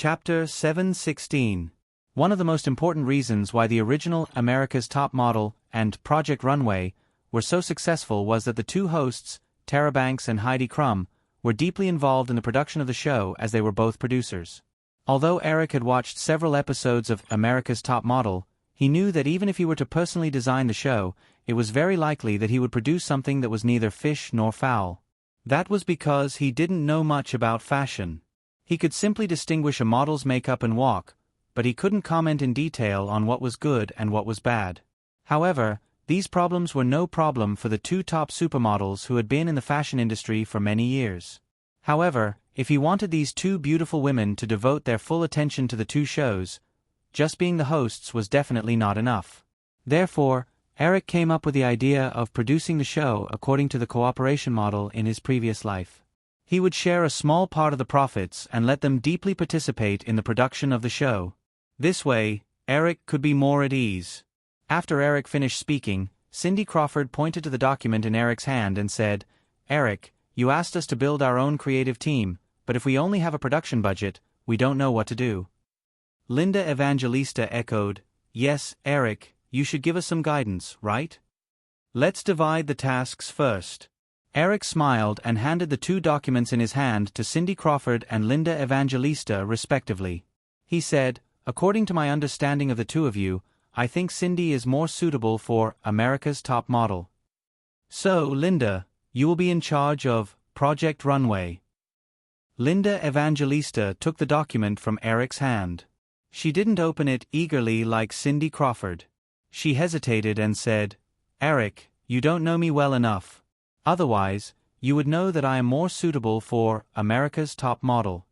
Chapter 716. One of the most important reasons why the original America's Top Model and Project Runway were so successful was that the two hosts, Tara Banks and Heidi Crumb, were deeply involved in the production of the show as they were both producers. Although Eric had watched several episodes of America's Top Model, he knew that even if he were to personally design the show, it was very likely that he would produce something that was neither fish nor fowl. That was because he didn't know much about fashion. He could simply distinguish a model's makeup and walk, but he couldn't comment in detail on what was good and what was bad. However, these problems were no problem for the two top supermodels who had been in the fashion industry for many years. However, if he wanted these two beautiful women to devote their full attention to the two shows, just being the hosts was definitely not enough. Therefore, Eric came up with the idea of producing the show according to the cooperation model in his previous life. He would share a small part of the profits and let them deeply participate in the production of the show. This way, Eric could be more at ease. After Eric finished speaking, Cindy Crawford pointed to the document in Eric's hand and said, "Eric, you asked us to build our own creative team, but if we only have a production budget, we don't know what to do." Linda Evangelista echoed, "Yes, Eric, you should give us some guidance, right? Let's divide the tasks first." Eric smiled and handed the two documents in his hand to Cindy Crawford and Linda Evangelista respectively. He said, "According to my understanding of the two of you, I think Cindy is more suitable for America's Top Model. So, Linda, you will be in charge of Project Runway." Linda Evangelista took the document from Eric's hand. She didn't open it eagerly like Cindy Crawford. She hesitated and said, "Eric, you don't know me well enough. Otherwise, you would know that I am more suitable for America's Top Model.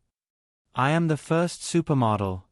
I am the first supermodel."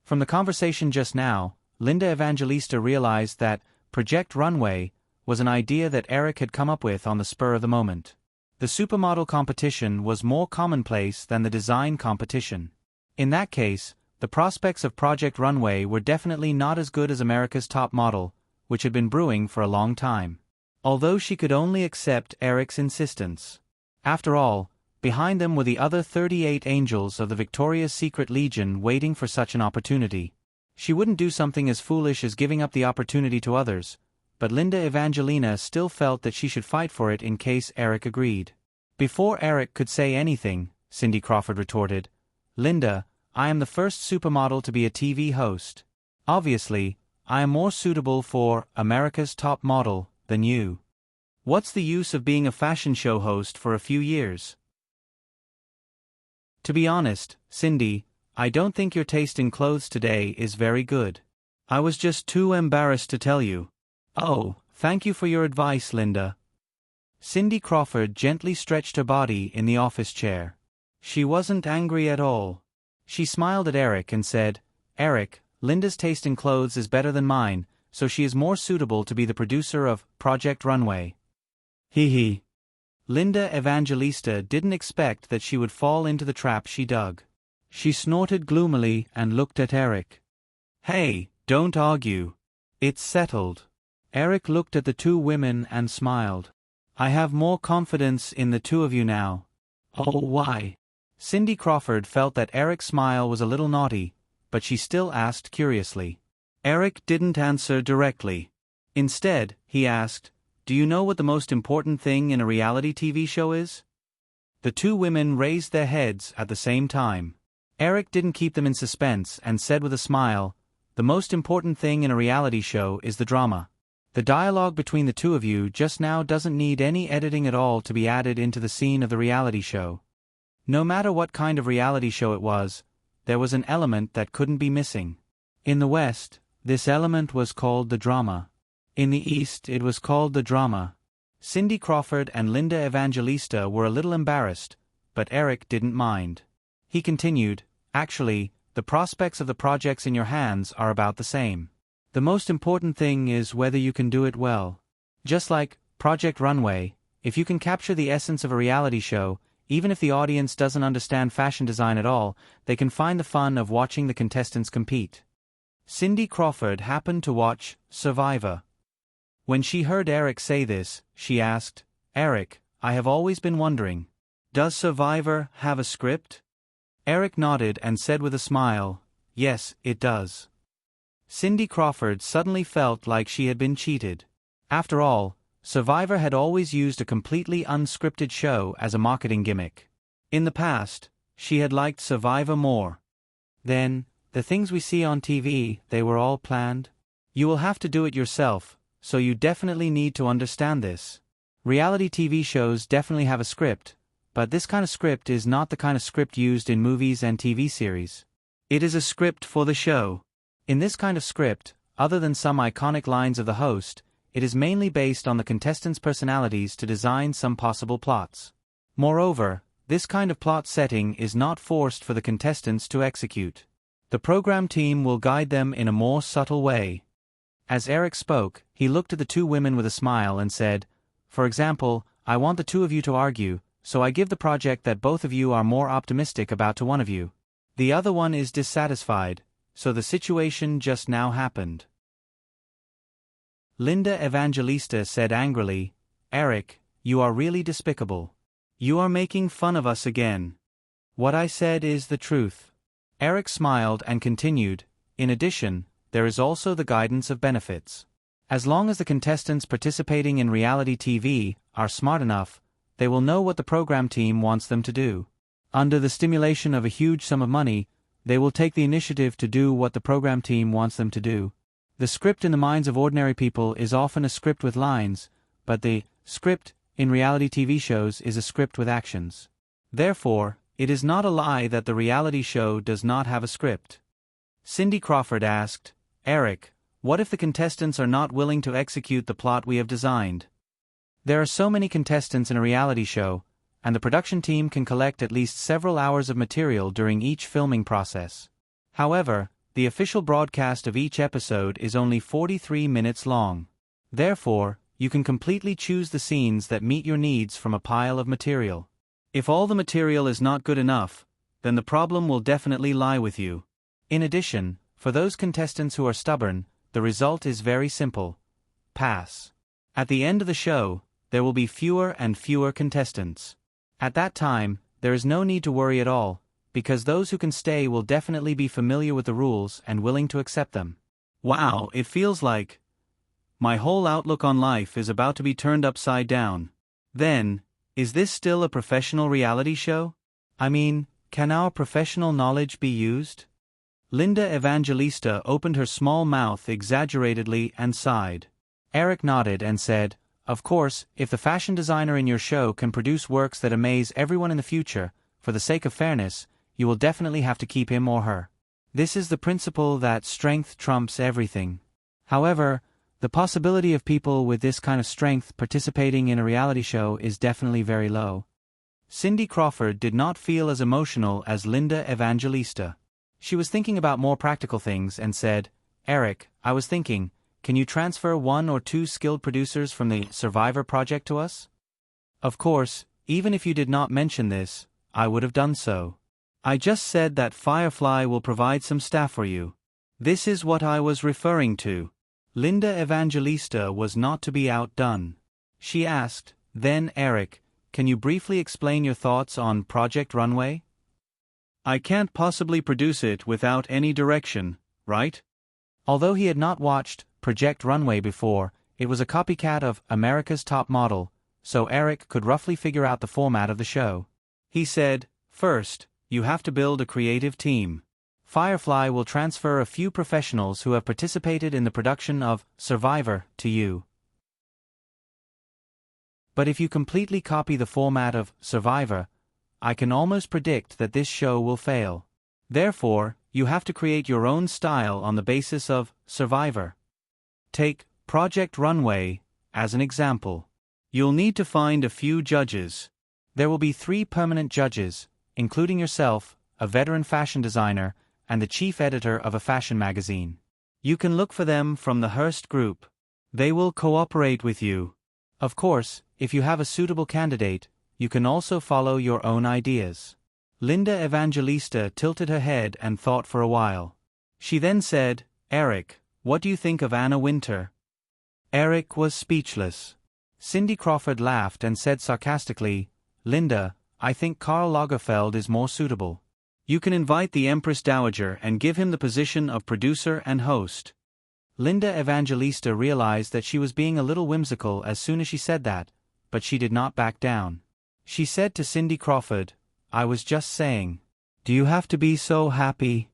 From the conversation just now, Linda Evangelista realized that Project Runway was an idea that Eric had come up with on the spur of the moment. The supermodel competition was more commonplace than the design competition. In that case, the prospects of Project Runway were definitely not as good as America's Top Model, which had been brewing for a long time. Although she could only accept Eric's insistence. After all, behind them were the other 38 angels of the Victoria's Secret Legion waiting for such an opportunity. She wouldn't do something as foolish as giving up the opportunity to others, but Linda Evangelina still felt that she should fight for it in case Eric agreed. Before Eric could say anything, Cindy Crawford retorted, "Linda, I am the first supermodel to be a TV host. Obviously, I am more suitable for America's Top Model than you. What's the use of being a fashion show host for a few years?" "To be honest, Cindy, I don't think your taste in clothes today is very good. I was just too embarrassed to tell you." "Oh, thank you for your advice, Linda." Cindy Crawford gently stretched her body in the office chair. She wasn't angry at all. She smiled at Eric and said, "Eric, Linda's taste in clothes is better than mine, so she is more suitable to be the producer of Project Runway." Hee hee. Linda Evangelista didn't expect that she would fall into the trap she dug. She snorted gloomily and looked at Eric. "Hey, don't argue. It's settled." Eric looked at the two women and smiled. "I have more confidence in the two of you now." "Oh, why?" Cindy Crawford felt that Eric's smile was a little naughty, but she still asked curiously. Eric didn't answer directly. Instead, he asked, "Do you know what the most important thing in a reality TV show is?" The two women raised their heads at the same time. Eric didn't keep them in suspense and said with a smile, "The most important thing in a reality show is the drama. The dialogue between the two of you just now doesn't need any editing at all to be added into the scene of the reality show. No matter what kind of reality show it was, there was an element that couldn't be missing. In the West, this element was called the drama. In the East, it was called the drama." Cindy Crawford and Linda Evangelista were a little embarrassed, but Eric didn't mind. He continued, "Actually, the prospects of the projects in your hands are about the same. The most important thing is whether you can do it well. Just like Project Runway, if you can capture the essence of a reality show, even if the audience doesn't understand fashion design at all, they can find the fun of watching the contestants compete." Cindy Crawford happened to watch Survivor. When she heard Eric say this, she asked, "Eric, I have always been wondering, does Survivor have a script?" Eric nodded and said with a smile, "Yes, it does." Cindy Crawford suddenly felt like she had been cheated. After all, Survivor had always used a completely unscripted show as a marketing gimmick. In the past, she had liked Survivor more. Then, the things we see on TV, they were all planned? You will have to do it yourself, so you definitely need to understand this. Reality TV shows definitely have a script, but this kind of script is not the kind of script used in movies and TV series. It is a script for the show. In this kind of script, other than some iconic lines of the host, it is mainly based on the contestants' personalities to design some possible plots. Moreover, this kind of plot setting is not forced for the contestants to execute. The program team will guide them in a more subtle way. As Eric spoke, he looked at the two women with a smile and said, "For example, I want the two of you to argue, so I give the project that both of you are more optimistic about to one of you. The other one is dissatisfied, so the situation just now happened." Linda Evangelista said angrily, "Eric, you are really despicable. You are making fun of us again. What I said is the truth." Eric smiled and continued, "In addition, there is also the guidance of benefits. As long as the contestants participating in reality TV are smart enough, they will know what the program team wants them to do. Under the stimulation of a huge sum of money, they will take the initiative to do what the program team wants them to do. The script in the minds of ordinary people is often a script with lines, but the script in reality TV shows is a script with actions. Therefore, it is not a lie that the reality show does not have a script." Cindy Crawford asked, "Eric, what if the contestants are not willing to execute the plot we have designed? There are so many contestants in a reality show, and the production team can collect at least several hours of material during each filming process. However, the official broadcast of each episode is only 43 minutes long. Therefore, you can completely choose the scenes that meet your needs from a pile of material. If all the material is not good enough, then the problem will definitely lie with you. In addition, for those contestants who are stubborn, the result is very simple: pass. At the end of the show, there will be fewer and fewer contestants. At that time, there is no need to worry at all, because those who can stay will definitely be familiar with the rules and willing to accept them." Wow, it feels like my whole outlook on life is about to be turned upside down. Then, is this still a professional reality show? I mean, can our professional knowledge be used? Linda Evangelista opened her small mouth exaggeratedly and sighed. Eric nodded and said, "Of course, if the fashion designer in your show can produce works that amaze everyone in the future, for the sake of fairness, you will definitely have to keep him or her. This is the principle that strength trumps everything. However, the possibility of people with this kind of strength participating in a reality show is definitely very low." Cindy Crawford did not feel as emotional as Linda Evangelista. She was thinking about more practical things and said, "Eric, I was thinking, can you transfer 1 or 2 skilled producers from the Survivor project to us?" "Of course, even if you did not mention this, I would have done so. I just said that Firefly will provide some staff for you. This is what I was referring to." Linda Evangelista was not to be outdone. She asked, "Then Eric, can you briefly explain your thoughts on Project Runway?" "I can't possibly produce it without any direction, right?" Although he had not watched Project Runway before, it was a copycat of America's Top Model, so Eric could roughly figure out the format of the show. He said, "First, you have to build a creative team. Firefly will transfer a few professionals who have participated in the production of Survivor to you. But if you completely copy the format of Survivor, I can almost predict that this show will fail. Therefore, you have to create your own style on the basis of Survivor. Take Project Runway as an example. You'll need to find a few judges. There will be 3 permanent judges, including yourself, a veteran fashion designer, and the chief editor of a fashion magazine. You can look for them from the Hearst Group. They will cooperate with you. Of course, if you have a suitable candidate, you can also follow your own ideas." Linda Evangelista tilted her head and thought for a while. She then said, "Eric, what do you think of Anna Wintour?" Eric was speechless. Cindy Crawford laughed and said sarcastically, "Linda, I think Karl Lagerfeld is more suitable." You can invite the Empress Dowager and give him the position of producer and host." Linda Evangelista realized that she was being a little whimsical as soon as she said that, but she did not back down. She said to Cindy Crawford, "I was just saying. Do you have to be so happy?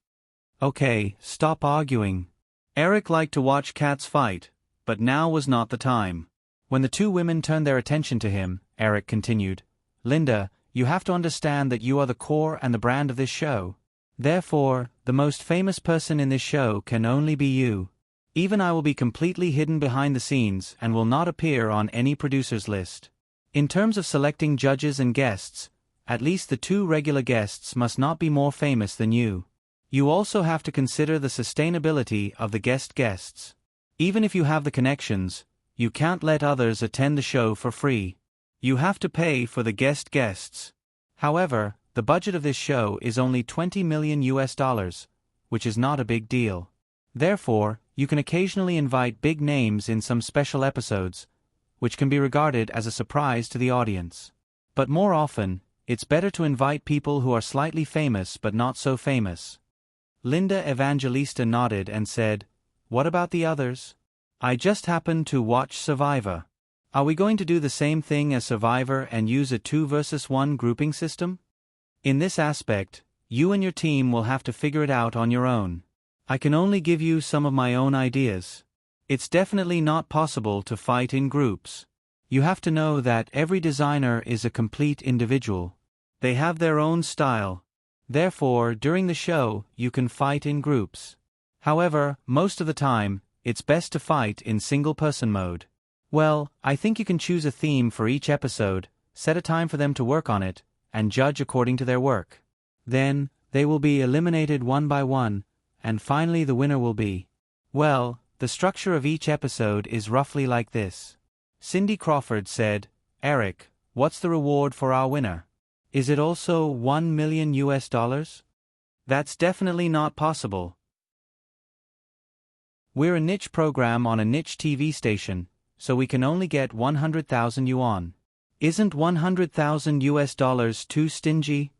Okay, stop arguing." Eric liked to watch cats fight, but now was not the time. When the two women turned their attention to him, Eric continued, "Linda, you have to understand that you are the core and the brand of this show. Therefore, the most famous person in this show can only be you. Even I will be completely hidden behind the scenes and will not appear on any producer's list. In terms of selecting judges and guests, at least the two regular guests must not be more famous than you. You also have to consider the sustainability of the guests. Even if you have the connections, you can't let others attend the show for free. You have to pay for the guests. However, the budget of this show is only $20 million, which is not a big deal. Therefore, you can occasionally invite big names in some special episodes, which can be regarded as a surprise to the audience. But more often, it's better to invite people who are slightly famous but not so famous." Linda Evangelista nodded and said, "What about the others? I just happened to watch Survivor. Are we going to do the same thing as Survivor and use a 2 versus 1 grouping system? In this aspect, you and your team will have to figure it out on your own. I can only give you some of my own ideas. It's definitely not possible to fight in groups. You have to know that every designer is a complete individual. They have their own style. Therefore, during the show, you can fight in groups. However, most of the time, it's best to fight in single-person mode. Well, I think you can choose a theme for each episode, set a time for them to work on it, and judge according to their work. Then, they will be eliminated one by one, and finally the winner will be. Well, the structure of each episode is roughly like this." Cindy Crawford said, "Eric, what's the reward for our winner? Is it also $1 million? That's definitely not possible. We're a niche program on a niche TV station, so we can only get 100,000 yuan. Isn't $100,000 too stingy?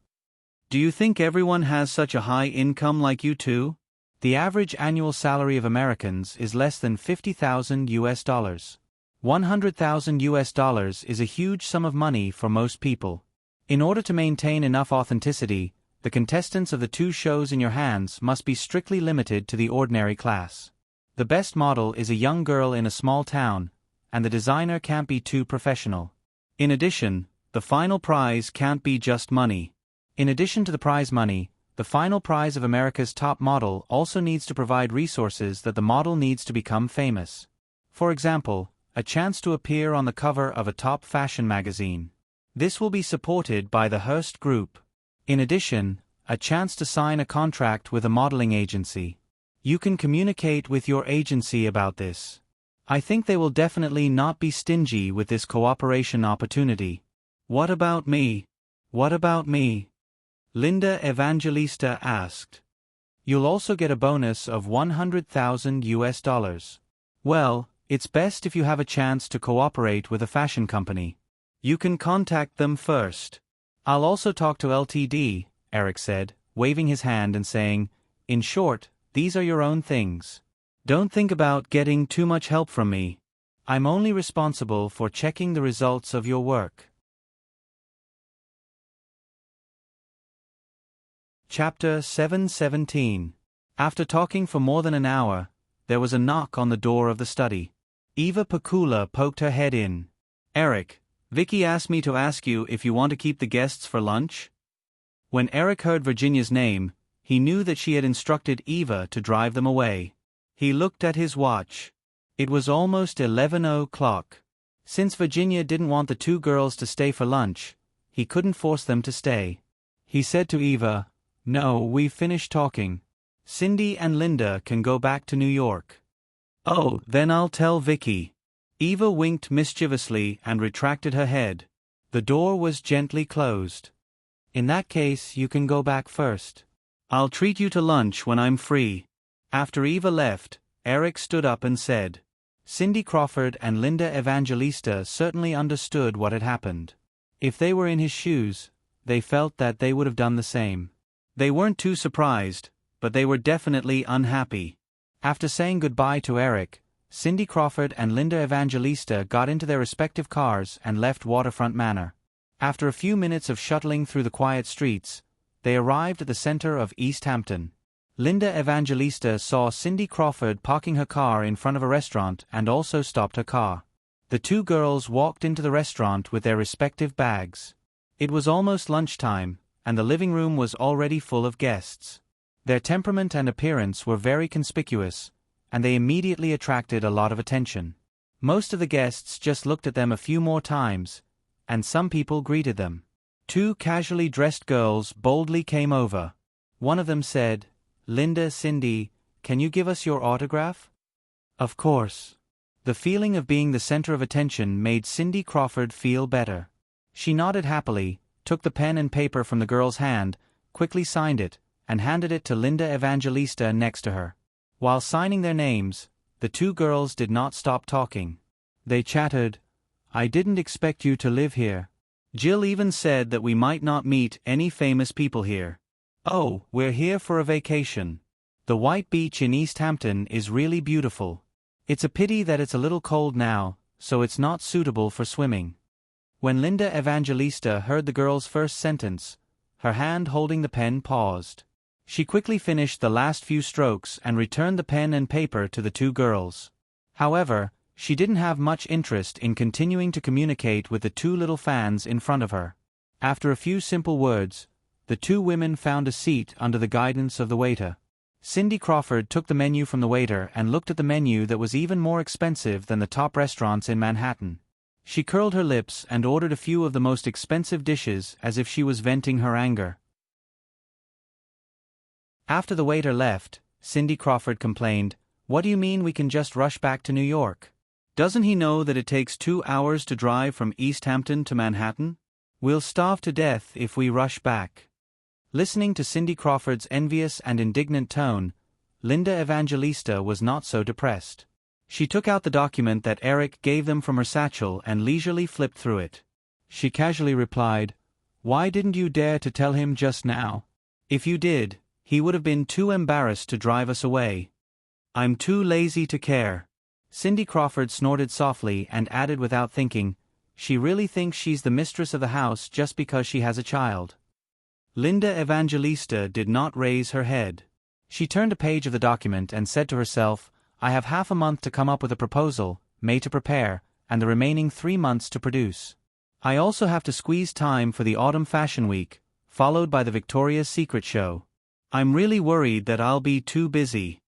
Do you think everyone has such a high income like you too? The average annual salary of Americans is less than $50,000. $100,000 is a huge sum of money for most people. In order to maintain enough authenticity, the contestants of the two shows in your hands must be strictly limited to the ordinary class. The best model is a young girl in a small town, and the designer can't be too professional. In addition, the final prize can't be just money. In addition to the prize money, the final prize of America's top model also needs to provide resources that the model needs to become famous. For example, a chance to appear on the cover of a top fashion magazine. This will be supported by the Hearst Group. In addition, a chance to sign a contract with a modeling agency. You can communicate with your agency about this. I think they will definitely not be stingy with this cooperation opportunity. What about me? What about me? Linda Evangelista asked. You'll also get a bonus of $100,000. Well, it's best if you have a chance to cooperate with a fashion company. You can contact them first. I'll also talk to LTD, Eric said, waving his hand and saying, in short, these are your own things. Don't think about getting too much help from me. I'm only responsible for checking the results of your work. Chapter 717. After talking for more than an hour, there was a knock on the door of the study. Eva Pakula poked her head in. Eric, Vicky asked me to ask you if you want to keep the guests for lunch? When Eric heard Virginia's name, he knew that she had instructed Eva to drive them away. He looked at his watch. It was almost 11 o'clock. Since Virginia didn't want the two girls to stay for lunch, he couldn't force them to stay. He said to Eva, No, we've finished talking. Cindy and Linda can go back to New York. Oh, then I'll tell Vicky. Eva winked mischievously and retracted her head. The door was gently closed. In that case, you can go back first. I'll treat you to lunch when I'm free. After Eva left, Eric stood up and said, Cindy Crawford and Linda Evangelista certainly understood what had happened. If they were in his shoes, they felt that they would have done the same. They weren't too surprised, but they were definitely unhappy. After saying goodbye to Eric, Cindy Crawford and Linda Evangelista got into their respective cars and left Waterfront Manor. After a few minutes of shuttling through the quiet streets, they arrived at the center of East Hampton. Linda Evangelista saw Cindy Crawford parking her car in front of a restaurant and also stopped her car. The two girls walked into the restaurant with their respective bags. It was almost lunchtime, and the living room was already full of guests. Their temperament and appearance were very conspicuous, and they immediately attracted a lot of attention. Most of the guests just looked at them a few more times, and some people greeted them. Two casually dressed girls boldly came over. One of them said, "Linda, Cindy, can you give us your autograph?" Of course. The feeling of being the center of attention made Cindy Crawford feel better. She nodded happily, took the pen and paper from the girl's hand, quickly signed it, and handed it to Linda Evangelista next to her. While signing their names, the two girls did not stop talking. They chattered. "I didn't expect you to live here. Jill even said that we might not meet any famous people here. Oh, we're here for a vacation. The white beach in East Hampton is really beautiful. It's a pity that it's a little cold now, so it's not suitable for swimming." When Linda Evangelista heard the girl's first sentence, her hand holding the pen paused. She quickly finished the last few strokes and returned the pen and paper to the two girls. However, she didn't have much interest in continuing to communicate with the two little fans in front of her. After a few simple words, the two women found a seat under the guidance of the waiter. Cindy Crawford took the menu from the waiter and looked at the menu that was even more expensive than the top restaurants in Manhattan. She curled her lips and ordered a few of the most expensive dishes as if she was venting her anger. After the waiter left, Cindy Crawford complained, "What do you mean we can just rush back to New York? Doesn't he know that it takes 2 hours to drive from East Hampton to Manhattan? We'll starve to death if we rush back." Listening to Cindy Crawford's envious and indignant tone, Linda Evangelista was not so depressed. She took out the document that Eric gave them from her satchel and leisurely flipped through it. She casually replied, "Why didn't you dare to tell him just now? If you did, he would have been too embarrassed to drive us away." "I'm too lazy to care." Cindy Crawford snorted softly and added without thinking, "She really thinks she's the mistress of the house just because she has a child." Linda Evangelista did not raise her head. She turned a page of the document and said to herself, "I have half a month to come up with a proposal, May to prepare, and the remaining 3 months to produce. I also have to squeeze time for the Autumn Fashion Week, followed by the Victoria's Secret show. I'm really worried that I'll be too busy."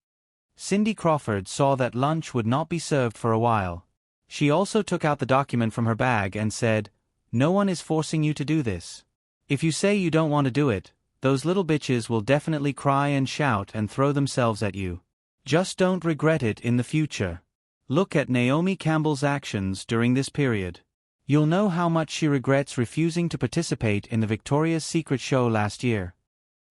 Cindy Crawford saw that lunch would not be served for a while. She also took out the document from her bag and said, "No one is forcing you to do this. If you say you don't want to do it, those little bitches will definitely cry and shout and throw themselves at you. Just don't regret it in the future. Look at Naomi Campbell's actions during this period. You'll know how much she regrets refusing to participate in the Victoria's Secret show last year."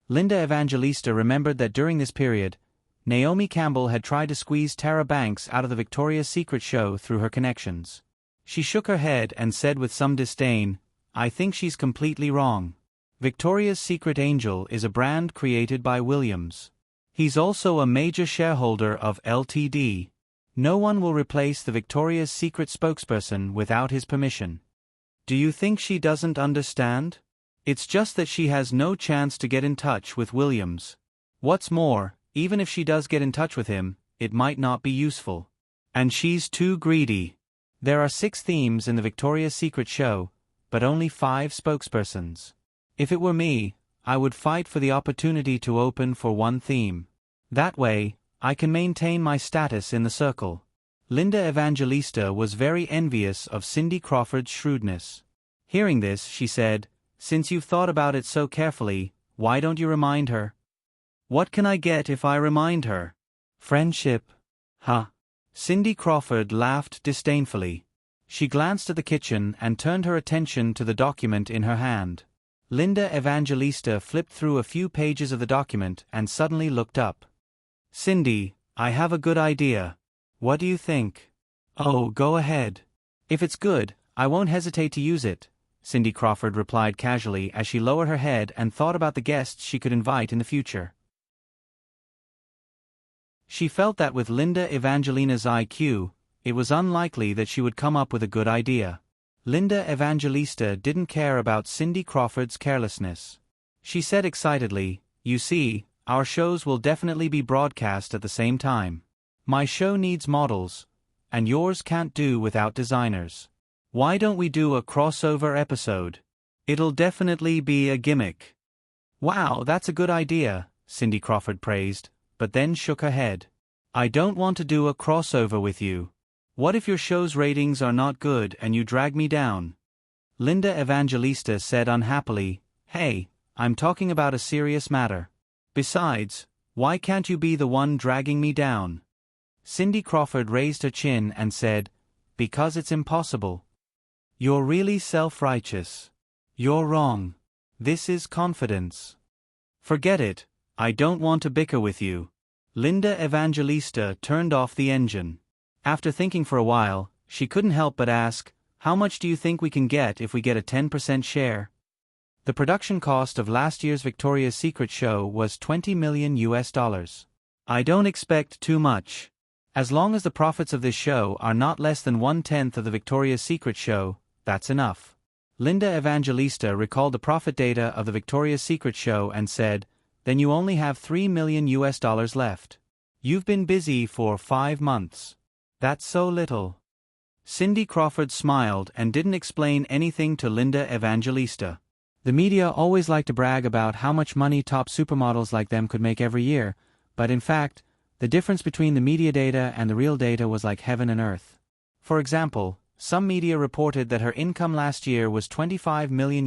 Linda Evangelista remembered that during this period, Naomi Campbell had tried to squeeze Tara Banks out of the Victoria's Secret show through her connections. She shook her head and said with some disdain, "I think she's completely wrong. Victoria's Secret Angel is a brand created by Williams. He's also a major shareholder of Ltd. No one will replace the Victoria's Secret spokesperson without his permission. Do you think she doesn't understand? It's just that she has no chance to get in touch with Williams. What's more, even if she does get in touch with him, it might not be useful. And she's too greedy. There are 6 themes in the Victoria's Secret show, but only 5 spokespersons. If it were me, I would fight for the opportunity to open for one theme. That way, I can maintain my status in the circle." Linda Evangelista was very envious of Cindy Crawford's shrewdness. Hearing this, she said, "Since you've thought about it so carefully, why don't you remind her?" "What can I get if I remind her?" "Friendship." "Huh." Cindy Crawford laughed disdainfully. She glanced at the kitchen and turned her attention to the document in her hand. Linda Evangelista flipped through a few pages of the document and suddenly looked up. "Cindy, I have a good idea. What do you think?" "Oh, go ahead. If it's good, I won't hesitate to use it, Cindy Crawford replied casually as she lowered her head and thought about the guests she could invite in the future. She felt that with Linda Evangelina's IQ, it was unlikely that she would come up with a good idea. Linda Evangelista didn't care about Cindy Crawford's carelessness. She said excitedly, "You see, our shows will definitely be broadcast at the same time. My show needs models, and yours can't do without designers. Why don't we do a crossover episode? It'll definitely be a gimmick." "Wow, that's a good idea," Cindy Crawford praised, but then shook her head. "I don't want to do a crossover with you. What if your show's ratings are not good and you drag me down?" Linda Evangelista said unhappily, "Hey, I'm talking about a serious matter. Besides, why can't you be the one dragging me down?" Cindy Crawford raised her chin and said, "Because it's impossible." "You're really self-righteous. You're wrong. This is confidence." "Forget it, I don't want to bicker with you." Linda Evangelista turned off the engine. After thinking for a while, she couldn't help but ask, "How much do you think we can get if we get a 10% share?" The production cost of last year's Victoria's Secret show was $20 million. "I don't expect too much. As long as the profits of this show are not less than 1/10 of the Victoria's Secret show, that's enough." Linda Evangelista recalled the profit data of the Victoria's Secret show and said, "Then you only have $3 million left. You've been busy for 5 months. That's so little." Cindy Crawford smiled and didn't explain anything to Linda Evangelista. The media always liked to brag about how much money top supermodels like them could make every year, but in fact, the difference between the media data and the real data was like heaven and earth. For example, some media reported that her income last year was $25 million,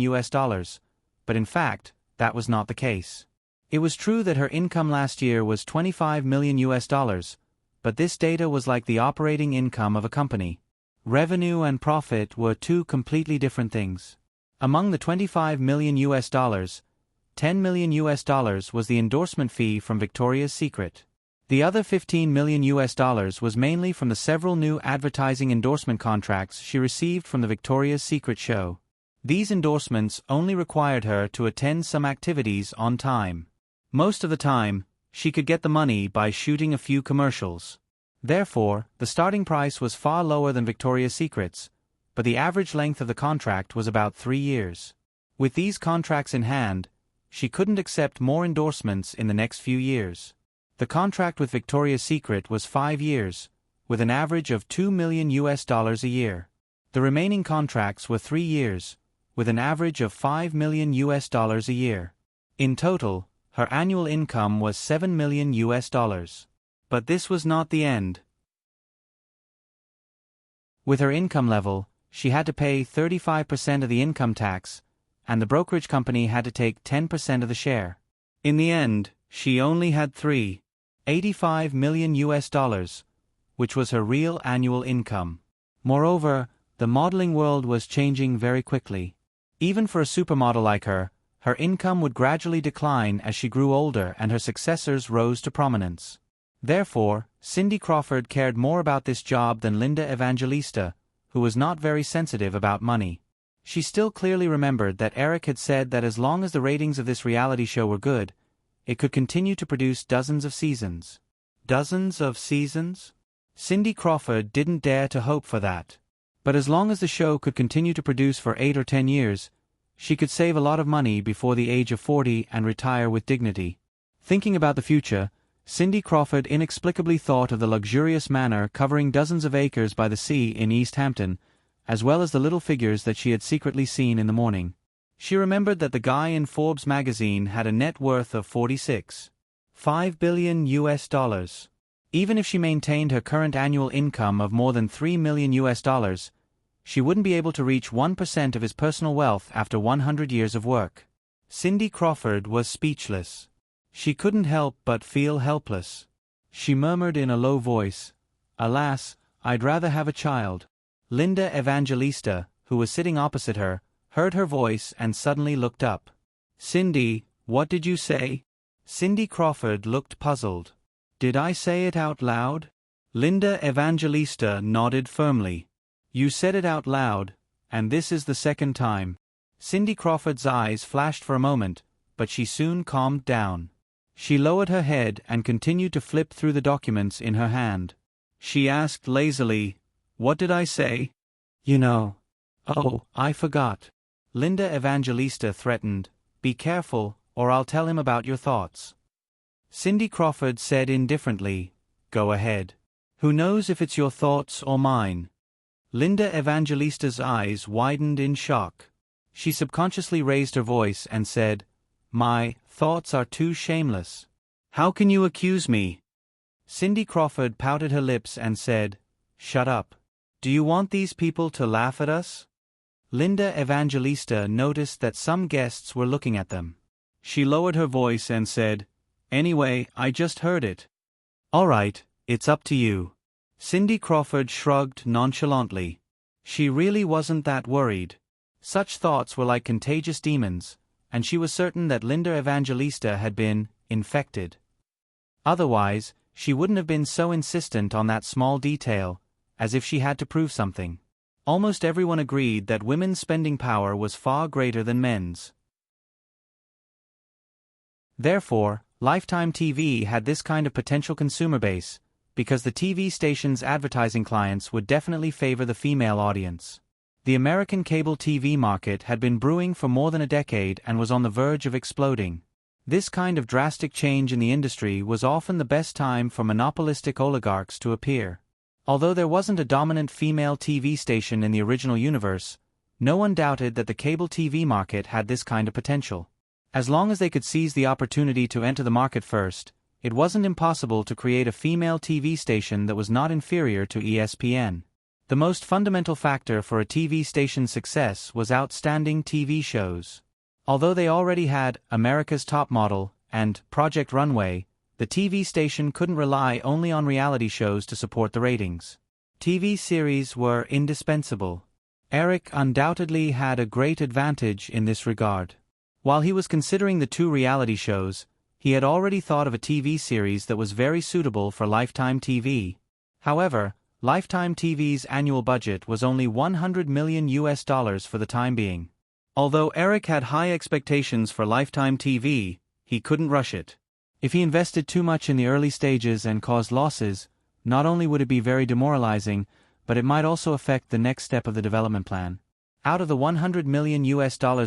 but in fact, that was not the case. It was true that her income last year was $25 million, but this data was like the operating income of a company. Revenue and profit were two completely different things. Among the $25 million, $10 million was the endorsement fee from Victoria's Secret. The other $15 million was mainly from the several new advertising endorsement contracts she received from the Victoria's Secret show. These endorsements only required her to attend some activities on time. Most of the time, she could get the money by shooting a few commercials. Therefore, the starting price was far lower than Victoria's Secret's, but the average length of the contract was about 3 years. With these contracts in hand, she couldn't accept more endorsements in the next few years. The contract with Victoria's Secret was 5 years, with an average of $2 million a year. The remaining contracts were 3 years, with an average of $5 million a year. In total, her annual income was $7 million. But this was not the end. With her income level, she had to pay 35% of the income tax, and the brokerage company had to take 10% of the share. In the end, she only had $85 million, which was her real annual income. Moreover, the modeling world was changing very quickly. Even for a supermodel like her income would gradually decline as she grew older and her successors rose to prominence. Therefore, Cindy Crawford cared more about this job than Linda Evangelista, who was not very sensitive about money. She still clearly remembered that Eric had said that as long as the ratings of this reality show were good, it could continue to produce dozens of seasons. Dozens of seasons? Cindy Crawford didn't dare to hope for that. But as long as the show could continue to produce for 8 or 10 years, she could save a lot of money before the age of 40 and retire with dignity. Thinking about the future, Cindy Crawford inexplicably thought of the luxurious manor covering dozens of acres by the sea in East Hampton, as well as the little figures that she had secretly seen in the morning. She remembered that the guy in Forbes magazine had a net worth of $46.5 billion. Even if she maintained her current annual income of more than $3 million, she wouldn't be able to reach 1% of his personal wealth after 100 years of work. Cindy Crawford was speechless. She couldn't help but feel helpless. She murmured in a low voice, "Alas, I'd rather have a child." Linda Evangelista, who was sitting opposite her, heard her voice and suddenly looked up. "Cindy, what did you say?" Cindy Crawford looked puzzled. "Did I say it out loud?" Linda Evangelista nodded firmly. "You said it out loud, and this is the second time." Cindy Crawford's eyes flashed for a moment, but she soon calmed down. She lowered her head and continued to flip through the documents in her hand. She asked lazily, "What did I say?" "You know." "Oh, I forgot." Linda Evangelista threatened, "Be careful, or I'll tell him about your thoughts." Cindy Crawford said indifferently, "Go ahead. Who knows if it's your thoughts or mine?" Linda Evangelista's eyes widened in shock. She subconsciously raised her voice and said, "My thoughts are too shameless. How can you accuse me?" Cindy Crawford pouted her lips and said, "Shut up. Do you want these people to laugh at us?" Linda Evangelista noticed that some guests were looking at them. She lowered her voice and said, "Anyway, I just heard it." "All right, it's up to you." Cindy Crawford shrugged nonchalantly. She really wasn't that worried. Such thoughts were like contagious demons, and she was certain that Linda Evangelista had been infected. Otherwise, she wouldn't have been so insistent on that small detail, as if she had to prove something. Almost everyone agreed that women's spending power was far greater than men's. Therefore, Lifetime TV had this kind of potential consumer base, because the TV station's advertising clients would definitely favor the female audience. The American cable TV market had been brewing for more than a decade and was on the verge of exploding. This kind of drastic change in the industry was often the best time for monopolistic oligarchs to appear. Although there wasn't a dominant female TV station in the original universe, no one doubted that the cable TV market had this kind of potential. As long as they could seize the opportunity to enter the market first, it wasn't impossible to create a female TV station that was not inferior to ESPN. The most fundamental factor for a TV station's success was outstanding TV shows. Although they already had America's Top Model and Project Runway, the TV station couldn't rely only on reality shows to support the ratings. TV series were indispensable. Eric undoubtedly had a great advantage in this regard. While he was considering the two reality shows, he had already thought of a TV series that was very suitable for Lifetime TV. However, Lifetime TV's annual budget was only $100 million for the time being. Although Eric had high expectations for Lifetime TV, he couldn't rush it. If he invested too much in the early stages and caused losses, not only would it be very demoralizing, but it might also affect the next step of the development plan. Out of the $100 million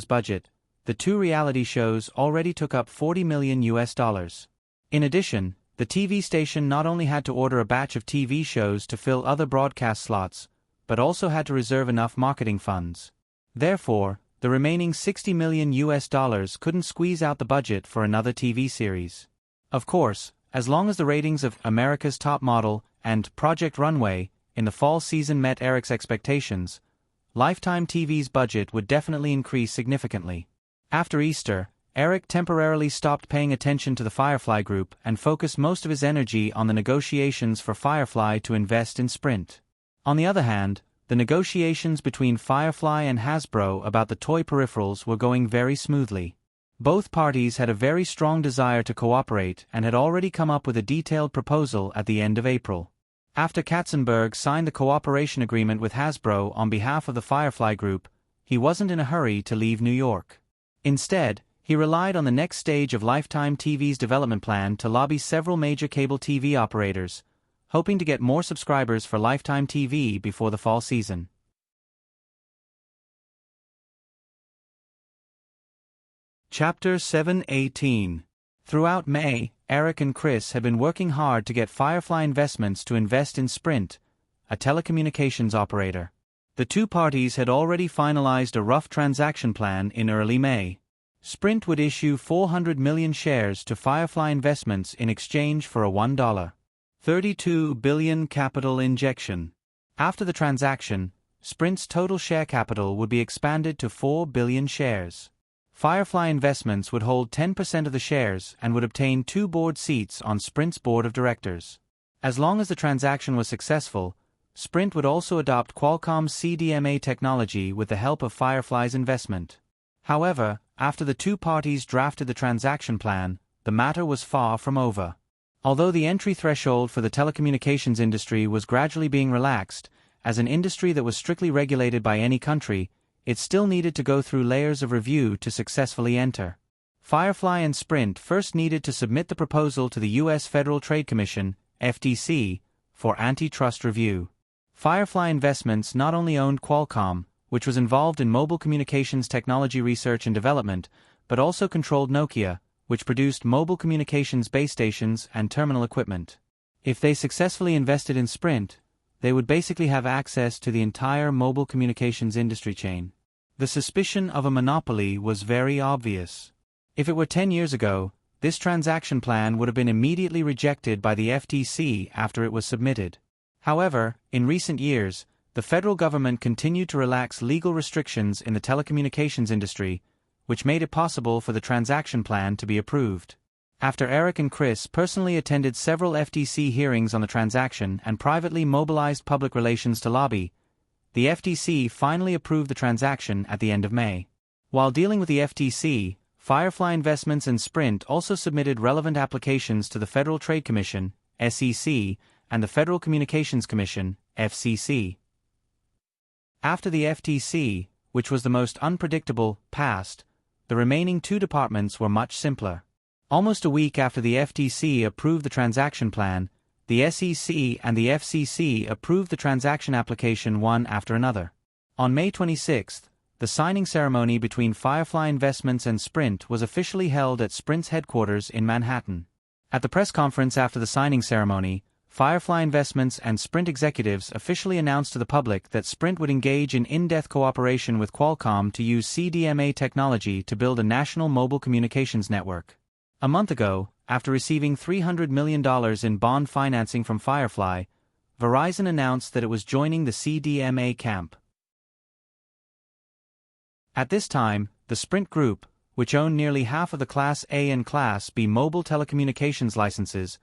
budget, the two reality shows already took up $40 million. In addition, the TV station not only had to order a batch of TV shows to fill other broadcast slots, but also had to reserve enough marketing funds. Therefore, the remaining $60 million couldn't squeeze out the budget for another TV series. Of course, as long as the ratings of America's Top Model and Project Runway in the fall season met Eric's expectations, Lifetime TV's budget would definitely increase significantly. After Easter, Eric temporarily stopped paying attention to the Firefly Group and focused most of his energy on the negotiations for Firefly to invest in Sprint. On the other hand, the negotiations between Firefly and Hasbro about the toy peripherals were going very smoothly. Both parties had a very strong desire to cooperate and had already come up with a detailed proposal at the end of April. After Katzenberg signed the cooperation agreement with Hasbro on behalf of the Firefly Group, he wasn't in a hurry to leave New York. Instead, he relied on the next stage of Lifetime TV's development plan to lobby several major cable TV operators, hoping to get more subscribers for Lifetime TV before the fall season. Chapter 718. Throughout May, Eric and Chris had been working hard to get Firefly Investments to invest in Sprint, a telecommunications operator. The two parties had already finalized a rough transaction plan in early May. Sprint would issue 400 million shares to Firefly Investments in exchange for a $1.32 billion capital injection. After the transaction, Sprint's total share capital would be expanded to 4 billion shares. Firefly Investments would hold 10% of the shares and would obtain 2 board seats on Sprint's board of directors. As long as the transaction was successful, Sprint would also adopt Qualcomm's CDMA technology with the help of Firefly's investment. However, after the two parties drafted the transaction plan, the matter was far from over. Although the entry threshold for the telecommunications industry was gradually being relaxed, as an industry that was strictly regulated by any country, it still needed to go through layers of review to successfully enter. Firefly and Sprint first needed to submit the proposal to the U.S. Federal Trade Commission, FTC, for antitrust review. Firefly Investments not only owned Qualcomm, which was involved in mobile communications technology research and development, but also controlled Nokia, which produced mobile communications base stations and terminal equipment. If they successfully invested in Sprint, they would basically have access to the entire mobile communications industry chain. The suspicion of a monopoly was very obvious. If it were 10 years ago, this transaction plan would have been immediately rejected by the FTC after it was submitted. However, in recent years, the federal government continued to relax legal restrictions in the telecommunications industry, which made it possible for the transaction plan to be approved. After Eric and Chris personally attended several FTC hearings on the transaction and privately mobilized public relations to lobby, the FTC finally approved the transaction at the end of May. While dealing with the FTC, Firefly Investments and Sprint also submitted relevant applications to the Federal Trade Commission, SEC, and the Federal Communications Commission, FCC. After the FTC, which was the most unpredictable, passed, the remaining two departments were much simpler. Almost a week after the FTC approved the transaction plan, the SEC and the FCC approved the transaction application one after another. On May 26, the signing ceremony between Firefly Investments and Sprint was officially held at Sprint's headquarters in Manhattan. At the press conference after the signing ceremony, Firefly Investments and Sprint executives officially announced to the public that Sprint would engage in in-depth cooperation with Qualcomm to use CDMA technology to build a national mobile communications network. A month ago, after receiving $300 million in bond financing from Firefly, Verizon announced that it was joining the CDMA camp. At this time, the Sprint Group, which owned nearly half of the Class A and Class B mobile telecommunications licenses,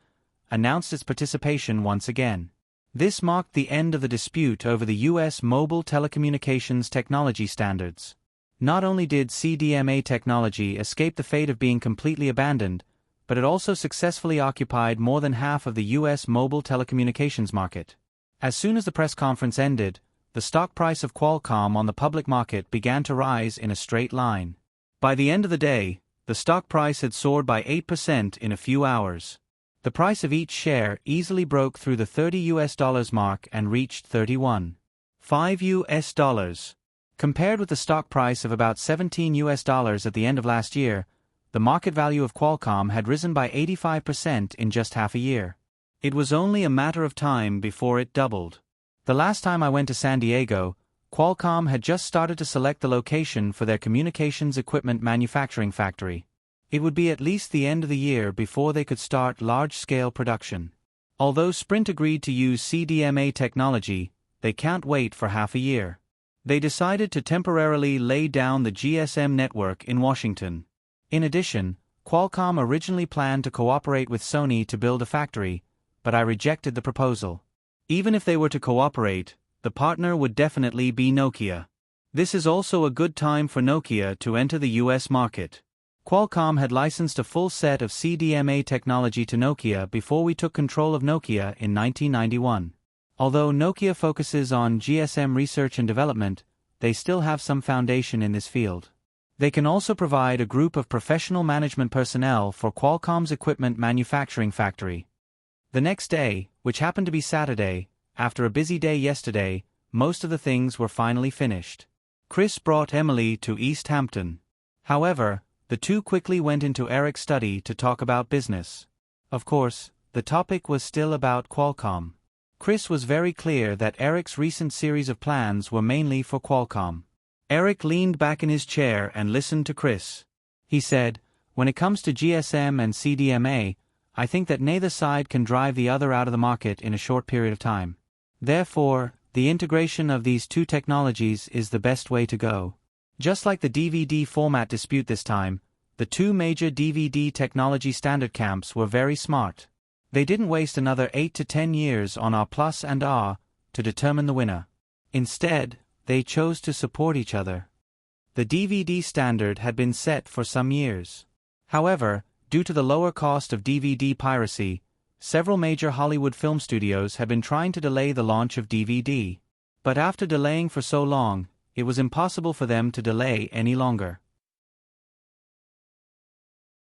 announced its participation once again. This marked the end of the dispute over the U.S. mobile telecommunications technology standards. Not only did CDMA technology escape the fate of being completely abandoned, but it also successfully occupied more than half of the U.S. mobile telecommunications market. As soon as the press conference ended, the stock price of Qualcomm on the public market began to rise in a straight line. By the end of the day, the stock price had soared by 8% in a few hours. The price of each share easily broke through the $30 mark and reached $31.5. Compared with the stock price of about $17 at the end of last year, the market value of Qualcomm had risen by 85% in just half a year. It was only a matter of time before it doubled. The last time I went to San Diego, Qualcomm had just started to select the location for their communications equipment manufacturing factory. It would be at least the end of the year before they could start large-scale production. Although Sprint agreed to use CDMA technology, they can't wait for half a year. They decided to temporarily lay down the GSM network in Washington. In addition, Qualcomm originally planned to cooperate with Sony to build a factory, but I rejected the proposal. Even if they were to cooperate, the partner would definitely be Nokia. This is also a good time for Nokia to enter the US market. Qualcomm had licensed a full set of CDMA technology to Nokia before we took control of Nokia in 1991. Although Nokia focuses on GSM research and development, they still have some foundation in this field. They can also provide a group of professional management personnel for Qualcomm's equipment manufacturing factory. The next day, which happened to be Saturday, after a busy day yesterday, most of the things were finally finished. Chris brought Emily to East Hampton. However, the two quickly went into Eric's study to talk about business. Of course, the topic was still about Qualcomm. Chris was very clear that Eric's recent series of plans were mainly for Qualcomm. Eric leaned back in his chair and listened to Chris. He said, "When it comes to GSM and CDMA, I think that neither side can drive the other out of the market in a short period of time. Therefore, the integration of these two technologies is the best way to go." Just like the DVD format dispute this time, the two major DVD technology standard camps were very smart. They didn't waste another 8 to 10 years on R+ and R to determine the winner. Instead, they chose to support each other. The DVD standard had been set for some years. However, due to the lower cost of DVD piracy, several major Hollywood film studios had been trying to delay the launch of DVD. But after delaying for so long, it was impossible for them to delay any longer.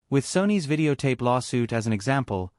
With Sony's videotape lawsuit as an example,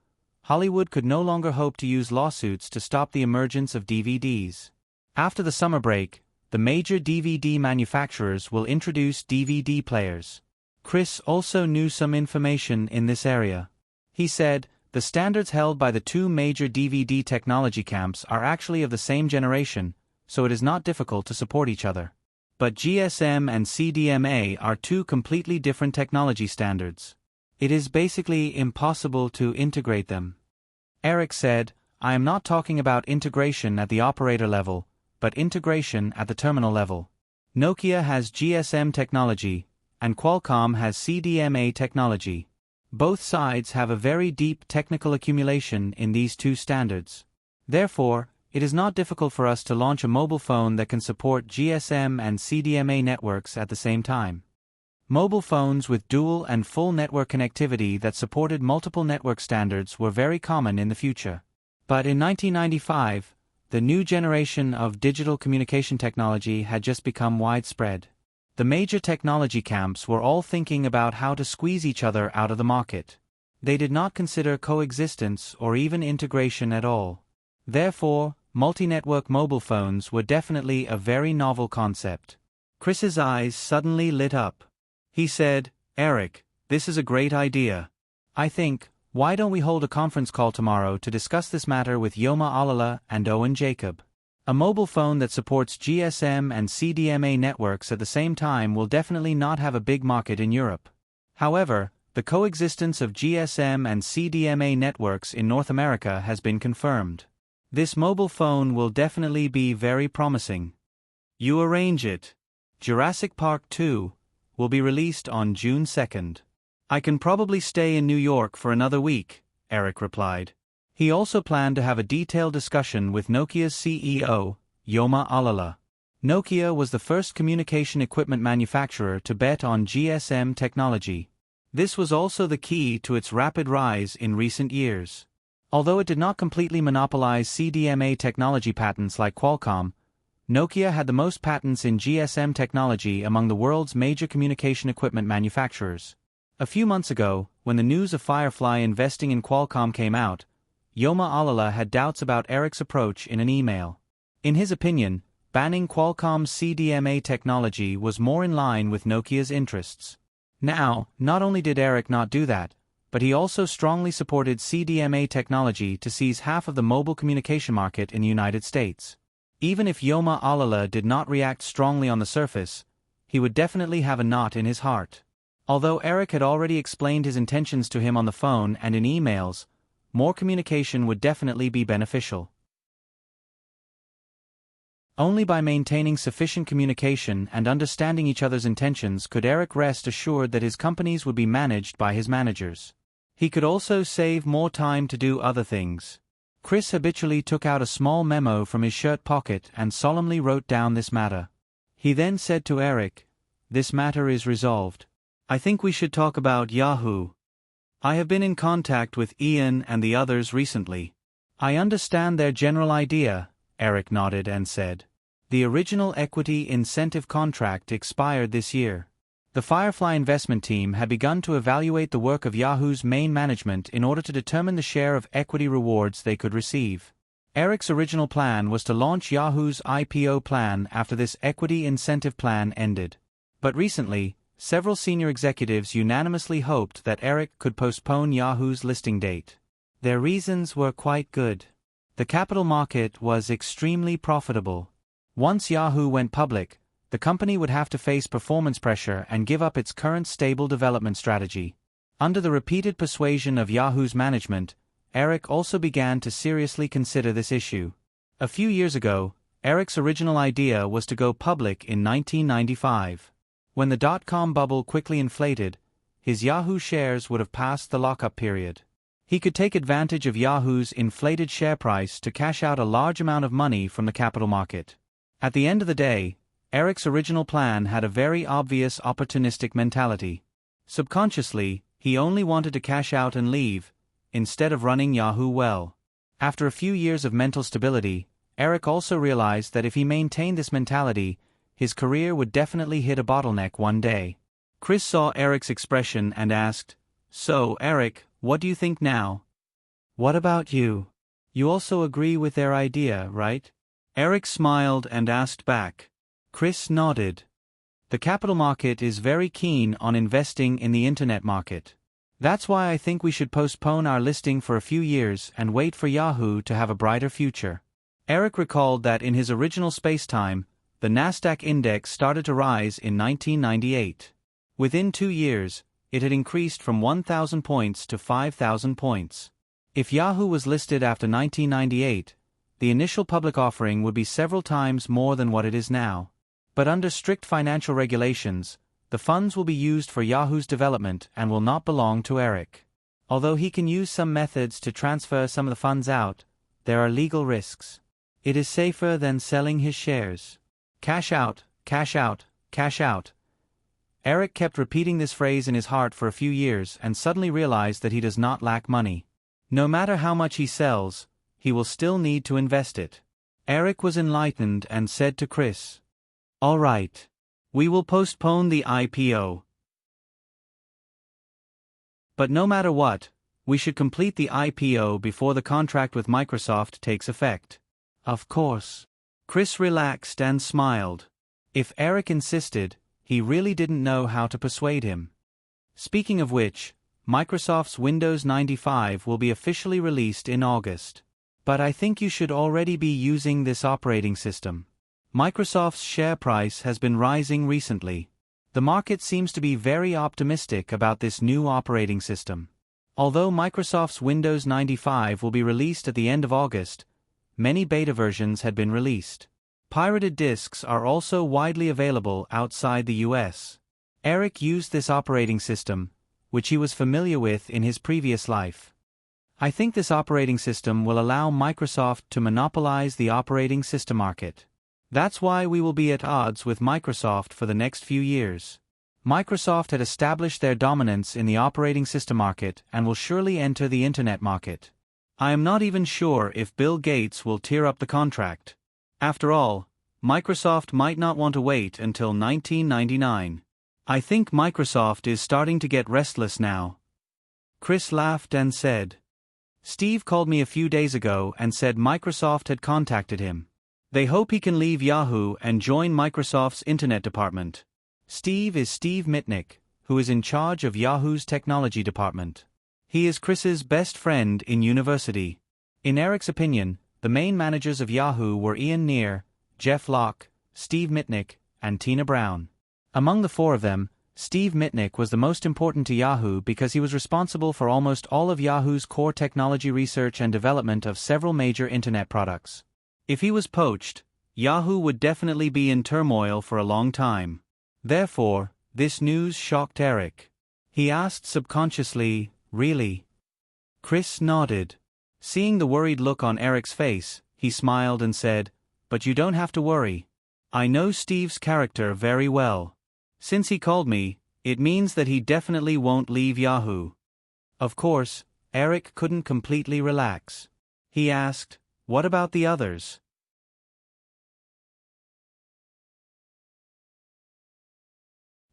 Hollywood could no longer hope to use lawsuits to stop the emergence of DVDs. After the summer break, the major DVD manufacturers will introduce DVD players. Chris also knew some information in this area. He said, the standards held by the two major DVD technology camps are actually of the same generation, so it is not difficult to support each other. But GSM and CDMA are two completely different technology standards. It is basically impossible to integrate them. Eric said, I am not talking about integration at the operator level, but integration at the terminal level. Nokia has GSM technology, and Qualcomm has CDMA technology. Both sides have a very deep technical accumulation in these two standards. Therefore, it is not difficult for us to launch a mobile phone that can support GSM and CDMA networks at the same time. Mobile phones with dual and full network connectivity that supported multiple network standards were very common in the future. But in 1995, the new generation of digital communication technology had just become widespread. The major technology camps were all thinking about how to squeeze each other out of the market. They did not consider coexistence or even integration at all. Therefore, multi-network mobile phones were definitely a very novel concept. Chris's eyes suddenly lit up. He said, Eric, this is a great idea. I think, why don't we hold a conference call tomorrow to discuss this matter with Yoma Alala and Owen Jacob? A mobile phone that supports GSM and CDMA networks at the same time will definitely not have a big market in Europe. However, the coexistence of GSM and CDMA networks in North America has been confirmed. This mobile phone will definitely be very promising. You arrange it. Jurassic Park 2 will be released on June 2nd. I can probably stay in New York for another week, Eric replied. He also planned to have a detailed discussion with Nokia's CEO, Yoma Alala. Nokia was the first communication equipment manufacturer to bet on GSM technology. This was also the key to its rapid rise in recent years. Although it did not completely monopolize CDMA technology patents like Qualcomm, Nokia had the most patents in GSM technology among the world's major communication equipment manufacturers. A few months ago, when the news of Firefly investing in Qualcomm came out, Yoma Alala had doubts about Eric's approach in an email. In his opinion, banning Qualcomm's CDMA technology was more in line with Nokia's interests. Now, not only did Eric not do that, but he also strongly supported CDMA technology to seize half of the mobile communication market in the United States. Even if Yoma Alala did not react strongly on the surface, he would definitely have a knot in his heart. Although Eric had already explained his intentions to him on the phone and in emails, more communication would definitely be beneficial. Only by maintaining sufficient communication and understanding each other's intentions could Eric rest assured that his companies would be managed by his managers. He could also save more time to do other things. Chris habitually took out a small memo from his shirt pocket and solemnly wrote down this matter. He then said to Eric, "This matter is resolved. I think we should talk about Yahoo. I have been in contact with Ian and the others recently. I understand their general idea," Eric nodded and said. The original equity incentive contract expired this year. The Firefly investment team had begun to evaluate the work of Yahoo's main management in order to determine the share of equity rewards they could receive. Eric's original plan was to launch Yahoo's IPO plan after this equity incentive plan ended. But recently, several senior executives unanimously hoped that Eric could postpone Yahoo's listing date. Their reasons were quite good. The capital market was extremely profitable. Once Yahoo went public, the company would have to face performance pressure and give up its current stable development strategy. Under the repeated persuasion of Yahoo's management, Eric also began to seriously consider this issue. A few years ago, Eric's original idea was to go public in 1995. When the dot-com bubble quickly inflated, his Yahoo shares would have passed the lock-up period. He could take advantage of Yahoo's inflated share price to cash out a large amount of money from the capital market. At the end of the day, Eric's original plan had a very obvious opportunistic mentality. Subconsciously, he only wanted to cash out and leave, instead of running Yahoo well. After a few years of mental stability, Eric also realized that if he maintained this mentality, his career would definitely hit a bottleneck one day. Chris saw Eric's expression and asked, "So, Eric, what do you think now?" "What about you? You also agree with their idea, right?" Eric smiled and asked back. Chris nodded. "The capital market is very keen on investing in the internet market. That's why I think we should postpone our listing for a few years and wait for Yahoo to have a brighter future." Eric recalled that in his original spacetime, the Nasdaq index started to rise in 1998. Within 2 years, it had increased from 1,000 points to 5,000 points. If Yahoo was listed after 1998, the initial public offering would be several times more than what it is now. But under strict financial regulations, the funds will be used for Yahoo's development and will not belong to Eric. Although he can use some methods to transfer some of the funds out, there are legal risks. It is safer than selling his shares. Cash out, cash out, cash out. Eric kept repeating this phrase in his heart for a few years and suddenly realized that he does not lack money. No matter how much he sells, he will still need to invest it. Eric was enlightened and said to Chris, "All right. We will postpone the IPO. But no matter what, we should complete the IPO before the contract with Microsoft takes effect." "Of course." Chris relaxed and smiled. If Eric insisted, he really didn't know how to persuade him. Speaking of which, Microsoft's Windows 95 will be officially released in August. "But I think you should already be using this operating system. Microsoft's share price has been rising recently. The market seems to be very optimistic about this new operating system. Although Microsoft's Windows 95 will be released at the end of August, many beta versions had been released. Pirated disks are also widely available outside the US. Eric used this operating system, which he was familiar with in his previous life. I think this operating system will allow Microsoft to monopolize the operating system market. That's why we will be at odds with Microsoft for the next few years. Microsoft had established their dominance in the operating system market and will surely enter the internet market. I am not even sure if Bill Gates will tear up the contract. After all, Microsoft might not want to wait until 1999. I think Microsoft is starting to get restless now." Chris laughed and said, "Steve called me a few days ago and said Microsoft had contacted him. They hope he can leave Yahoo and join Microsoft's Internet department." Steve is Steve Mitnick, who is in charge of Yahoo's technology department. He is Chris's best friend in university. In Eric's opinion, the main managers of Yahoo were Ian Neer, Jeff Locke, Steve Mitnick, and Tina Brown. Among the four of them, Steve Mitnick was the most important to Yahoo because he was responsible for almost all of Yahoo's core technology research and development of several major Internet products. If he was poached, Yahoo would definitely be in turmoil for a long time. Therefore, this news shocked Eric. He asked subconsciously, "Really?" Chris nodded. Seeing the worried look on Eric's face, he smiled and said, "But you don't have to worry. I know Steve's character very well. Since he called me, it means that he definitely won't leave Yahoo." Of course, Eric couldn't completely relax. He asked, "What about the others?"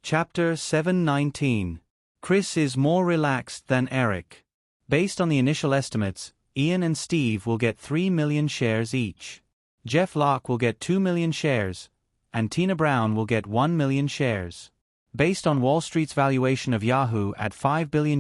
Chapter 719. Chris is more relaxed than Eric. Based on the initial estimates, Ian and Steve will get 3 million shares each. Jeff Locke will get 2 million shares, and Tina Brown will get 1 million shares. Based on Wall Street's valuation of Yahoo at $5 billion,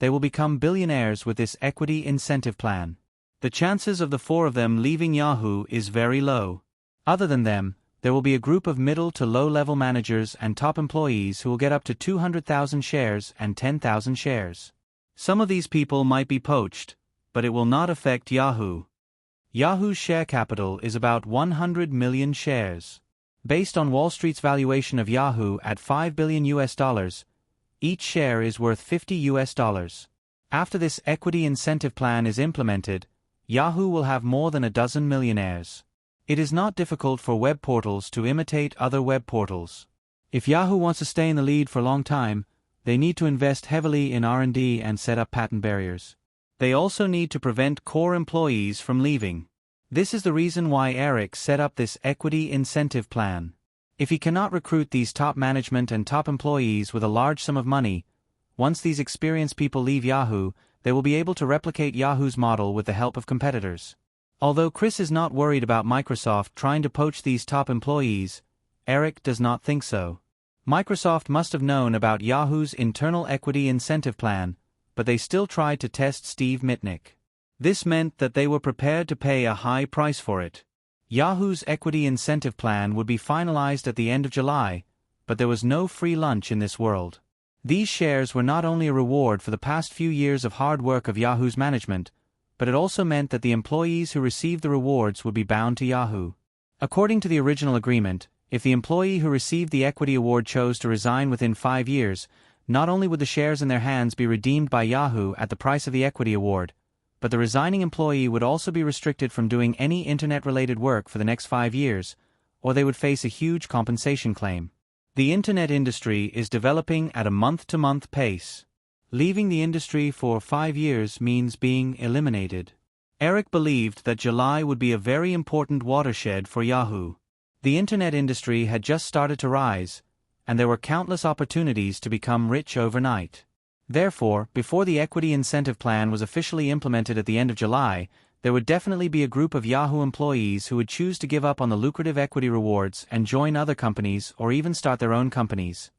they will become billionaires with this equity incentive plan. The chances of the four of them leaving Yahoo is very low. Other than them, there will be a group of middle to low-level managers and top employees who will get up to 200,000 shares and 10,000 shares. Some of these people might be poached, but it will not affect Yahoo. Yahoo's share capital is about 100 million shares. Based on Wall Street's valuation of Yahoo at $5 billion, each share is worth $50. After this equity incentive plan is implemented, Yahoo will have more than a dozen millionaires. It is not difficult for web portals to imitate other web portals. If Yahoo wants to stay in the lead for a long time, they need to invest heavily in R&D and set up patent barriers. They also need to prevent core employees from leaving. This is the reason why Eric set up this equity incentive plan. If he cannot recruit these top management and top employees with a large sum of money, once these experienced people leave Yahoo, they will be able to replicate Yahoo's model with the help of competitors. Although Chris is not worried about Microsoft trying to poach these top employees, Eric does not think so. Microsoft must have known about Yahoo's internal equity incentive plan, but they still tried to test Steve Mitnick. This meant that they were prepared to pay a high price for it. Yahoo's equity incentive plan would be finalized at the end of July, but there was no free lunch in this world. These shares were not only a reward for the past few years of hard work of Yahoo's management, but it also meant that the employees who received the rewards would be bound to Yahoo. According to the original agreement, if the employee who received the equity award chose to resign within 5 years, not only would the shares in their hands be redeemed by Yahoo at the price of the equity award, but the resigning employee would also be restricted from doing any internet-related work for the next 5 years, or they would face a huge compensation claim. The internet industry is developing at a month-to-month pace. Leaving the industry for 5 years means being eliminated. Eric believed that July would be a very important watershed for Yahoo. The internet industry had just started to rise, and there were countless opportunities to become rich overnight. Therefore, before the equity incentive plan was officially implemented at the end of July, there would definitely be a group of Yahoo employees who would choose to give up on the lucrative equity rewards and join other companies or even start their own companies.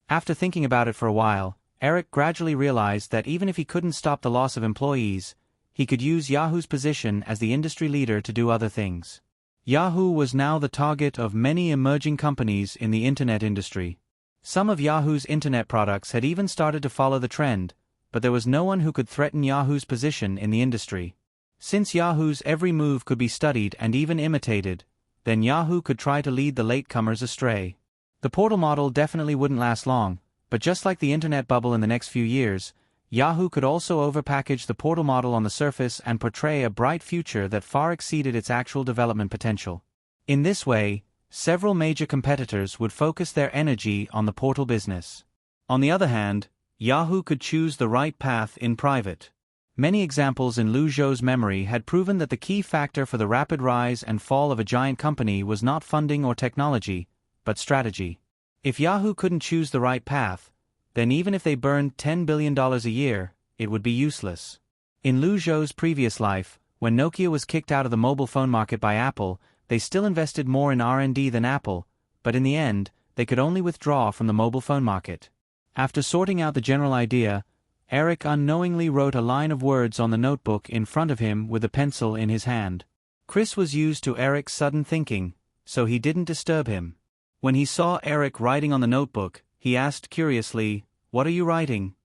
After thinking about it for a while, Eric gradually realized that even if he couldn't stop the loss of employees, he could use Yahoo's position as the industry leader to do other things. Yahoo was now the target of many emerging companies in the internet industry. Some of Yahoo's internet products had even started to follow the trend, but there was no one who could threaten Yahoo's position in the industry. Since Yahoo's every move could be studied and even imitated, then Yahoo could try to lead the latecomers astray. The portal model definitely wouldn't last long, but just like the internet bubble in the next few years, Yahoo could also overpackage the portal model on the surface and portray a bright future that far exceeded its actual development potential. In this way, several major competitors would focus their energy on the portal business. On the other hand, Yahoo could choose the right path in private. Many examples in Lu Zhou's memory had proven that the key factor for the rapid rise and fall of a giant company was not funding or technology, but strategy. If Yahoo couldn't choose the right path, then even if they burned $10 billion a year, it would be useless. In Lu Zhou's previous life, when Nokia was kicked out of the mobile phone market by Apple, they still invested more in R&D than Apple, but in the end, they could only withdraw from the mobile phone market. After sorting out the general idea, Eric unknowingly wrote a line of words on the notebook in front of him with a pencil in his hand. Chris was used to Eric's sudden thinking, so he didn't disturb him. When he saw Eric writing on the notebook, he asked curiously, "What are you writing?"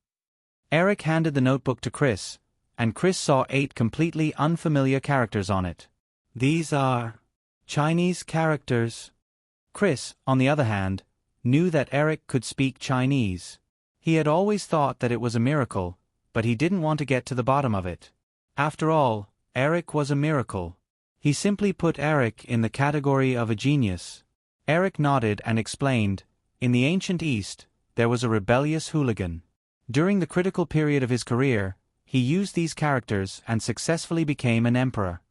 Eric handed the notebook to Chris, and Chris saw 8 completely unfamiliar characters on it. "These are Chinese characters." Chris, on the other hand, knew that Eric could speak Chinese. He had always thought that it was a miracle, but he didn't want to get to the bottom of it. After all, Eric was a miracle. He simply put Eric in the category of a genius. Eric nodded and explained, "In the ancient East, there was a rebellious hooligan. During the critical period of his career, he used these characters and successfully became an emperor."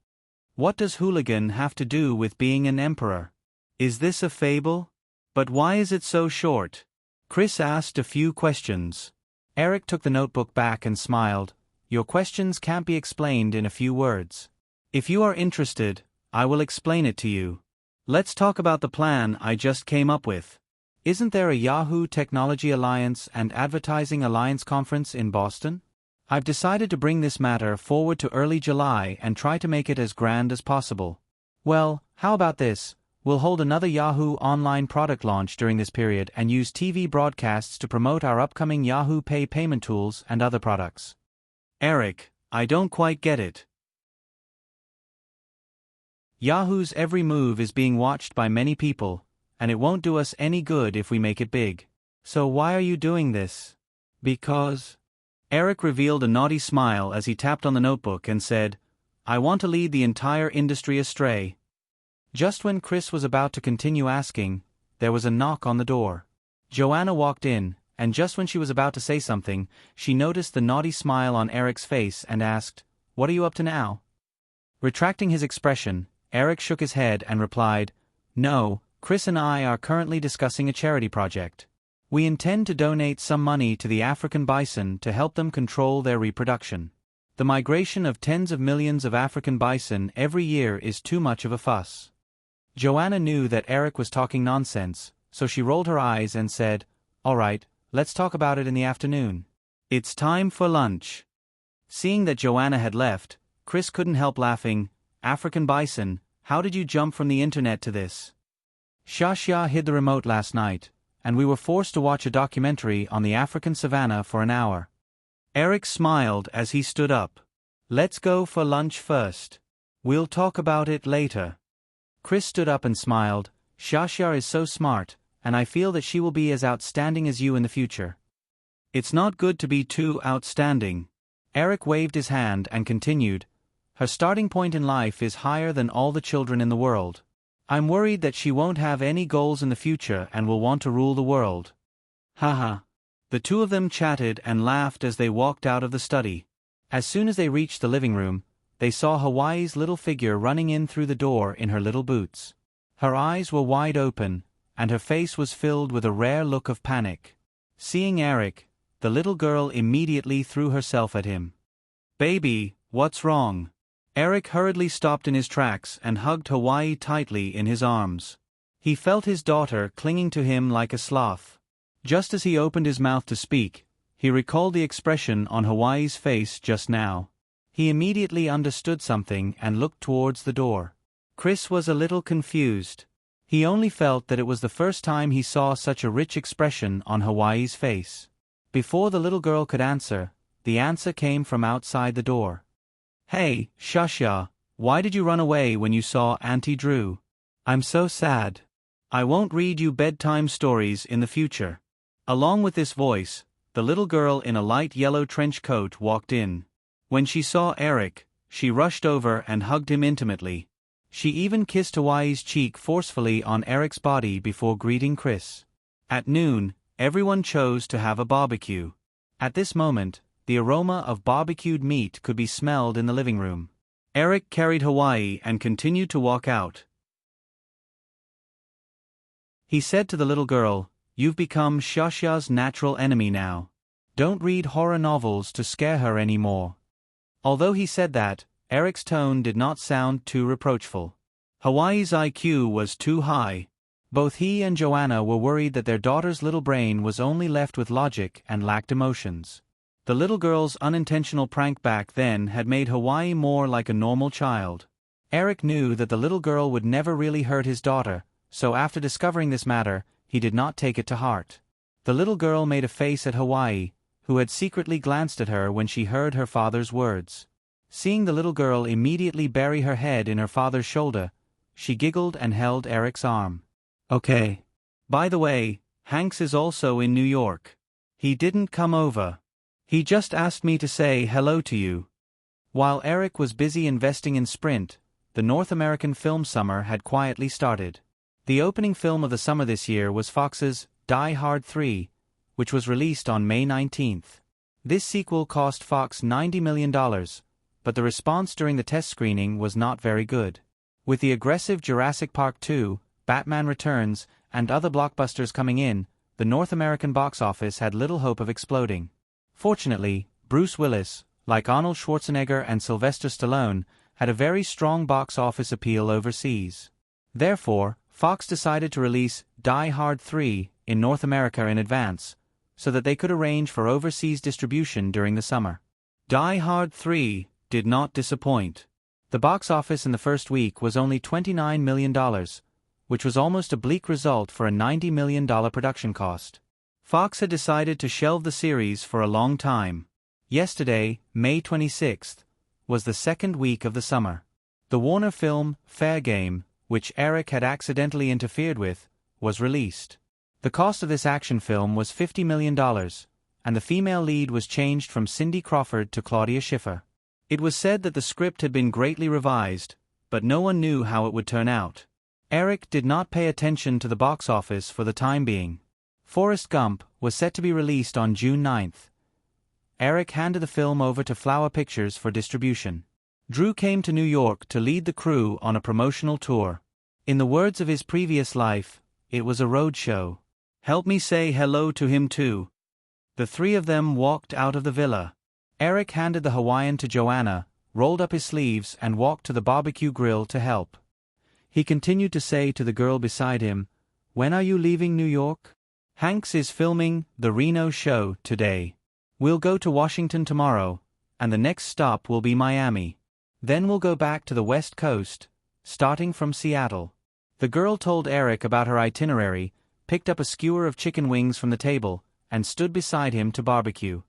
What does hooligan have to do with being an emperor? Is this a fable? But why is it so short? Chris asked a few questions. Eric took the notebook back and smiled. "Your questions can't be explained in a few words. If you are interested, I will explain it to you. Let's talk about the plan I just came up with. Isn't there a Yahoo Technology Alliance and Advertising Alliance conference in Boston? I've decided to bring this matter forward to early July and try to make it as grand as possible. Well, how about this? We'll hold another Yahoo online product launch during this period and use TV broadcasts to promote our upcoming Yahoo Pay payment tools and other products." "Eric, I don't quite get it." Yahoo's every move is being watched by many people, and it won't do us any good if we make it big. So why are you doing this? Because... Eric revealed a naughty smile as he tapped on the notebook and said, "I want to lead the entire industry astray." Just when Chris was about to continue asking, there was a knock on the door. Joanna walked in, and just when she was about to say something, she noticed the naughty smile on Eric's face and asked, "What are you up to now?" Retracting his expression, Eric shook his head and replied, "No, Chris and I are currently discussing a charity project. We intend to donate some money to the African bison to help them control their reproduction. The migration of tens of millions of African bison every year is too much of a fuss." Joanna knew that Eric was talking nonsense, so she rolled her eyes and said, "All right, let's talk about it in the afternoon. It's time for lunch." Seeing that Joanna had left, Chris couldn't help laughing. "African bison, how did you jump from the internet to this?" "Shashya hid the remote last night, and we were forced to watch a documentary on the African savannah for an hour." Eric smiled as he stood up. "Let's go for lunch first. We'll talk about it later." Chris stood up and smiled. "Shashya is so smart, and I feel that she will be as outstanding as you in the future." "It's not good to be too outstanding." Eric waved his hand and continued, "Her starting point in life is higher than all the children in the world. I'm worried that she won't have any goals in the future and will want to rule the world." Haha. The two of them chatted and laughed as they walked out of the study. As soon as they reached the living room, they saw Hawaii's little figure running in through the door in her little boots. Her eyes were wide open, and her face was filled with a rare look of panic. Seeing Eric, the little girl immediately threw herself at him. "Baby, what's wrong?" Eric hurriedly stopped in his tracks and hugged Hawaii tightly in his arms. He felt his daughter clinging to him like a sloth. Just as he opened his mouth to speak, he recalled the expression on Hawaii's face just now. He immediately understood something and looked towards the door. Chris was a little confused. He only felt that it was the first time he saw such a rich expression on Hawaii's face. Before the little girl could answer, the answer came from outside the door. "Hey, Shashya, why did you run away when you saw Auntie Drew? I'm so sad. I won't read you bedtime stories in the future." Along with this voice, the little girl in a light yellow trench coat walked in. When she saw Eric, she rushed over and hugged him intimately. She even kissed Hawaii's cheek forcefully on Eric's body before greeting Chris. At noon, everyone chose to have a barbecue. At this moment, the aroma of barbecued meat could be smelled in the living room. Eric carried Hawaii and continued to walk out. He said to the little girl, "You've become Shashya's natural enemy now. Don't read horror novels to scare her anymore." Although he said that, Eric's tone did not sound too reproachful. Hawaii's IQ was too high. Both he and Joanna were worried that their daughter's little brain was only left with logic and lacked emotions. The little girl's unintentional prank back then had made Hawaii more like a normal child. Eric knew that the little girl would never really hurt his daughter, so after discovering this matter, he did not take it to heart. The little girl made a face at Hawaii, who had secretly glanced at her when she heard her father's words. Seeing the little girl immediately bury her head in her father's shoulder, she giggled and held Eric's arm. "Okay. By the way, Hanks is also in New York. He didn't come over. He just asked me to say hello to you." While Eric was busy investing in Sprint, the North American film summer had quietly started. The opening film of the summer this year was Fox's Die Hard 3, which was released on May 19th. This sequel cost Fox $90 million, but the response during the test screening was not very good. With the aggressive Jurassic Park 2, Batman Returns, and other blockbusters coming in, the North American box office had little hope of exploding. Fortunately, Bruce Willis, like Arnold Schwarzenegger and Sylvester Stallone, had a very strong box office appeal overseas. Therefore, Fox decided to release Die Hard 3 in North America in advance, so that they could arrange for overseas distribution during the summer. Die Hard 3 did not disappoint. The box office in the first week was only $29 million, which was almost a bleak result for a $90 million production cost. Fox had decided to shelve the series for a long time. Yesterday, May 26th, was the second week of the summer. The Warner film, Fair Game, which Eric had accidentally interfered with, was released. The cost of this action film was $50 million, and the female lead was changed from Cindy Crawford to Claudia Schiffer. It was said that the script had been greatly revised, but no one knew how it would turn out. Eric did not pay attention to the box office for the time being. Forrest Gump was set to be released on June 9th. Eric handed the film over to Flower Pictures for distribution. Drew came to New York to lead the crew on a promotional tour. In the words of his previous life, it was a road show. Help me say hello to him too. The three of them walked out of the villa. Eric handed the Hawaiian to Joanna, rolled up his sleeves and walked to the barbecue grill to help. He continued to say to the girl beside him, "When are you leaving New York?" "Hanks is filming the Reno show today. We'll go to Washington tomorrow, and the next stop will be Miami. Then we'll go back to the West Coast, starting from Seattle." The girl told Eric about her itinerary, picked up a skewer of chicken wings from the table, and stood beside him to barbecue.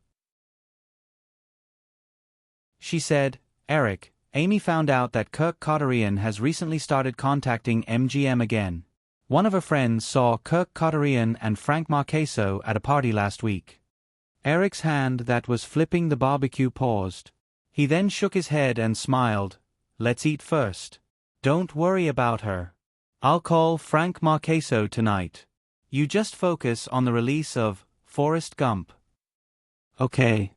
She said, "Eric, Amy found out that Kirk Cotterian has recently started contacting MGM again. One of her friends saw Kirk Cotterian and Frank Marcheso at a party last week." Eric's hand that was flipping the barbecue paused. He then shook his head and smiled. "Let's eat first. Don't worry about her. I'll call Frank Marcheso tonight. You just focus on the release of Forrest Gump." "Okay."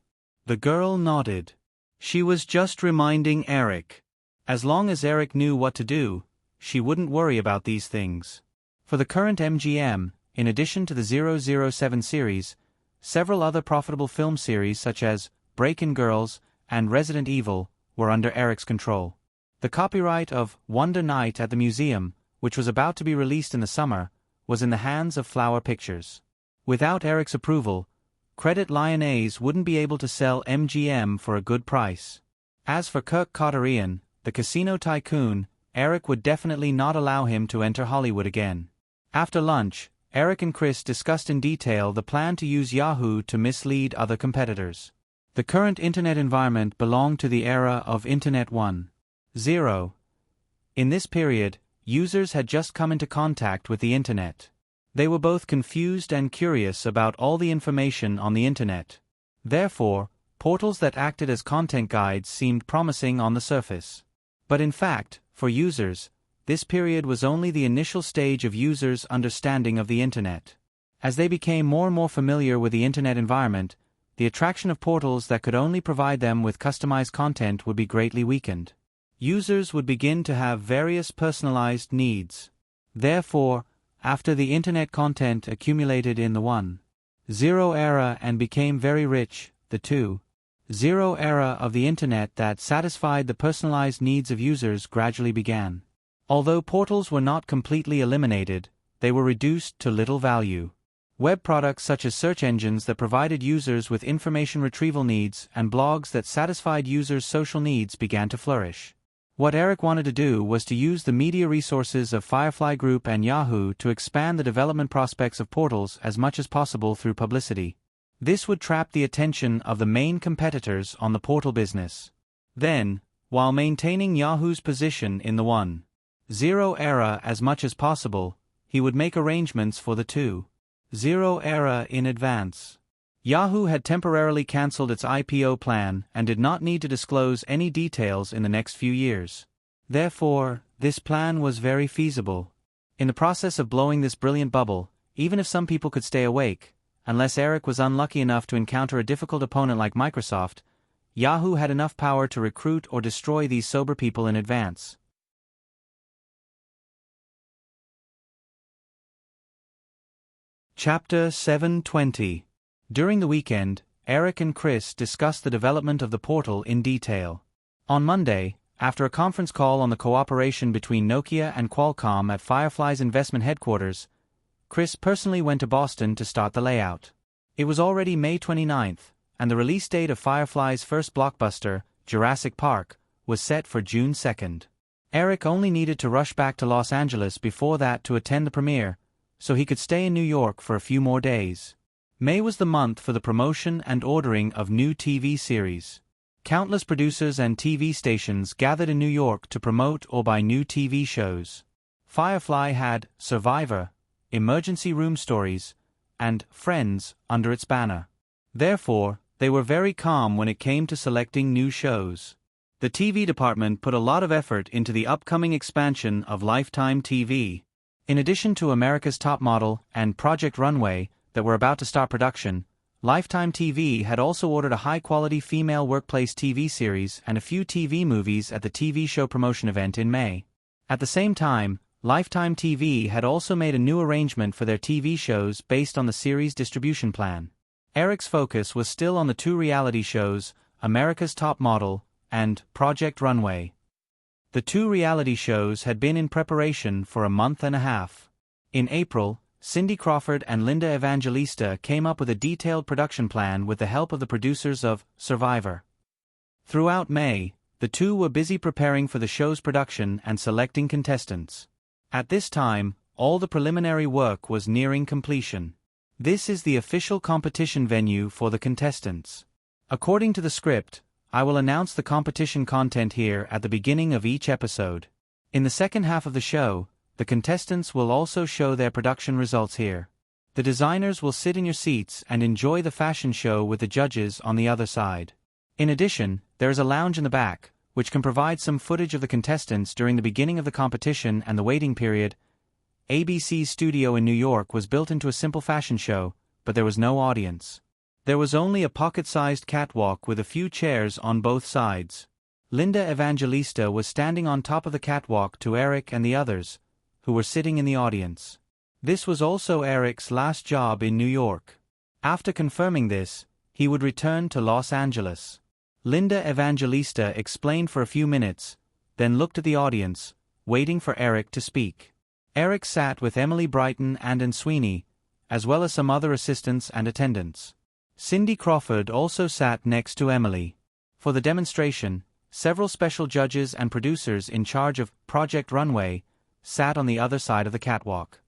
The girl nodded. She was just reminding Eric. As long as Eric knew what to do, she wouldn't worry about these things. For the current MGM, in addition to the 007 series, several other profitable film series such as Breakin' Girls and Resident Evil were under Eric's control. The copyright of Wonder Night at the Museum, which was about to be released in the summer, was in the hands of Flower Pictures. Without Eric's approval, Credit Lyonnais wouldn't be able to sell MGM for a good price. As for Kirk Cotterian, the casino tycoon, Eric would definitely not allow him to enter Hollywood again. After lunch, Eric and Chris discussed in detail the plan to use Yahoo to mislead other competitors. The current internet environment belonged to the era of Internet 1.0. In this period, users had just come into contact with the internet. They were both confused and curious about all the information on the internet. Therefore, portals that acted as content guides seemed promising on the surface. But in fact, for users, this period was only the initial stage of users' understanding of the internet. As they became more and more familiar with the internet environment, the attraction of portals that could only provide them with customized content would be greatly weakened. Users would begin to have various personalized needs. Therefore, after the internet content accumulated in the 1.0 era and became very rich, the 2.0 era of the internet that satisfied the personalized needs of users gradually began. Although portals were not completely eliminated, they were reduced to little value. Web products such as search engines that provided users with information retrieval needs and blogs that satisfied users' social needs began to flourish. What Eric wanted to do was to use the media resources of Firefly Group and Yahoo to expand the development prospects of portals as much as possible through publicity. This would trap the attention of the main competitors on the portal business. Then, while maintaining Yahoo's position in the 1.0 era as much as possible, he would make arrangements for the 2.0 era in advance. Yahoo had temporarily cancelled its IPO plan and did not need to disclose any details in the next few years. Therefore, this plan was very feasible. In the process of blowing this brilliant bubble, even if some people could stay awake, unless Eric was unlucky enough to encounter a difficult opponent like Microsoft, Yahoo had enough power to recruit or destroy these sober people in advance. Chapter 720. During the weekend, Eric and Chris discussed the development of the portal in detail. On Monday, after a conference call on the cooperation between Nokia and Qualcomm at Firefly's investment headquarters, Chris personally went to Boston to start the layout. It was already May 29th, and the release date of Firefly's first blockbuster, Jurassic Park, was set for June 2nd. Eric only needed to rush back to Los Angeles before that to attend the premiere, so he could stay in New York for a few more days. May was the month for the promotion and ordering of new TV series. Countless producers and TV stations gathered in New York to promote or buy new TV shows. Firefly had Survivor, Emergency Room Stories, and Friends under its banner. Therefore, they were very calm when it came to selecting new shows. The TV department put a lot of effort into the upcoming expansion of Lifetime TV. In addition to America's Top Model and Project Runway that were about to start production, Lifetime TV had also ordered a high-quality female workplace TV series and a few TV movies at the TV show promotion event in May. At the same time, Lifetime TV had also made a new arrangement for their TV shows based on the series' distribution plan. Eric's focus was still on the two reality shows, America's Top Model and Project Runway. The two reality shows had been in preparation for a month and a half. In April, Cindy Crawford and Linda Evangelista came up with a detailed production plan with the help of the producers of Survivor. Throughout May, the two were busy preparing for the show's production and selecting contestants. At this time, all the preliminary work was nearing completion. This is the official competition venue for the contestants. According to the script, I will announce the competition content here at the beginning of each episode. In the second half of the show, the contestants will also show their production results here. The designers will sit in your seats and enjoy the fashion show with the judges on the other side. In addition, there is a lounge in the back, which can provide some footage of the contestants during the beginning of the competition and the waiting period. ABC's studio in New York was built into a simple fashion show, but there was no audience. There was only a pocket-sized catwalk with a few chairs on both sides. Linda Evangelista was standing on top of the catwalk to Eric and the others, who were sitting in the audience. This was also Eric's last job in New York. After confirming this, he would return to Los Angeles. Linda Evangelista explained for a few minutes, then looked at the audience, waiting for Eric to speak. Eric sat with Emily Brighton and Sweeney, as well as some other assistants and attendants. Cindy Crawford also sat next to Emily. For the demonstration, several special judges and producers in charge of Project Runway sat on the other side of the catwalk.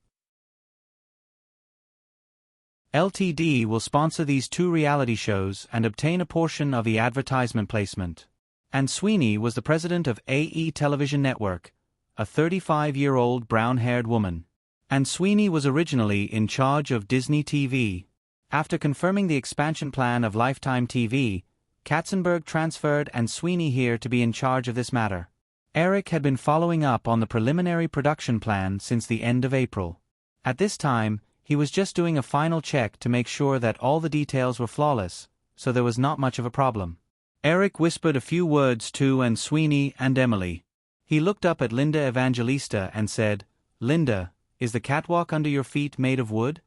LTD will sponsor these two reality shows and obtain a portion of the advertisement placement. And Sweeney was the president of AE Television Network, a 35-year-old brown-haired woman. And Sweeney was originally in charge of Disney TV. After confirming the expansion plan of Lifetime TV, Katzenberg transferred and Sweeney here to be in charge of this matter. Eric had been following up on the preliminary production plan since the end of April. At this time, he was just doing a final check to make sure that all the details were flawless, so there was not much of a problem. Eric whispered a few words to Sweeney and Emily. He looked up at Linda Evangelista and said, "Linda, is the catwalk under your feet made of wood?"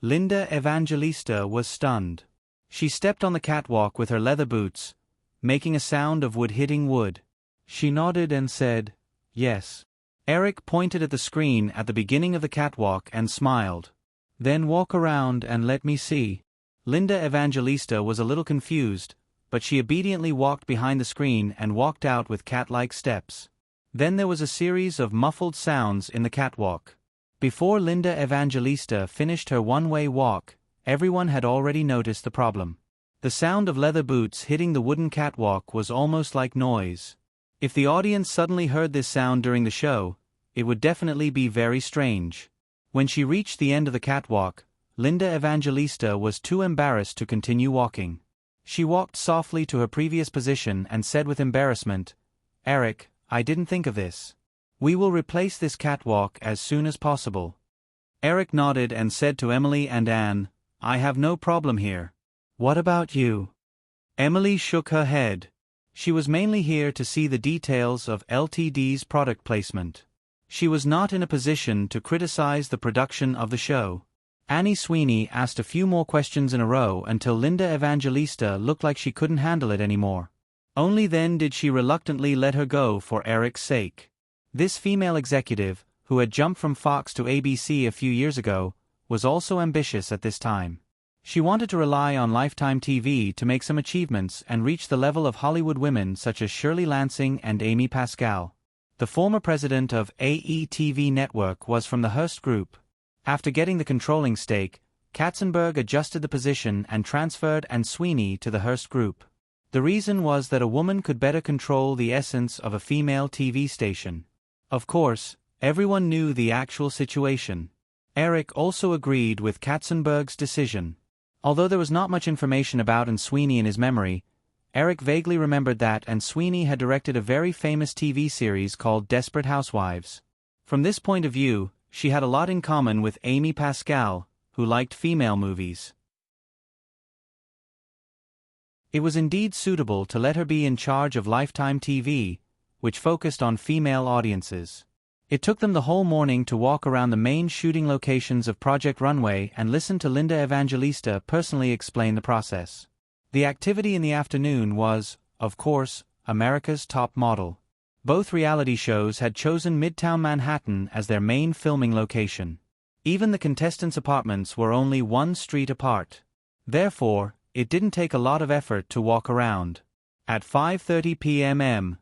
Linda Evangelista was stunned. She stepped on the catwalk with her leather boots, making a sound of wood hitting wood. She nodded and said, "Yes." Eric pointed at the screen at the beginning of the catwalk and smiled. "Then walk around and let me see." Linda Evangelista was a little confused, but she obediently walked behind the screen and walked out with cat-like steps. Then there was a series of muffled sounds in the catwalk. Before Linda Evangelista finished her one-way walk, everyone had already noticed the problem. The sound of leather boots hitting the wooden catwalk was almost like noise. If the audience suddenly heard this sound during the show, it would definitely be very strange. When she reached the end of the catwalk, Linda Evangelista was too embarrassed to continue walking. She walked softly to her previous position and said with embarrassment, "Eric, I didn't think of this. We will replace this catwalk as soon as possible." Eric nodded and said to Emily and Anne, "I have no problem here. What about you?" Emily shook her head. She was mainly here to see the details of LTD's product placement. She was not in a position to criticize the production of the show. Annie Sweeney asked a few more questions in a row until Linda Evangelista looked like she couldn't handle it anymore. Only then did she reluctantly let her go for Eric's sake. This female executive, who had jumped from Fox to ABC a few years ago, was also ambitious at this time. She wanted to rely on Lifetime TV to make some achievements and reach the level of Hollywood women such as Shirley Lansing and Amy Pascal. The former president of AE Network was from the Hearst Group. After getting the controlling stake, Katzenberg adjusted the position and transferred Sweeney to the Hearst Group. The reason was that a woman could better control the essence of a female TV station. Of course, everyone knew the actual situation. Eric also agreed with Katzenberg's decision. Although there was not much information about Sweeney in his memory, Eric vaguely remembered that Sweeney had directed a very famous TV series called Desperate Housewives. From this point of view, she had a lot in common with Amy Pascal, who liked female movies. It was indeed suitable to let her be in charge of Lifetime TV, which focused on female audiences. It took them the whole morning to walk around the main shooting locations of Project Runway and listen to Linda Evangelista personally explain the process. The activity in the afternoon was, of course, America's Top Model. Both reality shows had chosen Midtown Manhattan as their main filming location. Even the contestants' apartments were only one street apart. Therefore, it didn't take a lot of effort to walk around. At 5:30 p.m.,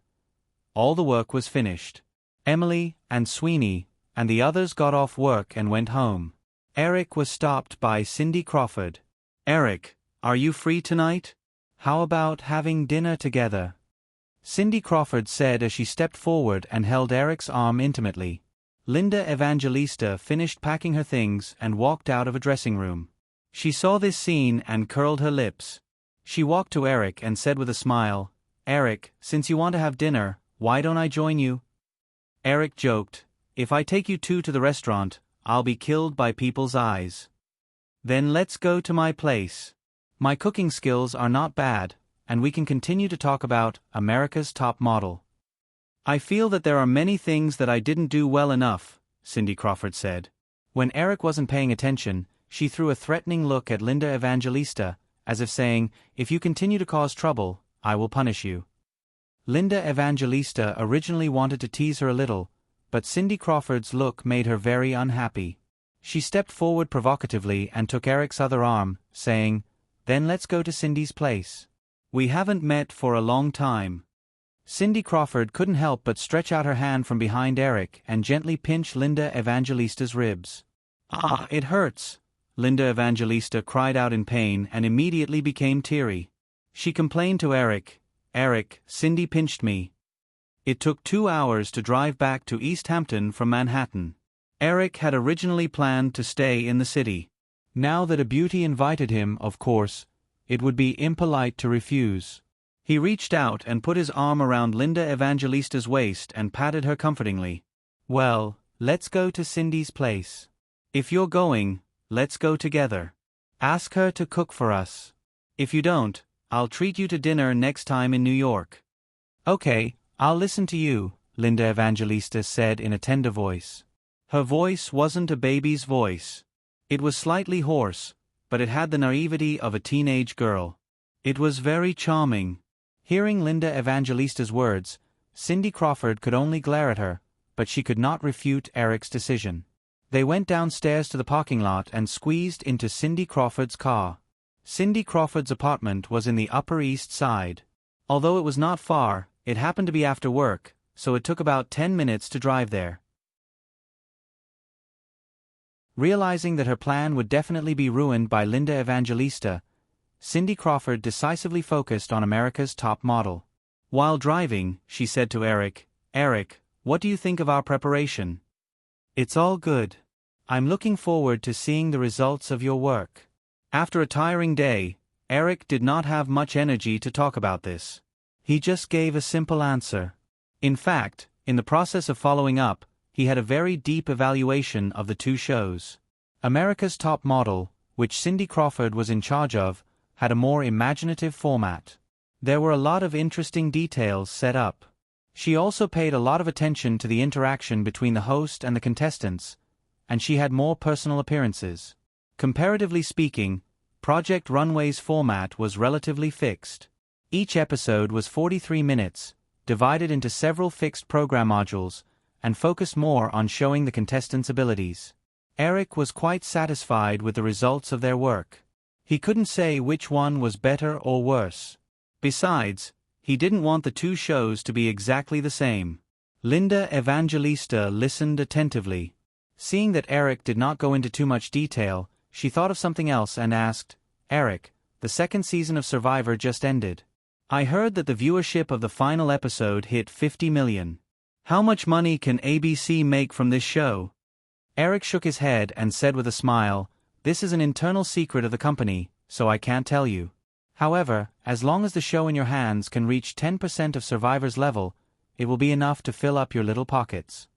all the work was finished. Emily and Sweeney and the others got off work and went home. Eric was stopped by Cindy Crawford. "Eric, are you free tonight? How about having dinner together?" Cindy Crawford said as she stepped forward and held Eric's arm intimately. Linda Evangelista finished packing her things and walked out of a dressing room. She saw this scene and curled her lips. She walked to Eric and said with a smile, "Eric, since you want to have dinner, why don't I join you?" Eric joked, "If I take you two to the restaurant, I'll be killed by people's eyes." "Then let's go to my place. My cooking skills are not bad, and we can continue to talk about America's Top Model." "I feel that there are many things that I didn't do well enough," Cindy Crawford said. When Eric wasn't paying attention, she threw a threatening look at Linda Evangelista, as if saying, "If you continue to cause trouble, I will punish you." Linda Evangelista originally wanted to tease her a little, but Cindy Crawford's look made her very unhappy. She stepped forward provocatively and took Eric's other arm, saying, "Then let's go to Cindy's place. We haven't met for a long time." Cindy Crawford couldn't help but stretch out her hand from behind Eric and gently pinch Linda Evangelista's ribs. "Ah, it hurts," Linda Evangelista cried out in pain and immediately became teary. She complained to Eric, "Eric, Cindy pinched me." It took 2 hours to drive back to East Hampton from Manhattan. Eric had originally planned to stay in the city. Now that a beauty invited him, of course, it would be impolite to refuse. He reached out and put his arm around Linda Evangelista's waist and patted her comfortingly. "Well, let's go to Cindy's place. If you're going, let's go together. Ask her to cook for us. If you don't, I'll treat you to dinner next time in New York." "Okay, I'll listen to you," Linda Evangelista said in a tender voice. Her voice wasn't a baby's voice. It was slightly hoarse, but it had the naivety of a teenage girl. It was very charming. Hearing Linda Evangelista's words, Cindy Crawford could only glare at her, but she could not refute Eric's decision. They went downstairs to the parking lot and squeezed into Cindy Crawford's car. Cindy Crawford's apartment was in the Upper East Side. Although it was not far, it happened to be after work, so it took about 10 minutes to drive there. Realizing that her plan would definitely be ruined by Linda Evangelista, Cindy Crawford decisively focused on America's Top Model. While driving, she said to Eric, "Eric, what do you think of our preparation?" "It's all good. I'm looking forward to seeing the results of your work." After a tiring day, Eric did not have much energy to talk about this. He just gave a simple answer. In fact, in the process of following up, he had a very deep evaluation of the two shows. America's Top Model, which Cindy Crawford was in charge of, had a more imaginative format. There were a lot of interesting details set up. She also paid a lot of attention to the interaction between the host and the contestants, and she had more personal appearances. Comparatively speaking, Project Runway's format was relatively fixed. Each episode was 43 minutes, divided into several fixed program modules, and focused more on showing the contestants' abilities. Eric was quite satisfied with the results of their work. He couldn't say which one was better or worse. Besides, he didn't want the two shows to be exactly the same. Linda Evangelista listened attentively. Seeing that Eric did not go into too much detail, she thought of something else and asked, "Eric, the second season of Survivor just ended. I heard that the viewership of the final episode hit 50 million. How much money can ABC make from this show?" Eric shook his head and said with a smile, "This is an internal secret of the company, so I can't tell you. However, as long as the show in your hands can reach 10% of Survivor's level, it will be enough to fill up your little pockets."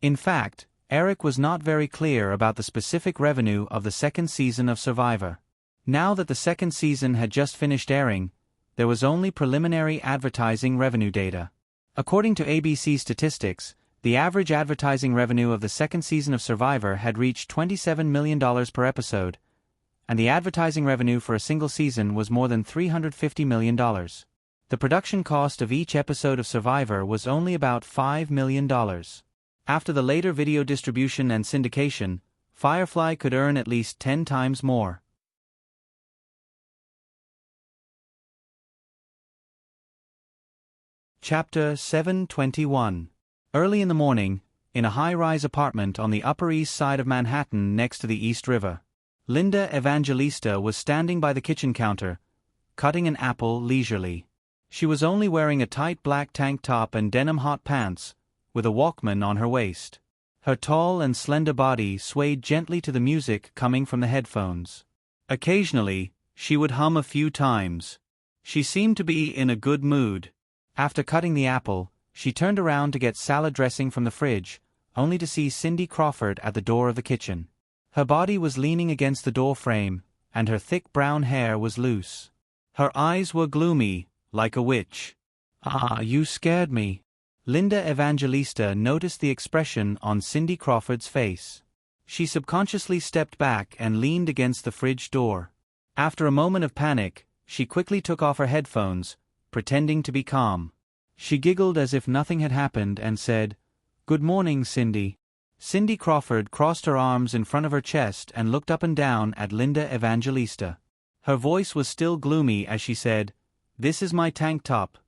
In fact, Eric was not very clear about the specific revenue of the second season of Survivor. Now that the second season had just finished airing, there was only preliminary advertising revenue data. According to ABC statistics, the average advertising revenue of the second season of Survivor had reached $27 million per episode, and the advertising revenue for a single season was more than $350 million. The production cost of each episode of Survivor was only about $5 million. After the later video distribution and syndication, Firefly could earn at least 10 times more. Chapter 721. Early in the morning, in a high-rise apartment on the Upper East Side of Manhattan next to the East River, Linda Evangelista was standing by the kitchen counter, cutting an apple leisurely. She was only wearing a tight black tank top and denim hot pants, with a Walkman on her waist. Her tall and slender body swayed gently to the music coming from the headphones. Occasionally, she would hum a few times. She seemed to be in a good mood. After cutting the apple, she turned around to get salad dressing from the fridge, only to see Cindy Crawford at the door of the kitchen. Her body was leaning against the door frame, and her thick brown hair was loose. Her eyes were gloomy, like a witch. "Ah, you scared me." Linda Evangelista noticed the expression on Cindy Crawford's face. She subconsciously stepped back and leaned against the fridge door. After a moment of panic, she quickly took off her headphones, pretending to be calm. She giggled as if nothing had happened and said, "Good morning, Cindy." Cindy Crawford crossed her arms in front of her chest and looked up and down at Linda Evangelista. Her voice was still gloomy as she said, "This is my tank top."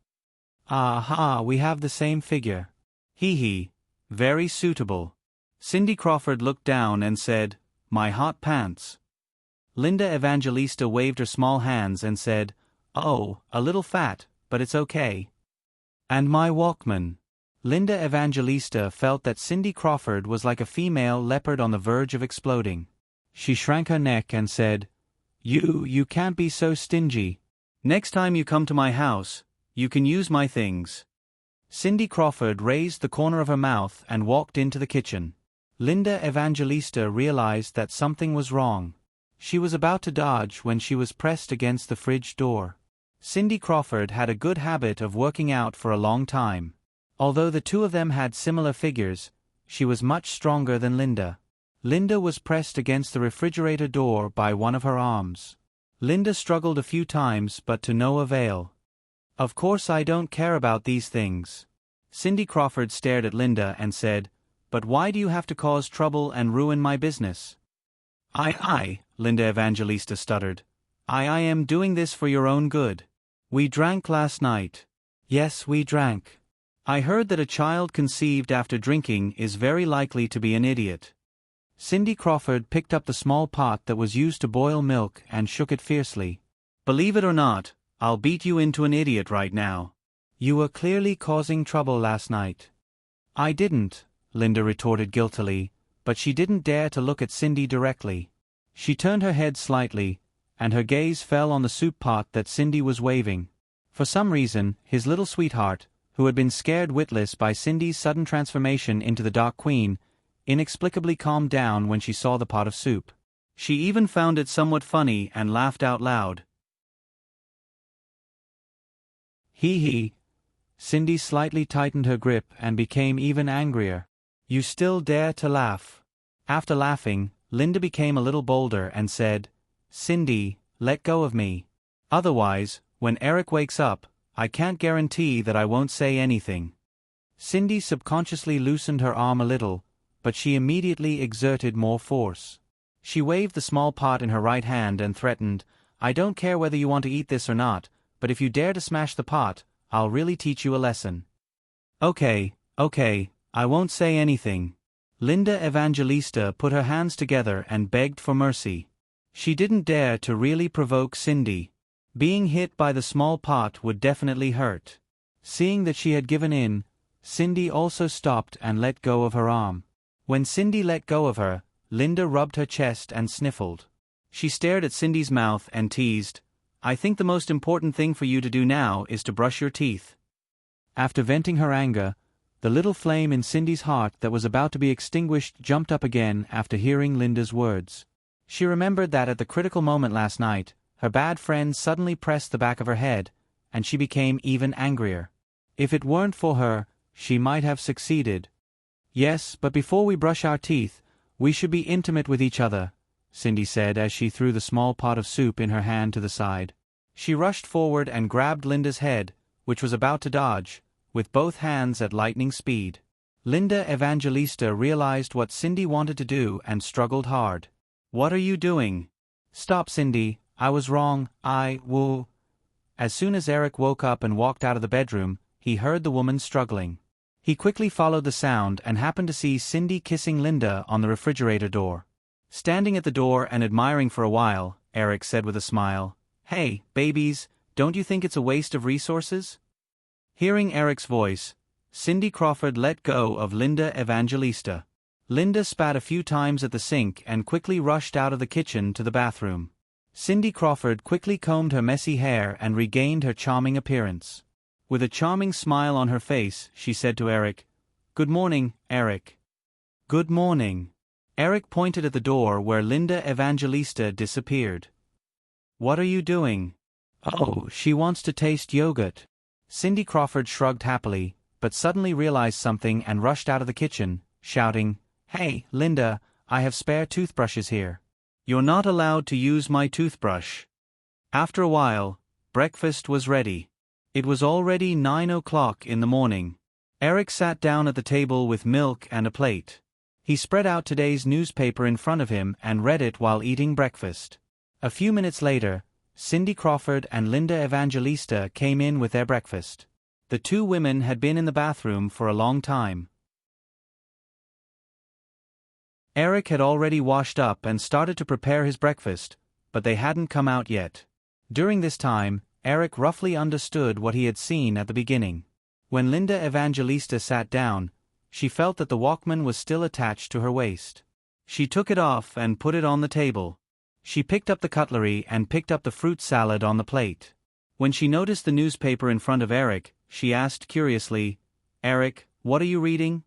"Ah, we have the same figure." "Hee, very suitable." Cindy Crawford looked down and said, "My hot pants." Linda Evangelista waved her small hands and said, "Oh, a little fat, but it's okay." "And my Walkman." Linda Evangelista felt that Cindy Crawford was like a female leopard on the verge of exploding. She shrank her neck and said, You can't be so stingy. Next time you come to my house, you can use my things." Cindy Crawford raised the corner of her mouth and walked into the kitchen. Linda Evangelista realized that something was wrong. She was about to dodge when she was pressed against the fridge door. Cindy Crawford had a good habit of working out for a long time. Although the two of them had similar figures, she was much stronger than Linda. Linda was pressed against the refrigerator door by one of her arms. Linda struggled a few times but to no avail. "Of course I don't care about these things." Cindy Crawford stared at Linda and said, "But why do you have to cause trouble and ruin my business?" I, Linda Evangelista stuttered. I am doing this for your own good. We drank last night." "Yes, we drank." "I heard that a child conceived after drinking is very likely to be an idiot." Cindy Crawford picked up the small pot that was used to boil milk and shook it fiercely. "Believe it or not, I'll beat you into an idiot right now." "You were clearly causing trouble last night." "I didn't," Linda retorted guiltily, but she didn't dare to look at Cindy directly. She turned her head slightly, and her gaze fell on the soup pot that Cindy was waving. For some reason, his little sweetheart, who had been scared witless by Cindy's sudden transformation into the Dark Queen, inexplicably calmed down when she saw the pot of soup. She even found it somewhat funny and laughed out loud. Hee. Cindy slightly tightened her grip and became even angrier. "You still dare to laugh." After laughing, Linda became a little bolder and said, "Cindy, let go of me. Otherwise, when Eric wakes up, I can't guarantee that I won't say anything." Cindy subconsciously loosened her arm a little, but she immediately exerted more force. She waved the small pot in her right hand and threatened, "I don't care whether you want to eat this or not, but if you dare to smash the pot, I'll really teach you a lesson." Okay, I won't say anything." Linda Evangelista put her hands together and begged for mercy. She didn't dare to really provoke Cindy. Being hit by the small pot would definitely hurt. Seeing that she had given in, Cindy also stopped and let go of her arm. When Cindy let go of her, Linda rubbed her chest and sniffled. She stared at Cindy's mouth and teased, "I think the most important thing for you to do now is to brush your teeth." After venting her anger, the little flame in Cindy's heart that was about to be extinguished jumped up again after hearing Linda's words. She remembered that at the critical moment last night, her bad friend suddenly pressed the back of her head, and she became even angrier. If it weren't for her, she might have succeeded. Yes, but before we brush our teeth, we should be intimate with each other, Cindy said as she threw the small pot of soup in her hand to the side. She rushed forward and grabbed Linda's head, which was about to dodge, with both hands at lightning speed. Linda Evangelista realized what Cindy wanted to do and struggled hard. "What are you doing?" "Stop, Cindy, I was wrong, As soon as Eric woke up and walked out of the bedroom, he heard the woman struggling. He quickly followed the sound and happened to see Cindy kissing Linda on the refrigerator door. Standing at the door and admiring for a while, Eric said with a smile, "Hey, babies, don't you think it's a waste of resources?" Hearing Eric's voice, Cindy Crawford let go of Linda Evangelista. Linda spat a few times at the sink and quickly rushed out of the kitchen to the bathroom. Cindy Crawford quickly combed her messy hair and regained her charming appearance. With a charming smile on her face, she said to Eric, "Good morning, Eric." "Good morning." Eric pointed at the door where Linda Evangelista disappeared. "What are you doing?" "Oh, she wants to taste yogurt." Cindy Crawford shrugged happily, but suddenly realized something and rushed out of the kitchen, shouting, "Hey, Linda, I have spare toothbrushes here. You're not allowed to use my toothbrush." After a while, breakfast was ready. It was already 9 o'clock in the morning. Eric sat down at the table with milk and a plate. He spread out today's newspaper in front of him and read it while eating breakfast. A few minutes later, Cindy Crawford and Linda Evangelista came in with their breakfast. The two women had been in the bathroom for a long time. Eric had already washed up and started to prepare his breakfast, but they hadn't come out yet. During this time, Eric roughly understood what he had seen at the beginning. When Linda Evangelista sat down, she felt that the Walkman was still attached to her waist. She took it off and put it on the table. She picked up the cutlery and picked up the fruit salad on the plate. When she noticed the newspaper in front of Eric, she asked curiously, "Eric, what are you reading?"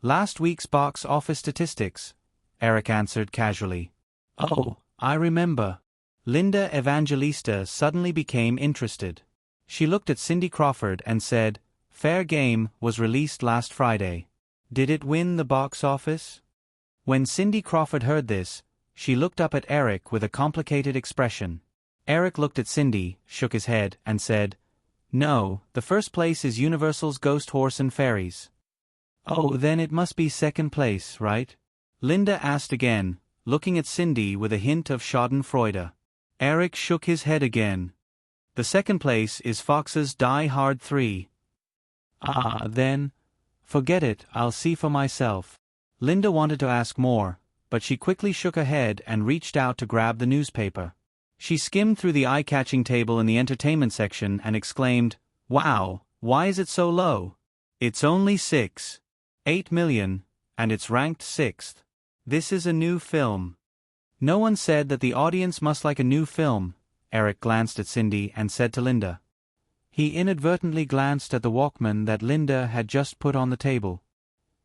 "Last week's box office statistics," Eric answered casually. "Oh, I remember." Linda Evangelista suddenly became interested. She looked at Cindy Crawford and said, "Fair Game was released last Friday. Did it win the box office?" When Cindy Crawford heard this, she looked up at Eric with a complicated expression. Eric looked at Cindy, shook his head, and said, "No, the first place is Universal's Ghost Horse and Fairies." "Oh, then it must be second place, right?" Linda asked again, looking at Cindy with a hint of schadenfreude. Eric shook his head again. "The second place is Fox's Die Hard 3. "Ah, then, forget it, I'll see for myself." Linda wanted to ask more, but she quickly shook her head and reached out to grab the newspaper. She skimmed through the eye-catching table in the entertainment section and exclaimed, "Wow, why is it so low? It's only 8 million, and it's ranked 6th. This is a new film." "No one said that the audience must like a new film," Eric glanced at Cindy and said to Linda. He inadvertently glanced at the Walkman that Linda had just put on the table.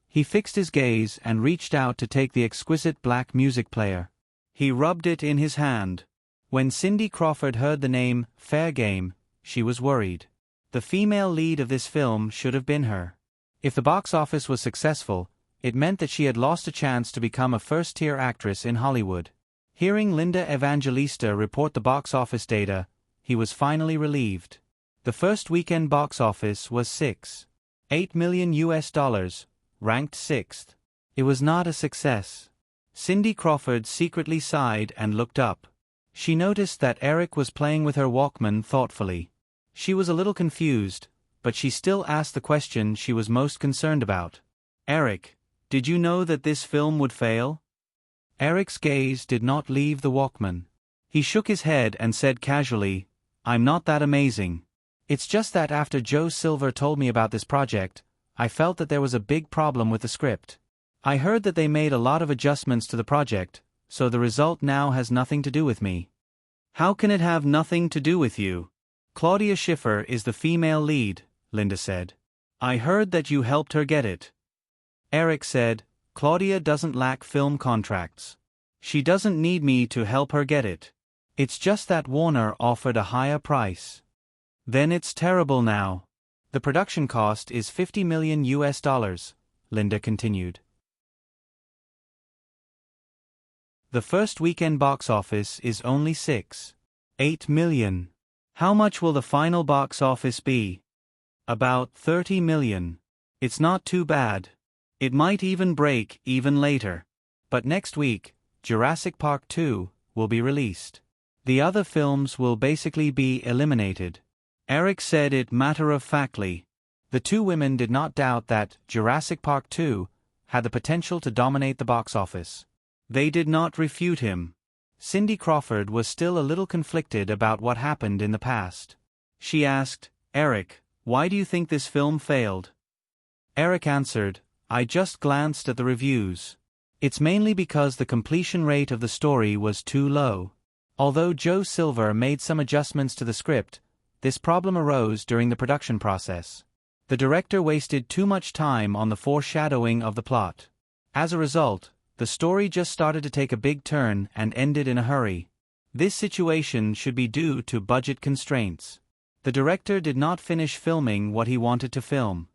He fixed his gaze and reached out to take the exquisite black music player. He rubbed it in his hand. When Cindy Crawford heard the name Fair Game, she was worried. The female lead of this film should have been her. If the box office was successful, it meant that she had lost a chance to become a first-tier actress in Hollywood. Hearing Linda Evangelista report the box office data, he was finally relieved. The first weekend box office was $8 million, ranked 6th. It was not a success. Cindy Crawford secretly sighed and looked up. She noticed that Eric was playing with her Walkman thoughtfully. She was a little confused, but she still asked the question she was most concerned about. "Eric, did you know that this film would fail?" Eric's gaze did not leave the Walkman. He shook his head and said casually, "I'm not that amazing. It's just that after Joe Silver told me about this project, I felt that there was a big problem with the script. I heard that they made a lot of adjustments to the project, so the result now has nothing to do with me." "How can it have nothing to do with you? Claudia Schiffer is the female lead," Linda said. "I heard that you helped her get it." Eric said, "Claudia doesn't lack film contracts. She doesn't need me to help her get it. It's just that Warner offered a higher price." Then it's terrible now. The production cost is $50 million, Linda continued. The first weekend box office is only $6.8 million. How much will the final box office be? About $30 million. It's not too bad. It might even break even later. But next week, Jurassic Park 2 will be released. The other films will basically be eliminated. Eric said it matter-of-factly. The two women did not doubt that Jurassic Park 2 had the potential to dominate the box office. They did not refute him. Cindy Crawford was still a little conflicted about what happened in the past. She asked, "Eric, why do you think this film failed?" Eric answered, "I just glanced at the reviews. It's mainly because the completion rate of the story was too low. Although Joe Silver made some adjustments to the script, this problem arose during the production process. The director wasted too much time on the foreshadowing of the plot. As a result, the story just started to take a big turn and ended in a hurry. This situation should be due to budget constraints. The director did not finish filming what he wanted to film."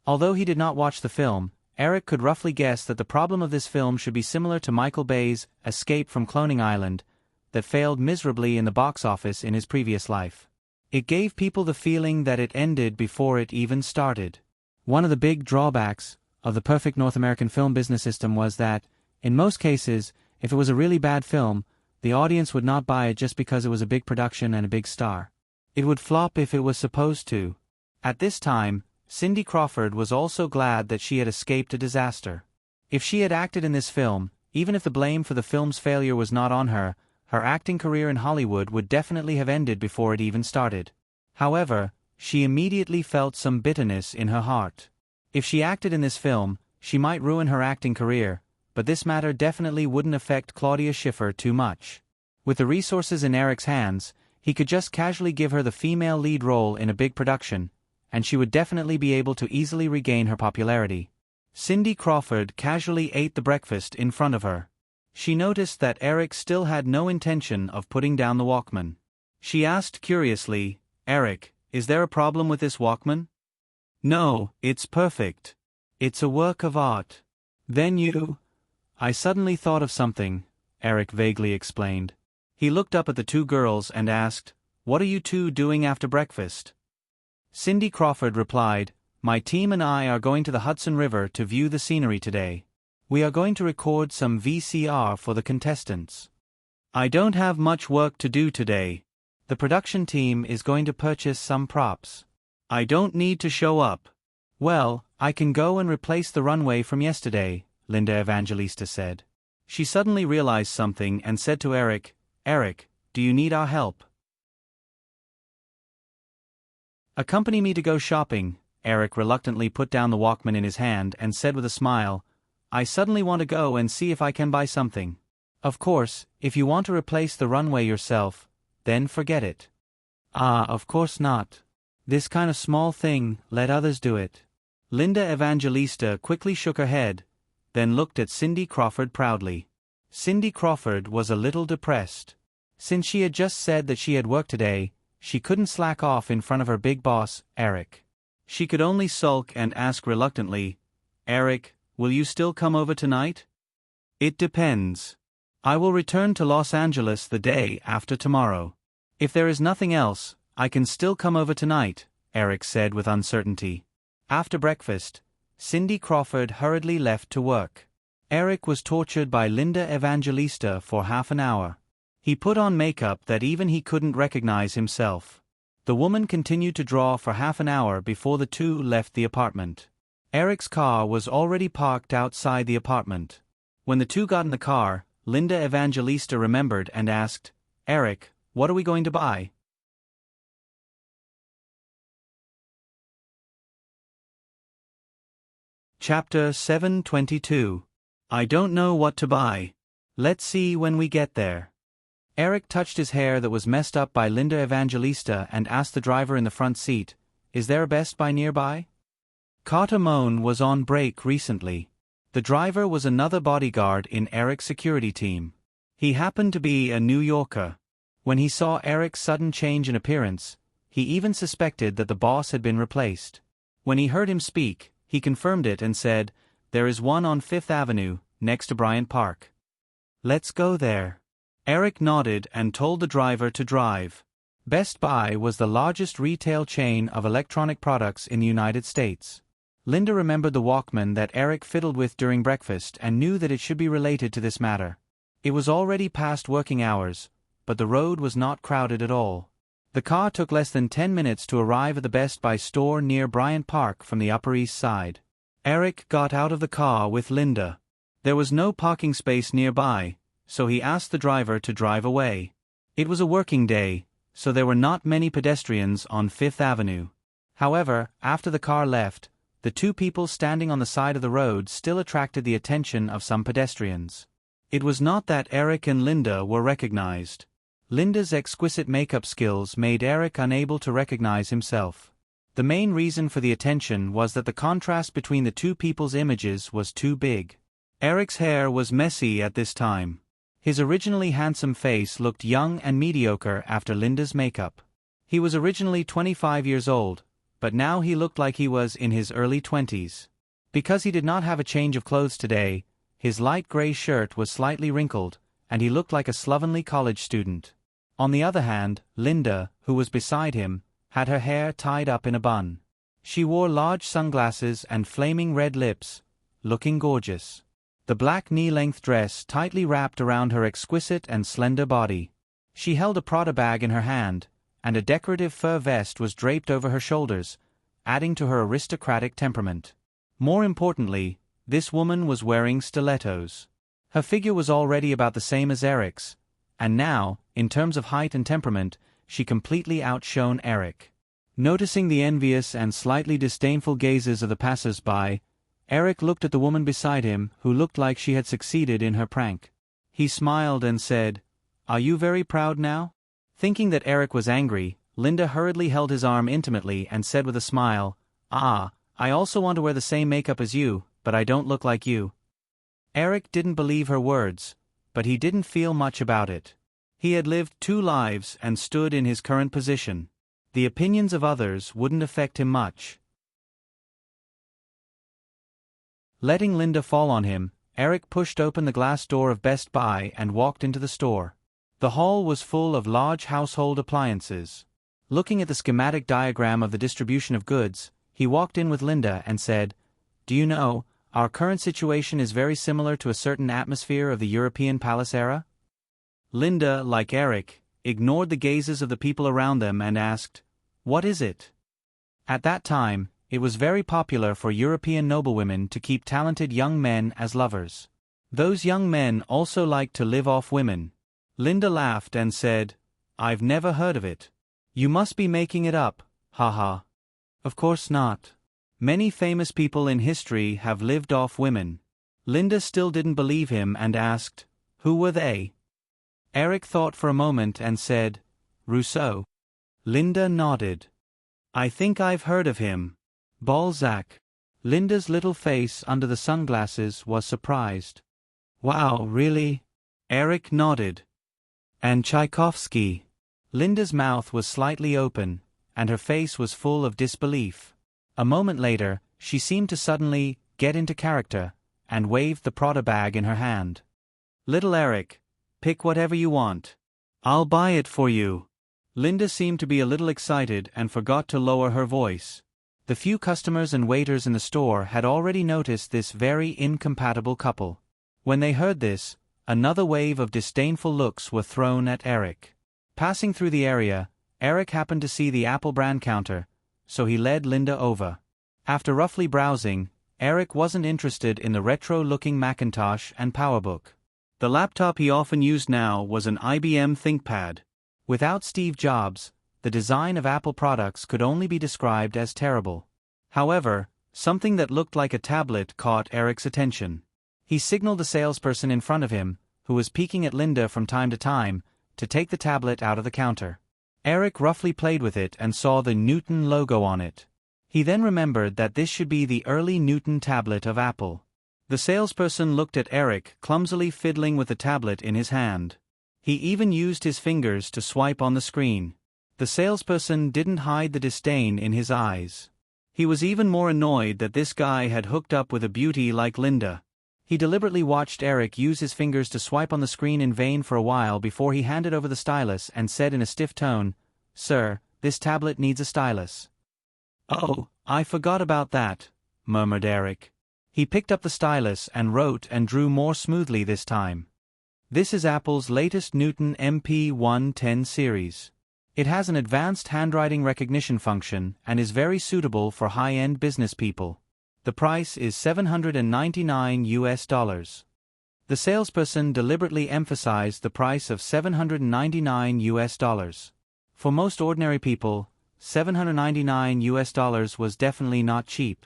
Although he did not watch the film, Eric could roughly guess that the problem of this film should be similar to Michael Bay's Escape from Cloning Island, that failed miserably in the box office in his previous life. It gave people the feeling that it ended before it even started. One of the big drawbacks of the perfect North American film business system was that, in most cases, if it was a really bad film, the audience would not buy it just because it was a big production and a big star. It would flop if it was supposed to. At this time, Cindy Crawford was also glad that she had escaped a disaster. If she had acted in this film, even if the blame for the film's failure was not on her, her acting career in Hollywood would definitely have ended before it even started. However, she immediately felt some bitterness in her heart. If she acted in this film, she might ruin her acting career, but this matter definitely wouldn't affect Claudia Schiffer too much. With the resources in Eric's hands, he could just casually give her the female lead role in a big production, and she would definitely be able to easily regain her popularity. Cindy Crawford casually ate the breakfast in front of her. She noticed that Eric still had no intention of putting down the Walkman. She asked curiously, "Eric, is there a problem with this Walkman?" "No, it's perfect. It's a work of art." "Then I suddenly thought of something," Eric vaguely explained. He looked up at the two girls and asked, "What are you two doing after breakfast?" Cindy Crawford replied, "My team and I are going to the Hudson River to view the scenery today. We are going to record some VCR for the contestants. I don't have much work to do today. The production team is going to purchase some props. I don't need to show up." "Well, I can go and replace the runway from yesterday," Linda Evangelista said. She suddenly realized something and said to Eric, "Eric, do you need our help?" "Accompany me to go shopping." Eric reluctantly put down the Walkman in his hand and said with a smile, "I suddenly want to go and see if I can buy something. Of course, if you want to replace the runway yourself, then forget it." "Ah, of course not. This kind of small thing, let others do it." Linda Evangelista quickly shook her head, then looked at Cindy Crawford proudly. Cindy Crawford was a little depressed. Since she had just said that she had work today, she couldn't slack off in front of her big boss, Eric. She could only sulk and ask reluctantly, "Eric, will you still come over tonight?" "It depends. I will return to Los Angeles the day after tomorrow. If there is nothing else, I can still come over tonight," Eric said with uncertainty. After breakfast, Cindy Crawford hurriedly left to work. Eric was tortured by Linda Evangelista for half an hour. He put on makeup that even he couldn't recognize himself. The woman continued to draw for half an hour before the two left the apartment. Eric's car was already parked outside the apartment. When the two got in the car, Linda Evangelista remembered and asked, "Eric, what are we going to buy?" Chapter 722. I don't know what to buy. Let's see when we get there. Eric touched his hair that was messed up by Linda Evangelista and asked the driver in the front seat, "Is there a Best Buy nearby?" Carter Moan was on break recently. The driver was another bodyguard in Eric's security team. He happened to be a New Yorker. When he saw Eric's sudden change in appearance, He even suspected that the boss had been replaced. When he heard him speak, he confirmed it and said, "There is one on 5th Avenue, next to Bryant Park. Let's go there." Eric nodded and told the driver to drive. Best Buy was the largest retail chain of electronic products in the United States. Linda remembered the Walkman that Eric fiddled with during breakfast and knew that it should be related to this matter. It was already past working hours, but the road was not crowded at all. The car took less than 10 minutes to arrive at the Best Buy store near Bryant Park from the Upper East Side. Eric got out of the car with Linda. There was no parking space nearby, so he asked the driver to drive away. It was a working day, so there were not many pedestrians on 5th Avenue. However, after the car left, the two people standing on the side of the road still attracted the attention of some pedestrians. It was not that Eric and Linda were recognized. Linda's exquisite makeup skills made Eric unable to recognize himself. The main reason for the attention was that the contrast between the two people's images was too big. Eric's hair was messy at this time. His originally handsome face looked young and mediocre after Linda's makeup. He was originally 25 years old, but now he looked like he was in his early 20s. Because he did not have a change of clothes today, his light gray shirt was slightly wrinkled, and he looked like a slovenly college student. On the other hand, Linda, who was beside him, had her hair tied up in a bun. She wore large sunglasses and flaming red lips, looking gorgeous. The black knee-length dress tightly wrapped around her exquisite and slender body. She held a Prada bag in her hand, and a decorative fur vest was draped over her shoulders, adding to her aristocratic temperament. More importantly, this woman was wearing stilettos. Her figure was already about the same as Eric's, and now, in terms of height and temperament, she completely outshone Eric. Noticing the envious and slightly disdainful gazes of the passers-by, Eric looked at the woman beside him who looked like she had succeeded in her prank. He smiled and said, "Are you very proud now?" Thinking that Eric was angry, Linda hurriedly held his arm intimately and said with a smile, "I also want to wear the same makeup as you, but I don't look like you." Eric didn't believe her words, but he didn't feel much about it. He had lived 2 lives and stood in his current position. The opinions of others wouldn't affect him much. Letting Linda fall on him, Eric pushed open the glass door of Best Buy and walked into the store. The hall was full of large household appliances. Looking at the schematic diagram of the distribution of goods, he walked in with Linda and said, "Do you know, our current situation is very similar to a certain atmosphere of the European palace era?" Linda, like Eric, ignored the gazes of the people around them and asked, "What is it?" At that time, it was very popular for European noblewomen to keep talented young men as lovers. Those young men also liked to live off women. Linda laughed and said, "I've never heard of it. You must be making it up, haha." "Of course not. Many famous people in history have lived off women." Linda still didn't believe him and asked, "Who were they?" Eric thought for a moment and said, "Rousseau." Linda nodded. "I think I've heard of him. Balzac." Linda's little face under the sunglasses was surprised. "Wow, really?" Eric nodded. "And Tchaikovsky." Linda's mouth was slightly open, and her face was full of disbelief. A moment later, she seemed to suddenly get into character, and waved the Prada bag in her hand. "Little Eric, pick whatever you want. I'll buy it for you." Linda seemed to be a little excited and forgot to lower her voice. The few customers and waiters in the store had already noticed this very incompatible couple. When they heard this, another wave of disdainful looks were thrown at Eric. Passing through the area, Eric happened to see the Apple brand counter, so he led Linda over. After roughly browsing, Eric wasn't interested in the retro-looking Macintosh and PowerBook. The laptop he often used now was an IBM ThinkPad. Without Steve Jobs, the design of Apple products could only be described as terrible. However, something that looked like a tablet caught Eric's attention. He signaled the salesperson in front of him, who was peeking at Linda from time to time, to take the tablet out of the counter. Eric roughly played with it and saw the Newton logo on it. He then remembered that this should be the early Newton tablet of Apple. The salesperson looked at Eric clumsily fiddling with the tablet in his hand. He even used his fingers to swipe on the screen. The salesperson didn't hide the disdain in his eyes. He was even more annoyed that this guy had hooked up with a beauty like Linda. He deliberately watched Eric use his fingers to swipe on the screen in vain for a while before he handed over the stylus and said in a stiff tone, "Sir, this tablet needs a stylus." "Oh, I forgot about that," murmured Eric. He picked up the stylus and wrote and drew more smoothly this time. This is Apple's latest Newton MP110 series. It has an advanced handwriting recognition function and is very suitable for high-end business people. The price is $799. The salesperson deliberately emphasized the price of $799. For most ordinary people, $799 was definitely not cheap.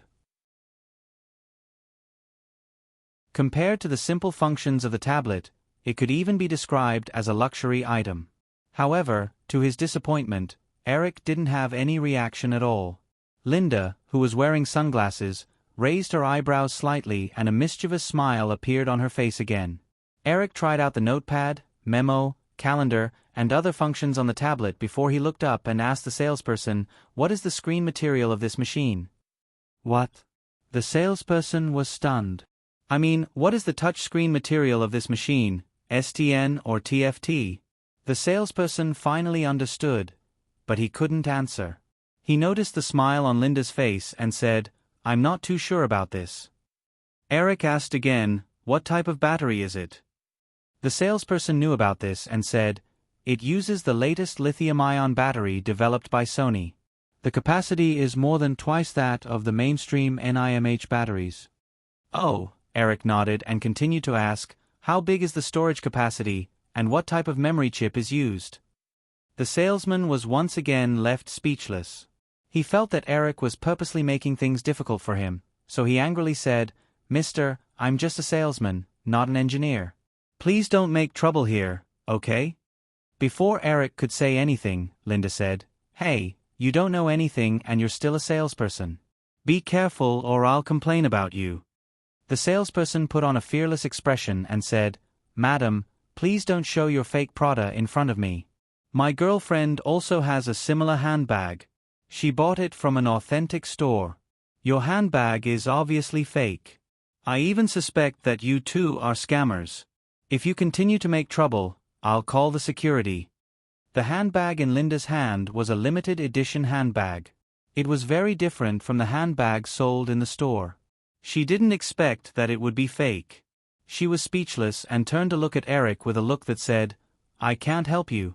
Compared to the simple functions of the tablet, it could even be described as a luxury item. However, to his disappointment, Eric didn't have any reaction at all. Linda, who was wearing sunglasses, raised her eyebrows slightly and a mischievous smile appeared on her face again. Eric tried out the notepad, memo, calendar, and other functions on the tablet before he looked up and asked the salesperson, "What is the screen material of this machine?" "What?" The salesperson was stunned. "I mean, what is the touch screen material of this machine, STN or TFT?" The salesperson finally understood, but he couldn't answer. He noticed the smile on Linda's face and said, "I'm not too sure about this." Eric asked again, "What type of battery is it?" The salesperson knew about this and said, "It uses the latest lithium-ion battery developed by Sony. The capacity is more than twice that of the mainstream NIMH batteries." "Oh," Eric nodded and continued to ask, "How big is the storage capacity, and what type of memory chip is used?" The salesman was once again left speechless. He felt that Eric was purposely making things difficult for him, so he angrily said, "Mister, I'm just a salesman, not an engineer. Please don't make trouble here, okay?" Before Eric could say anything, Linda said, "Hey, you don't know anything and you're still a salesperson. Be careful or I'll complain about you." The salesperson put on a fearless expression and said, "Madam, please don't show your fake Prada in front of me. My girlfriend also has a similar handbag. She bought it from an authentic store. Your handbag is obviously fake. I even suspect that you two are scammers. If you continue to make trouble, I'll call the security." The handbag in Linda's hand was a limited edition handbag. It was very different from the handbags sold in the store. She didn't expect that it would be fake. She was speechless and turned to look at Eric with a look that said, "I can't help you."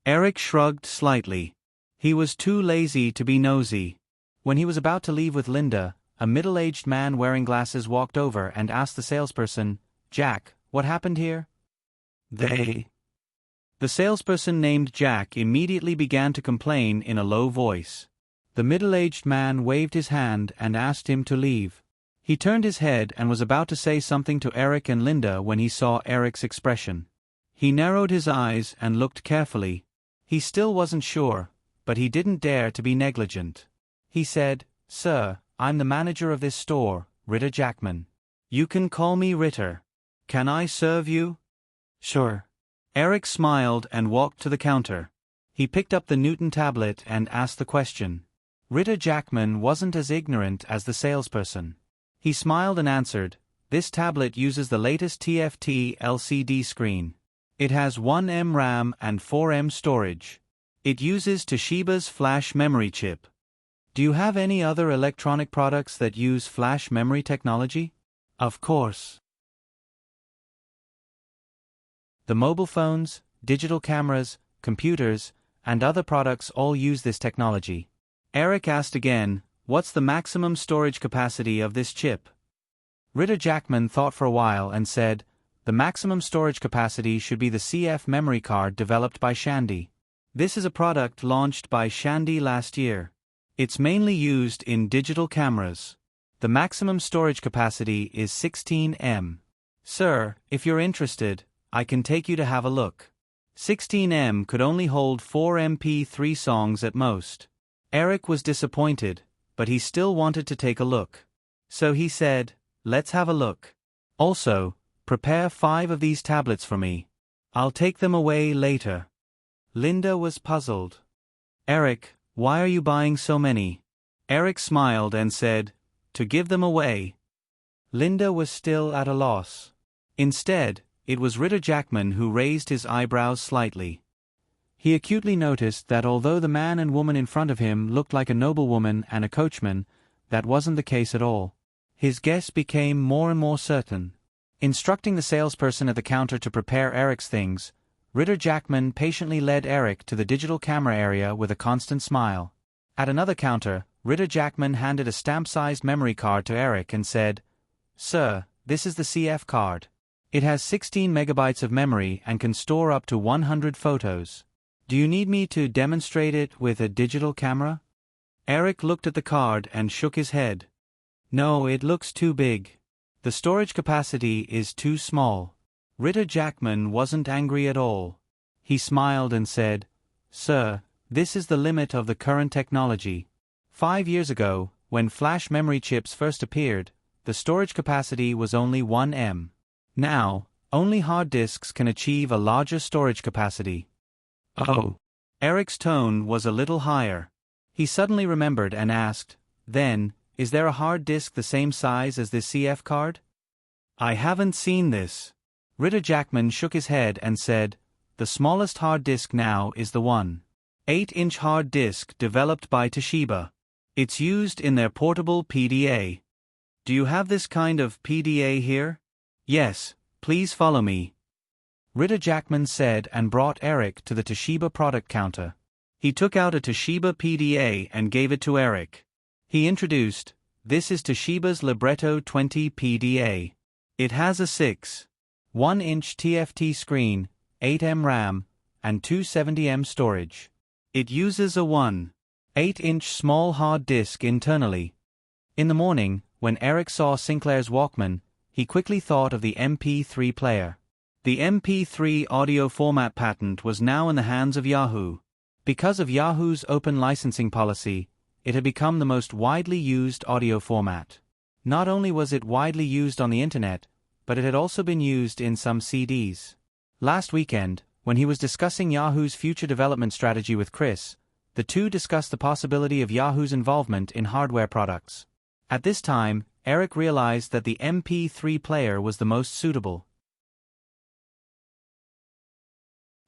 Eric shrugged slightly. He was too lazy to be nosy. When he was about to leave with Linda, a middle-aged man wearing glasses walked over and asked the salesperson, "Jack, what happened here?" The salesperson named Jack immediately began to complain in a low voice. The middle-aged man waved his hand and asked him to leave. He turned his head and was about to say something to Eric and Linda when he saw Eric's expression. He narrowed his eyes and looked carefully. He still wasn't sure, but he didn't dare to be negligent. He said, "Sir, I'm the manager of this store, Ritter Jackman. You can call me Ritter. Can I serve you?" "Sure." Eric smiled and walked to the counter. He picked up the Newton tablet and asked the question. Ritter Jackman wasn't as ignorant as the salesperson. He smiled and answered, "This tablet uses the latest TFT LCD screen. It has 1 M RAM and 4 M storage. It uses Toshiba's flash memory chip. Do you have any other electronic products that use flash memory technology?" "Of course. The mobile phones, digital cameras, computers, and other products all use this technology." Eric asked again, "What's the maximum storage capacity of this chip?" Ritter Jackman thought for a while and said, "The maximum storage capacity should be the CF memory card developed by Shandy. This is a product launched by Shandy last year. It's mainly used in digital cameras. The maximum storage capacity is 16 M. Sir, if you're interested, I can take you to have a look. 16 M could only hold 4 MP3 songs at most." Eric was disappointed, but he still wanted to take a look. So he said, "Let's have a look. Also, prepare 5 of these tablets for me. I'll take them away later." Linda was puzzled. "Eric, why are you buying so many?" Eric smiled and said, "To give them away." Linda was still at a loss. Instead, it was Ritter Jackman who raised his eyebrows slightly. He acutely noticed that although the man and woman in front of him looked like a noblewoman and a coachman, that wasn't the case at all. His guess became more and more certain. Instructing the salesperson at the counter to prepare Eric's things, Ritter Jackman patiently led Eric to the digital camera area with a constant smile. At another counter, Ritter Jackman handed a stamp-sized memory card to Eric and said, "Sir, this is the CF card. It has 16 megabytes of memory and can store up to 100 photos. Do you need me to demonstrate it with a digital camera?" Eric looked at the card and shook his head. "No, it looks too big. The storage capacity is too small." Ritter Jackman wasn't angry at all. He smiled and said, "Sir, this is the limit of the current technology. 5 years ago, when flash memory chips first appeared, the storage capacity was only 1 M. Now, only hard disks can achieve a larger storage capacity." "Oh." Eric's tone was a little higher. He suddenly remembered and asked, "Then, is there a hard disk the same size as this CF card?" "I haven't seen this." Ritter Jackman shook his head and said, "The smallest hard disk now is the 1.8-inch hard disk developed by Toshiba. It's used in their portable PDA. Do you have this kind of PDA here?" "Yes, please follow me," Ritter Jackman said and brought Eric to the Toshiba product counter. He took out a Toshiba PDA and gave it to Eric. He introduced, "This is Toshiba's Libretto 20 PDA. It has a 6.1-inch TFT screen, 8M RAM, and 270M storage. It uses a 1.8-inch small hard disk internally." In the morning, when Eric saw Sinclair's Walkman, he quickly thought of the MP3 player. The MP3 audio format patent was now in the hands of Yahoo. Because of Yahoo's open licensing policy, it had become the most widely used audio format. Not only was it widely used on the internet, but it had also been used in some CDs. Last weekend, when he was discussing Yahoo's future development strategy with Chris, the two discussed the possibility of Yahoo's involvement in hardware products. At this time, Eric realized that the MP3 player was the most suitable.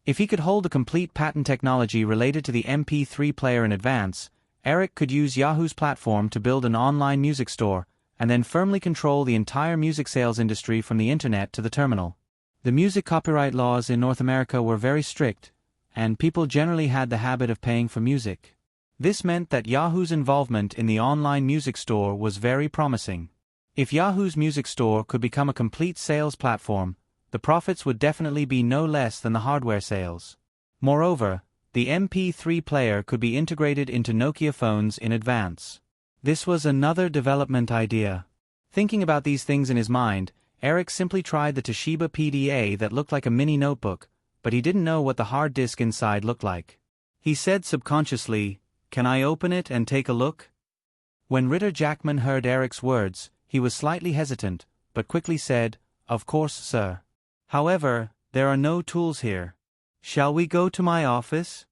If he could hold the complete patent technology related to the MP3 player in advance, Eric could use Yahoo's platform to build an online music store, and then firmly control the entire music sales industry from the internet to the terminal. The music copyright laws in North America were very strict, and people generally had the habit of paying for music. This meant that Yahoo's involvement in the online music store was very promising. If Yahoo's music store could become a complete sales platform, the profits would definitely be no less than the hardware sales. Moreover, the MP3 player could be integrated into Nokia phones in advance. This was another development idea. Thinking about these things in his mind, Eric simply tried the Toshiba PDA that looked like a mini notebook, but he didn't know what the hard disk inside looked like. He said subconsciously, "Can I open it and take a look?" When Ritter Jackman heard Eric's words, he was slightly hesitant, but quickly said, "Of course, sir. However, there are no tools here. Shall we go to my office?"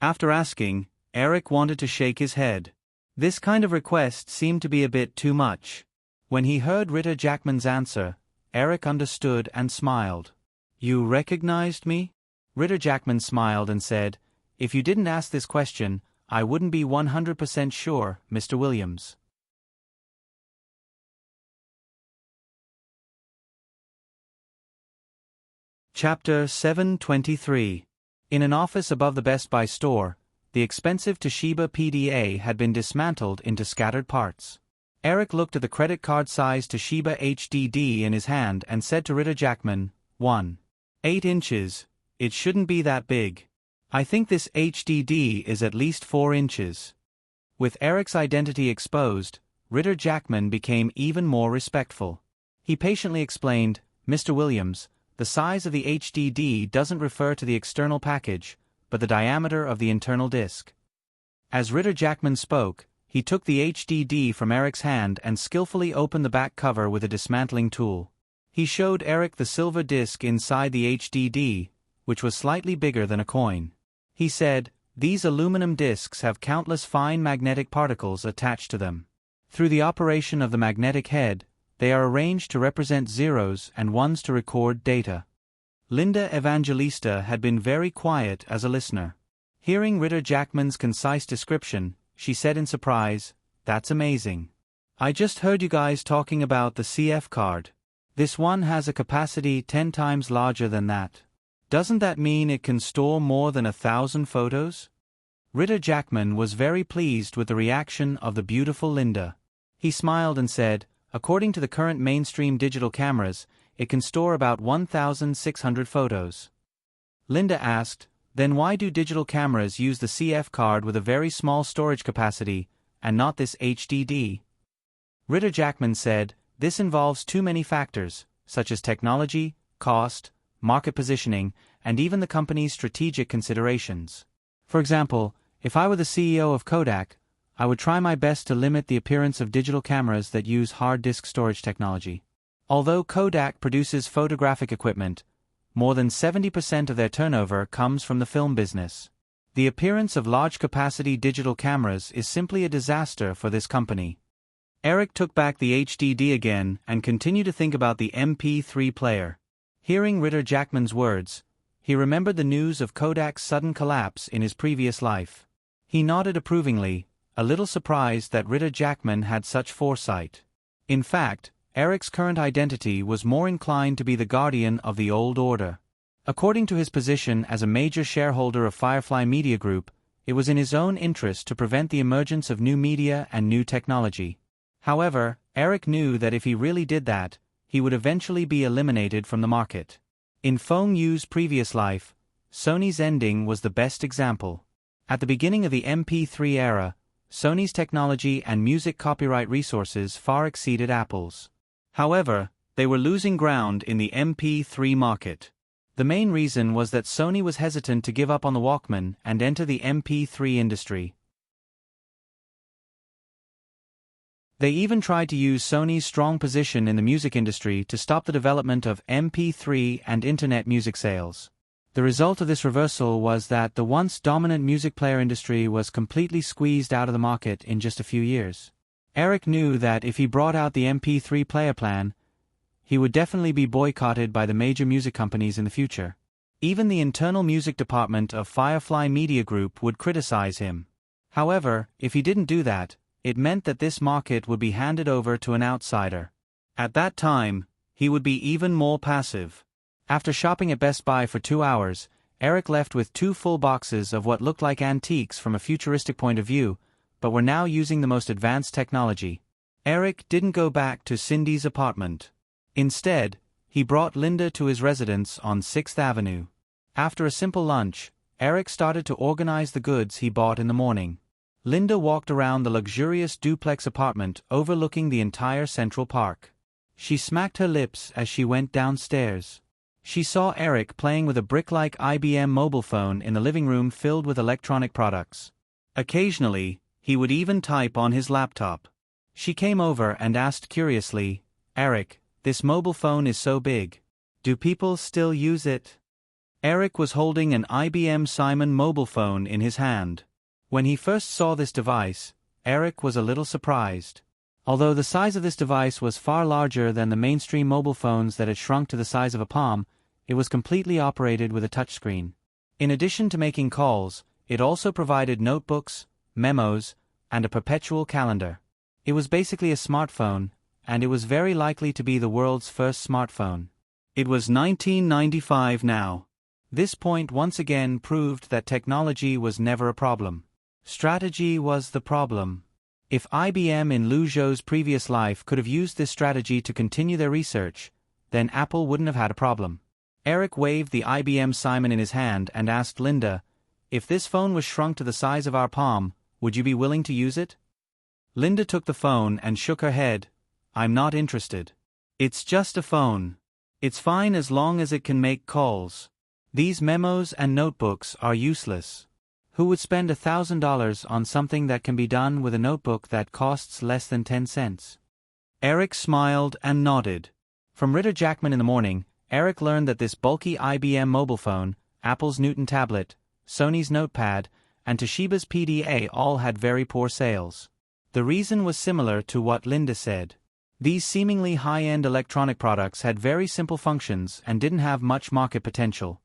After asking, Eric wanted to shake his head. This kind of request seemed to be a bit too much. When he heard Ritter Jackman's answer, Eric understood and smiled. "You recognized me?" Ritter Jackman smiled and said, "If you didn't ask this question, I wouldn't be 100% sure, Mr. Williams." Chapter 723. In an office above the Best Buy store, the expensive Toshiba PDA had been dismantled into scattered parts. Eric looked at the credit card-sized Toshiba HDD in his hand and said to Ritter Jackman, 1.8 inches, it shouldn't be that big. I think this HDD is at least 4 inches. With Eric's identity exposed, Ritter Jackman became even more respectful. He patiently explained, "Mr. Williams, the size of the HDD doesn't refer to the external package, but the diameter of the internal disk." As Ritter Jackman spoke, he took the HDD from Eric's hand and skillfully opened the back cover with a dismantling tool. He showed Eric the silver disk inside the HDD, which was slightly bigger than a coin. He said, These aluminum discs have countless fine magnetic particles attached to them. Through the operation of the magnetic head, they are arranged to represent zeros and ones to record data. Linda Evangelista had been very quiet as a listener. Hearing Ritter Jackman's concise description, she said in surprise, "That's amazing. I just heard you guys talking about the CF card. This one has a capacity 10 times larger than that. Doesn't that mean it can store more than 1,000 photos?" Ritter Jackman was very pleased with the reaction of the beautiful Linda. He smiled and said, "According to the current mainstream digital cameras, it can store about 1,600 photos." Linda asked, "Then why do digital cameras use the CF card with a very small storage capacity, and not this HDD?" Ritter Jackman said, "This involves too many factors, such as technology, cost, market positioning, and even the company's strategic considerations. For example, if I were the CEO of Kodak, I would try my best to limit the appearance of digital cameras that use hard disk storage technology. Although Kodak produces photographic equipment, more than 70% of their turnover comes from the film business. The appearance of large-capacity digital cameras is simply a disaster for this company." Eric took back the HDD again and continued to think about the MP3 player. Hearing Ritter Jackman's words, he remembered the news of Kodak's sudden collapse in his previous life. He nodded approvingly, a little surprised that Ritter Jackman had such foresight. In fact, Eric's current identity was more inclined to be the guardian of the old order. According to his position as a major shareholder of Firefly Media Group, it was in his own interest to prevent the emergence of new media and new technology. However, Eric knew that if he really did that, he would eventually be eliminated from the market. In Feng Yu's previous life, Sony's ending was the best example. At the beginning of the MP3 era, Sony's technology and music copyright resources far exceeded Apple's. However, they were losing ground in the MP3 market. The main reason was that Sony was hesitant to give up on the Walkman and enter the MP3 industry. They even tried to use Sony's strong position in the music industry to stop the development of MP3 and internet music sales. The result of this reversal was that the once dominant music player industry was completely squeezed out of the market in just a few years. Eric knew that if he brought out the MP3 player plan, he would definitely be boycotted by the major music companies in the future. Even the internal music department of Firefly Media Group would criticize him. However, if he didn't do that, it meant that this market would be handed over to an outsider. At that time, he would be even more passive. After shopping at Best Buy for 2 hours, Eric left with 2 full boxes of what looked like antiques from a futuristic point of view, but were now using the most advanced technology. Eric didn't go back to Cindy's apartment. Instead, he brought Linda to his residence on 6th Avenue. After a simple lunch, Eric started to organize the goods he bought in the morning. Linda walked around the luxurious duplex apartment overlooking the entire Central Park. She smacked her lips as she went downstairs. She saw Eric playing with a brick-like IBM mobile phone in the living room filled with electronic products. Occasionally, he would even type on his laptop. She came over and asked curiously, "Eric, this mobile phone is so big. Do people still use it?" Eric was holding an IBM Simon mobile phone in his hand. When he first saw this device, Eric was a little surprised. Although the size of this device was far larger than the mainstream mobile phones that had shrunk to the size of a palm, it was completely operated with a touchscreen. In addition to making calls, it also provided notebooks, memos, and a perpetual calendar. It was basically a smartphone, and it was very likely to be the world's first smartphone. It was 1995 now. This point once again proved that technology was never a problem. Strategy was the problem. If IBM in Lou Zhou's previous life could have used this strategy to continue their research, then Apple wouldn't have had a problem. Eric waved the IBM Simon in his hand and asked Linda, "If this phone was shrunk to the size of our palm, would you be willing to use it?" Linda took the phone and shook her head. "I'm not interested. It's just a phone. It's fine as long as it can make calls. These memos and notebooks are useless. Who would spend $1,000 on something that can be done with a notebook that costs less than 10 cents? Eric smiled and nodded. From Ritter Jackman in the morning, Eric learned that this bulky IBM mobile phone, Apple's Newton tablet, Sony's notepad, and Toshiba's PDA all had very poor sales. The reason was similar to what Linda said. These seemingly high-end electronic products had very simple functions and didn't have much market potential.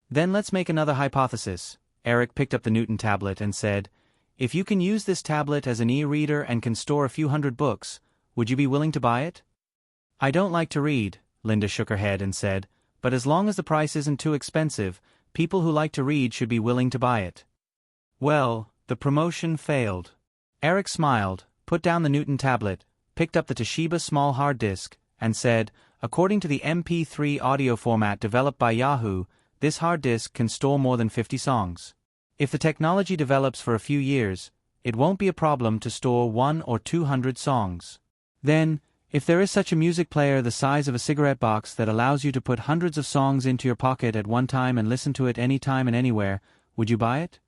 Then let's make another hypothesis. Eric picked up the Newton tablet and said, "If you can use this tablet as an e-reader and can store a few hundred books, would you be willing to buy it?" "I don't like to read," Linda shook her head and said, "but as long as the price isn't too expensive, people who like to read should be willing to buy it." Well, the promotion failed. Eric smiled, put down the Newton tablet, picked up the Toshiba small hard disk, and said, "According to the MP3 audio format developed by Yahoo, this hard disk can store more than 50 songs. If the technology develops for a few years, it won't be a problem to store 100 or 200 songs. Then, if there is such a music player the size of a cigarette box that allows you to put hundreds of songs into your pocket at one time and listen to it anytime and anywhere, would you buy it?"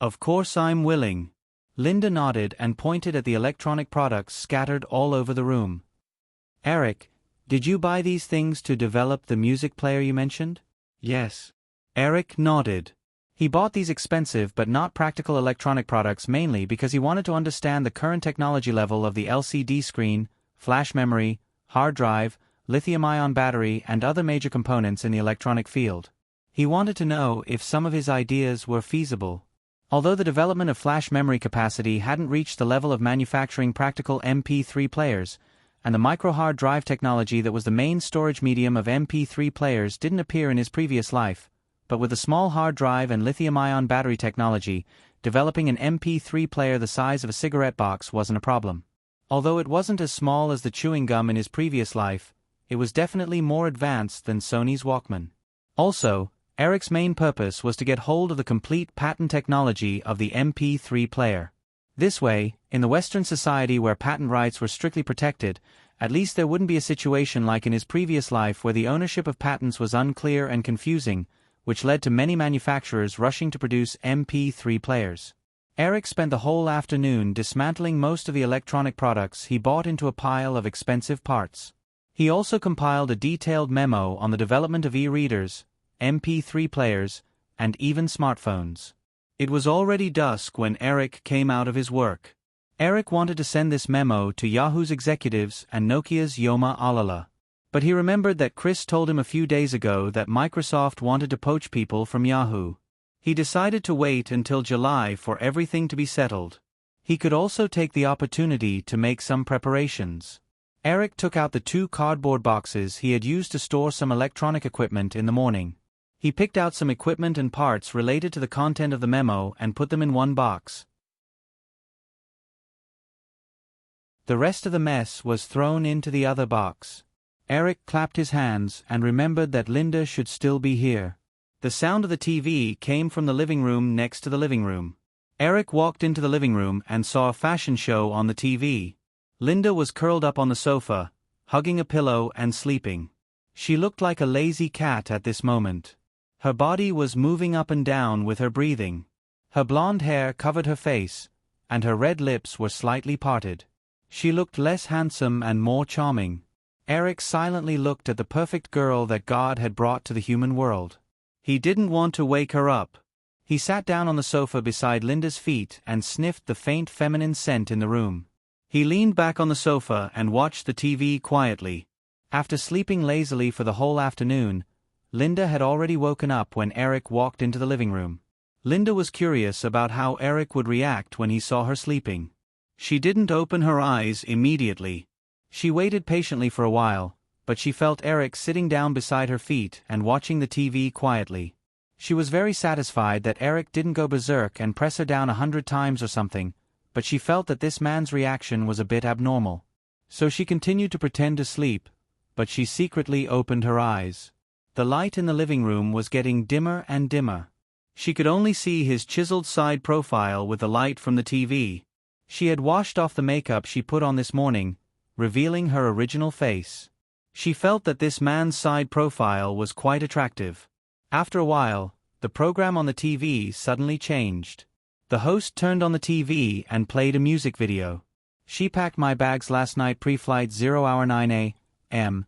"Of course I'm willing." Linda nodded and pointed at the electronic products scattered all over the room. "Eric, did you buy these things to develop the music player you mentioned?" "Yes." Eric nodded. He bought these expensive but not practical electronic products mainly because he wanted to understand the current technology level of the LCD screen, flash memory, hard drive, lithium-ion battery and other major components in the electronic field. He wanted to know if some of his ideas were feasible. Although the development of flash memory capacity hadn't reached the level of manufacturing practical MP3 players, and the micro-hard drive technology that was the main storage medium of MP3 players didn't appear in his previous life, but with the small hard drive and lithium-ion battery technology, developing an MP3 player the size of a cigarette box wasn't a problem. Although it wasn't as small as the chewing gum in his previous life, it was definitely more advanced than Sony's Walkman. Also, Eric's main purpose was to get hold of the complete patent technology of the MP3 player. This way, in the Western society where patent rights were strictly protected, at least there wouldn't be a situation like in his previous life where the ownership of patents was unclear and confusing, which led to many manufacturers rushing to produce MP3 players. Eric spent the whole afternoon dismantling most of the electronic products he bought into a pile of expensive parts. He also compiled a detailed memo on the development of e-readers, MP3 players, and even smartphones. It was already dusk when Eric came out of his work. Eric wanted to send this memo to Yahoo's executives and Nokia's Yoma Alala. But he remembered that Chris told him a few days ago that Microsoft wanted to poach people from Yahoo. He decided to wait until July for everything to be settled. He could also take the opportunity to make some preparations. Eric took out the 2 cardboard boxes he had used to store some electronic equipment in the morning. He picked out some equipment and parts related to the content of the memo and put them in one box. The rest of the mess was thrown into the other box. Eric clapped his hands and remembered that Linda should still be here. The sound of the TV came from the living room next to the living room. Eric walked into the living room and saw a fashion show on the TV. Linda was curled up on the sofa, hugging a pillow and sleeping. She looked like a lazy cat at this moment. Her body was moving up and down with her breathing. Her blonde hair covered her face, and her red lips were slightly parted. She looked less handsome and more charming. Eric silently looked at the perfect girl that God had brought to the human world. He didn't want to wake her up. He sat down on the sofa beside Linda's feet and sniffed the faint feminine scent in the room. He leaned back on the sofa and watched the TV quietly. After sleeping lazily for the whole afternoon, Linda had already woken up when Eric walked into the living room. Linda was curious about how Eric would react when he saw her sleeping. She didn't open her eyes immediately. She waited patiently for a while, but she felt Eric sitting down beside her feet and watching the TV quietly. She was very satisfied that Eric didn't go berserk and press her down 100 times or something, but she felt that this man's reaction was a bit abnormal. So she continued to pretend to sleep, but she secretly opened her eyes. The light in the living room was getting dimmer and dimmer. She could only see his chiseled side profile with the light from the TV. She had washed off the makeup she put on this morning, revealing her original face. She felt that this man's side profile was quite attractive. After a while, the program on the TV suddenly changed. The host turned on the TV and played a music video. She packed my bags last night pre-flight 0 hour 9 a.m.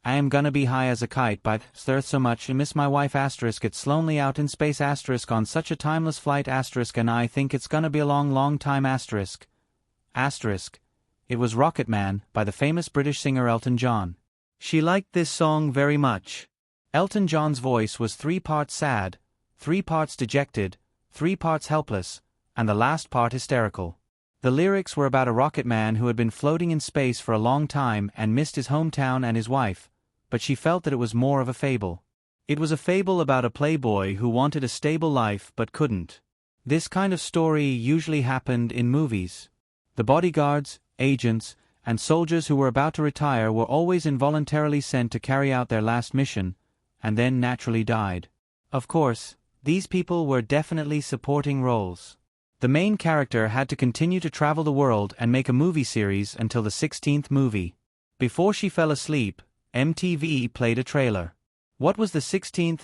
I am gonna be high as a kite by the earth so much and miss my wife asterisk it's lonely out in space asterisk on such a timeless flight asterisk and I think it's gonna be a long long time asterisk. Asterisk. It was Rocket Man by the famous British singer Elton John. She liked this song very much. Elton John's voice was 3 parts sad, 3 parts dejected, 3 parts helpless, and the last part hysterical. The lyrics were about a rocket man who had been floating in space for a long time and missed his hometown and his wife, but she felt that it was more of a fable. It was a fable about a playboy who wanted a stable life but couldn't. This kind of story usually happened in movies. The bodyguards, agents, and soldiers who were about to retire were always involuntarily sent to carry out their last mission, and then naturally died. Of course, these people were definitely supporting roles. The main character had to continue to travel the world and make a movie series until the 16th movie. Before she fell asleep, MTV played a trailer. What was the 16th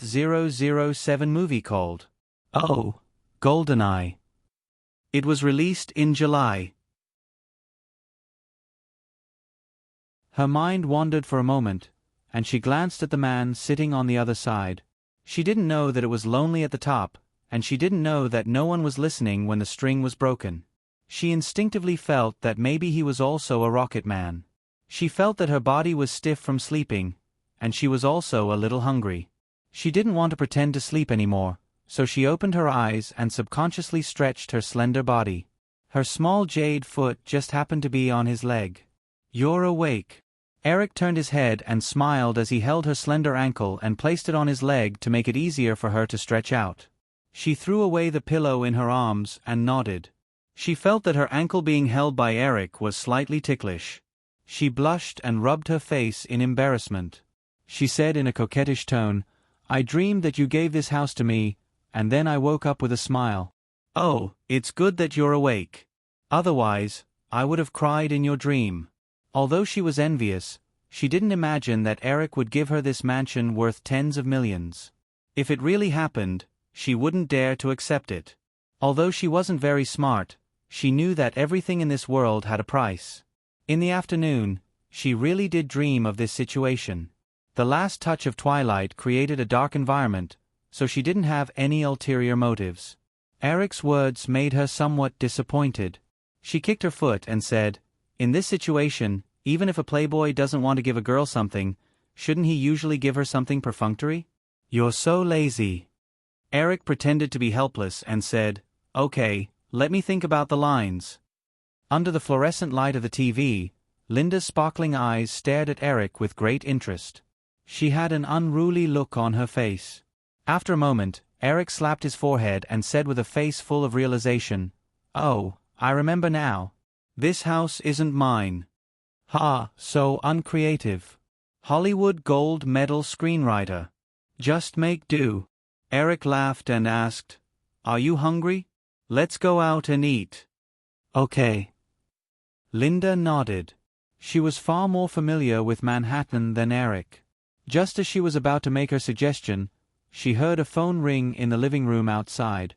007 movie called? Oh, GoldenEye. It was released in July. Her mind wandered for a moment, and she glanced at the man sitting on the other side. She didn't know that it was lonely at the top, and she didn't know that no one was listening when the string was broken. She instinctively felt that maybe he was also a rocket man. She felt that her body was stiff from sleeping, and she was also a little hungry. She didn't want to pretend to sleep anymore, so she opened her eyes and subconsciously stretched her slender body. Her small jade foot just happened to be on his leg. "You're awake." Eric turned his head and smiled as he held her slender ankle and placed it on his leg to make it easier for her to stretch out. She threw away the pillow in her arms and nodded. She felt that her ankle being held by Eric was slightly ticklish. She blushed and rubbed her face in embarrassment. She said in a coquettish tone, "I dreamed that you gave this house to me, and then I woke up with a smile." "Oh, it's good that you're awake. Otherwise, I would have cried in your dream." Although she was envious, she didn't imagine that Eric would give her this mansion worth tens of millions. If it really happened, she wouldn't dare to accept it. Although she wasn't very smart, she knew that everything in this world had a price. In the afternoon, she really did dream of this situation. The last touch of twilight created a dark environment, so she didn't have any ulterior motives. Eric's words made her somewhat disappointed. She kicked her foot and said, "In this situation, even if a playboy doesn't want to give a girl something, shouldn't he usually give her something perfunctory?" "You're so lazy." Eric pretended to be helpless and said, "Okay, let me think about the lines." Under the fluorescent light of the TV, Linda's sparkling eyes stared at Eric with great interest. She had an unruly look on her face. After a moment, Eric slapped his forehead and said with a face full of realization, "Oh, I remember now. This house isn't mine." "Ha, so uncreative. Hollywood gold medal screenwriter. Just make do." Eric laughed and asked, "Are you hungry? Let's go out and eat." "Okay." Linda nodded. She was far more familiar with Manhattan than Eric. Just as she was about to make her suggestion, she heard a phone ring in the living room outside.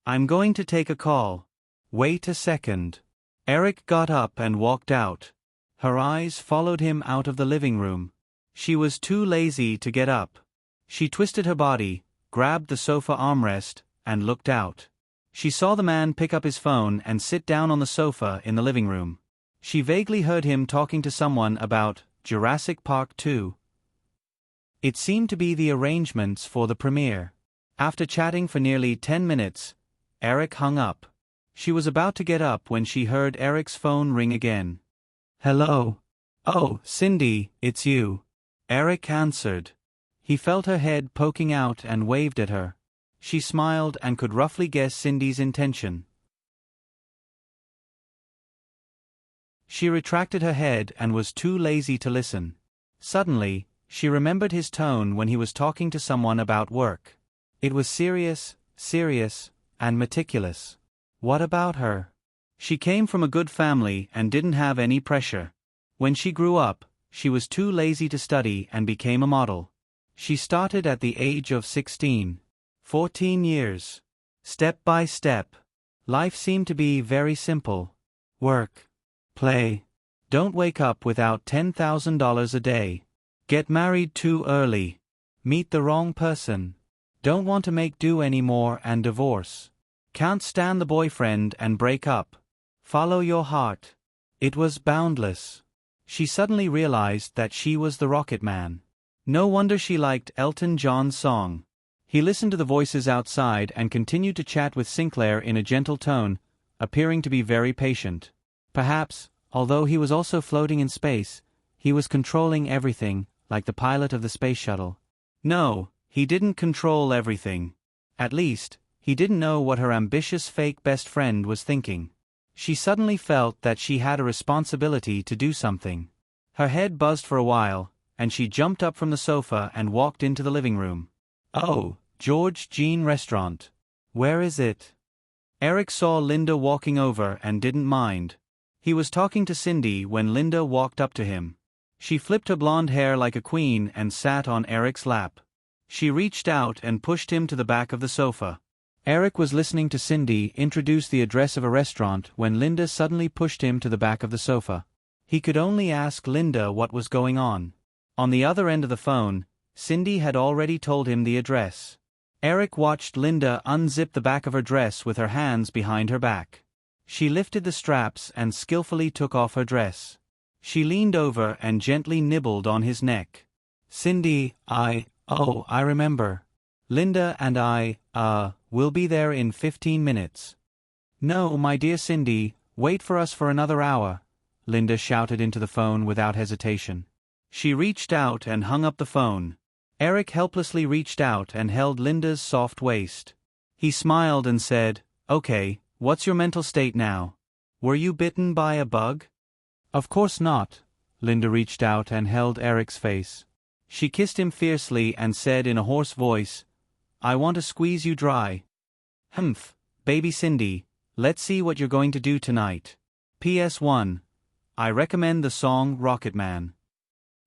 "I'm going to take a call. Wait a second." Eric got up and walked out. Her eyes followed him out of the living room. She was too lazy to get up. She twisted her body, grabbed the sofa armrest, and looked out. She saw the man pick up his phone and sit down on the sofa in the living room. She vaguely heard him talking to someone about Jurassic Park 2. It seemed to be the arrangements for the premiere. After chatting for nearly 10 minutes, Eric hung up. She was about to get up when she heard Eric's phone ring again. "Hello." "Oh, Cindy, it's you." Eric answered. He felt her head poking out and waved at her. She smiled and could roughly guess Cindy's intention. She retracted her head and was too lazy to listen. Suddenly, she remembered his tone when he was talking to someone about work. It was serious, and meticulous. What about her? She came from a good family and didn't have any pressure. When she grew up, she was too lazy to study and became a model. She started at the age of 16. 14 years. Step by step. Life seemed to be very simple. Work. Play. Don't wake up without $10,000 a day. Get married too early. Meet the wrong person. Don't want to make do anymore and divorce. Can't stand the boyfriend and break up. Follow your heart. It was boundless. She suddenly realized that she was the Rocket Man. No wonder she liked Elton John's song. He listened to the voices outside and continued to chat with Sinclair in a gentle tone, appearing to be very patient. Perhaps, although he was also floating in space, he was controlling everything, like the pilot of the space shuttle. No, he didn't control everything. At least, he didn't know what her ambitious fake best friend was thinking. She suddenly felt that she had a responsibility to do something. Her head buzzed for a while, and she jumped up from the sofa and walked into the living room. Oh, George Jean Restaurant. Where is it? Eric saw Linda walking over and didn't mind. He was talking to Cindy when Linda walked up to him. She flipped her blonde hair like a queen and sat on Eric's lap. She reached out and pushed him to the back of the sofa. Eric was listening to Cindy introduce the address of a restaurant when Linda suddenly pushed him to the back of the sofa. He could only ask Linda what was going on. On the other end of the phone, Cindy had already told him the address. Eric watched Linda unzip the back of her dress with her hands behind her back. She lifted the straps and skillfully took off her dress. She leaned over and gently nibbled on his neck. Cindy, I remember. Linda and I, will be there in 15 minutes. No, my dear Cindy, wait for us for another hour, Linda shouted into the phone without hesitation. She reached out and hung up the phone. Eric helplessly reached out and held Linda's soft waist. He smiled and said, "Okay, what's your mental state now? Were you bitten by a bug?" "Of course not." Linda reached out and held Eric's face. She kissed him fiercely and said in a hoarse voice, "I want to squeeze you dry." "Humph, baby Cindy, let's see what you're going to do tonight. PS1. I recommend the song Rocket Man.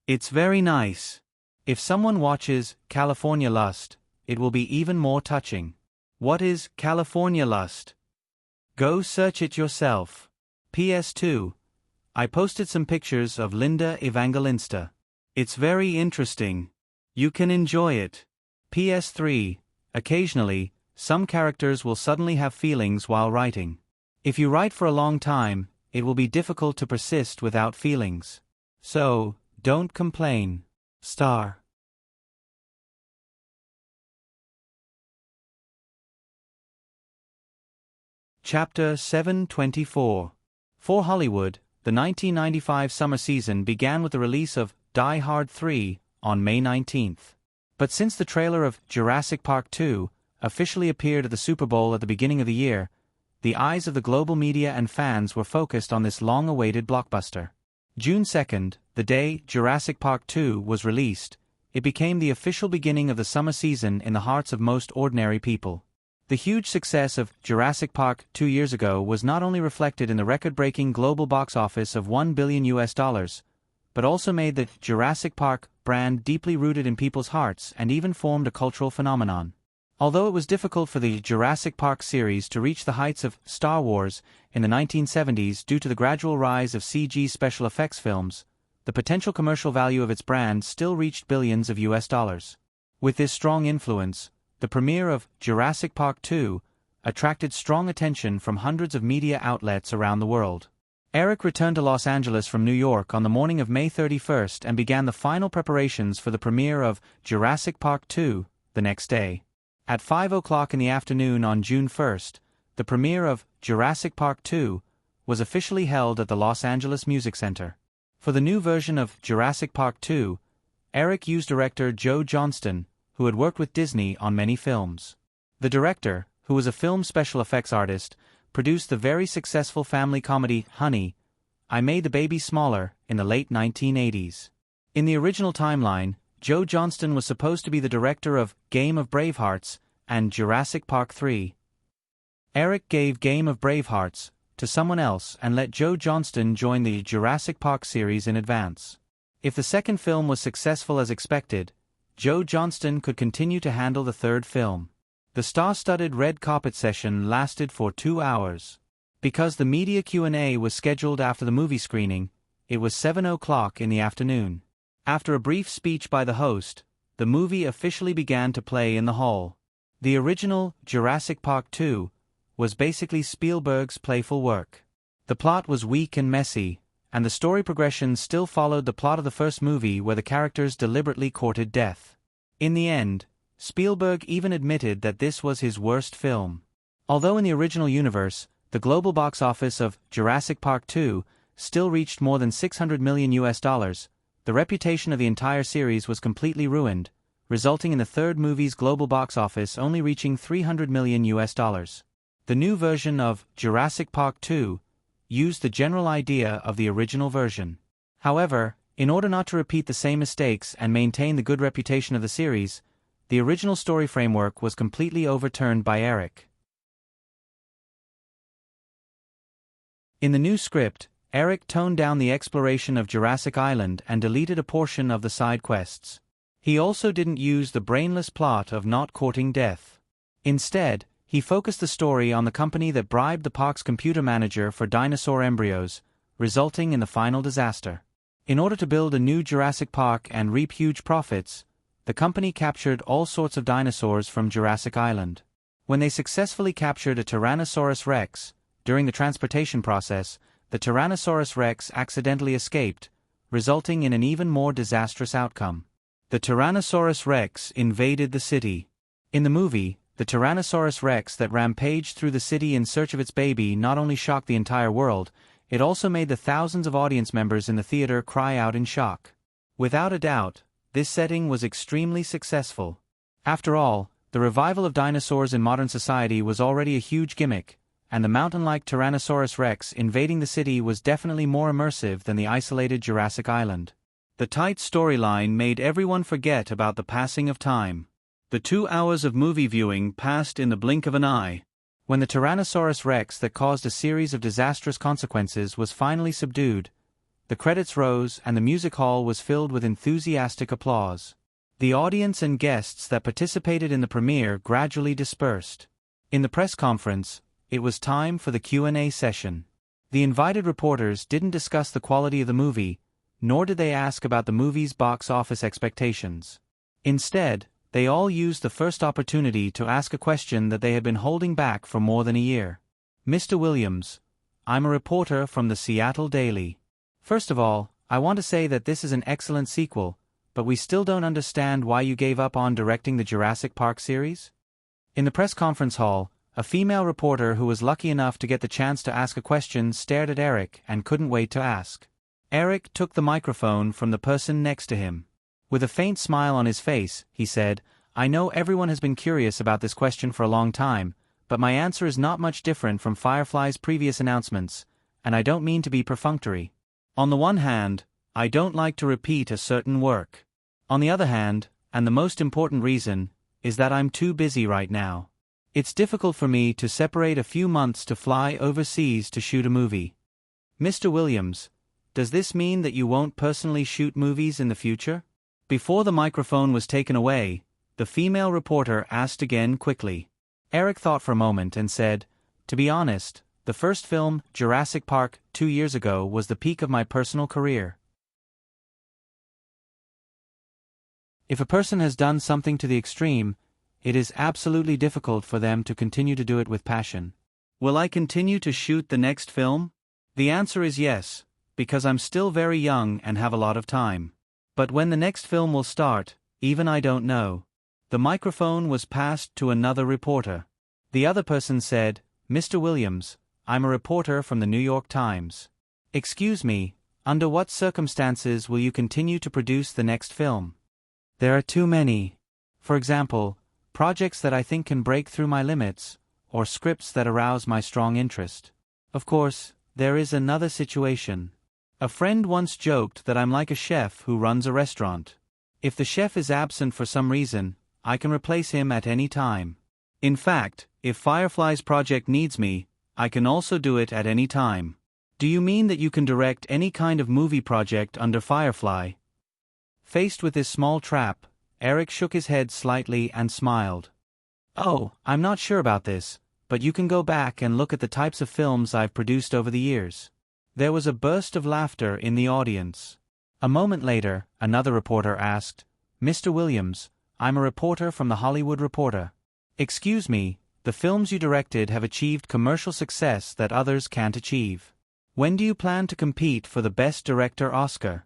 It's very nice. If someone watches California Lust, it will be even more touching." What is California Lust? Go search it yourself. PS2. I posted some pictures of Linda Evangelista. It's very interesting. You can enjoy it. PS3. Occasionally, some characters will suddenly have feelings while writing. If you write for a long time, it will be difficult to persist without feelings. So, don't complain. Star. Chapter 724. For Hollywood, the 1995 summer season began with the release of Die Hard 3 on May 19th. But since the trailer of Jurassic Park 2 officially appeared at the Super Bowl at the beginning of the year, the eyes of the global media and fans were focused on this long-awaited blockbuster. June 2nd, the day Jurassic Park 2 was released, it became the official beginning of the summer season in the hearts of most ordinary people. The huge success of Jurassic Park 2 years ago was not only reflected in the record-breaking global box office of $1 billion, but also made the Jurassic Park brand deeply rooted in people's hearts and even formed a cultural phenomenon. Although it was difficult for the Jurassic Park series to reach the heights of Star Wars in the 1970s due to the gradual rise of CG special effects films, the potential commercial value of its brand still reached billions of US dollars. With this strong influence, the premiere of Jurassic Park 2 attracted strong attention from hundreds of media outlets around the world. Eric returned to Los Angeles from New York on the morning of May 31st and began the final preparations for the premiere of Jurassic Park 2 the next day. At 5 o'clock in the afternoon on June 1st, the premiere of Jurassic Park 2 was officially held at the Los Angeles Music Center. For the new version of Jurassic Park 2, Eric used director Joe Johnston, who had worked with Disney on many films. The director, who was a film special effects artist, produced the very successful family comedy Honey, I Made the Baby Smaller in the late 1980s. In the original timeline, Joe Johnston was supposed to be the director of Game of Bravehearts and Jurassic Park 3. Eric gave Game of Bravehearts to someone else and let Joe Johnston join the Jurassic Park series in advance. If the second film was successful as expected, Joe Johnston could continue to handle the third film. The star-studded red carpet session lasted for 2 hours. Because the media Q&A was scheduled after the movie screening, it was 7 o'clock in the afternoon. After a brief speech by the host, the movie officially began to play in the hall. The original, Jurassic Park 2, was basically Spielberg's playful work. The plot was weak and messy, and the story progression still followed the plot of the first movie where the characters deliberately courted death. In the end, Spielberg even admitted that this was his worst film. Although in the original universe, the global box office of Jurassic Park 2 still reached more than $600 million, the reputation of the entire series was completely ruined, resulting in the third movie's global box office only reaching $300 million. The new version of Jurassic Park 2 used the general idea of the original version. However, in order not to repeat the same mistakes and maintain the good reputation of the series, the original story framework was completely overturned by Eric. In the new script, Eric toned down the exploration of Jurassic Island and deleted a portion of the side quests. He also didn't use the brainless plot of not courting death. Instead, he focused the story on the company that bribed the park's computer manager for dinosaur embryos, resulting in the final disaster. In order to build a new Jurassic Park and reap huge profits, the company captured all sorts of dinosaurs from Jurassic Island. When they successfully captured a Tyrannosaurus Rex, during the transportation process, the Tyrannosaurus Rex accidentally escaped, resulting in an even more disastrous outcome. The Tyrannosaurus Rex invaded the city. In the movie, the Tyrannosaurus Rex that rampaged through the city in search of its baby not only shocked the entire world, it also made the thousands of audience members in the theater cry out in shock. Without a doubt, this setting was extremely successful. After all, the revival of dinosaurs in modern society was already a huge gimmick, and the mountain-like Tyrannosaurus Rex invading the city was definitely more immersive than the isolated Jurassic Island. The tight storyline made everyone forget about the passing of time. The 2 hours of movie viewing passed in the blink of an eye. When the Tyrannosaurus Rex that caused a series of disastrous consequences was finally subdued, the credits rose and the music hall was filled with enthusiastic applause. The audience and guests that participated in the premiere gradually dispersed. In the press conference, it was time for the Q&A session. The invited reporters didn't discuss the quality of the movie, nor did they ask about the movie's box office expectations. Instead, they all used the first opportunity to ask a question that they had been holding back for more than a year. Mr. Williams, I'm a reporter from the Seattle Daily. First of all, I want to say that this is an excellent sequel, but we still don't understand why you gave up on directing the Jurassic Park series? In the press conference hall, a female reporter who was lucky enough to get the chance to ask a question stared at Eric and couldn't wait to ask. Eric took the microphone from the person next to him. With a faint smile on his face, he said, I know everyone has been curious about this question for a long time, but my answer is not much different from Firefly's previous announcements, and I don't mean to be perfunctory. On the one hand, I don't like to repeat a certain work. On the other hand, and the most important reason, is that I'm too busy right now. It's difficult for me to separate a few months to fly overseas to shoot a movie. Mr. Williams, does this mean that you won't personally shoot movies in the future? Before the microphone was taken away, the female reporter asked again quickly. Eric thought for a moment and said, to be honest, the first film, Jurassic Park, 2 years ago was the peak of my personal career. If a person has done something to the extreme, it is absolutely difficult for them to continue to do it with passion. Will I continue to shoot the next film? The answer is yes, because I'm still very young and have a lot of time. But when the next film will start, even I don't know. The microphone was passed to another reporter. The other person said, Mr. Williams, I'm a reporter from the New York Times. Excuse me, under what circumstances will you continue to produce the next film? There are too many. For example, projects that I think can break through my limits, or scripts that arouse my strong interest. Of course, there is another situation. A friend once joked that I'm like a chef who runs a restaurant. If the chef is absent for some reason, I can replace him at any time. In fact, if Firefly's project needs me, I can also do it at any time. Do you mean that you can direct any kind of movie project under Firefly? Faced with this small trap, Eric shook his head slightly and smiled. Oh, I'm not sure about this, but you can go back and look at the types of films I've produced over the years. There was a burst of laughter in the audience. A moment later, another reporter asked, "Mr. Williams, I'm a reporter from the Hollywood Reporter. Excuse me, the films you directed have achieved commercial success that others can't achieve. When do you plan to compete for the Best Director Oscar?"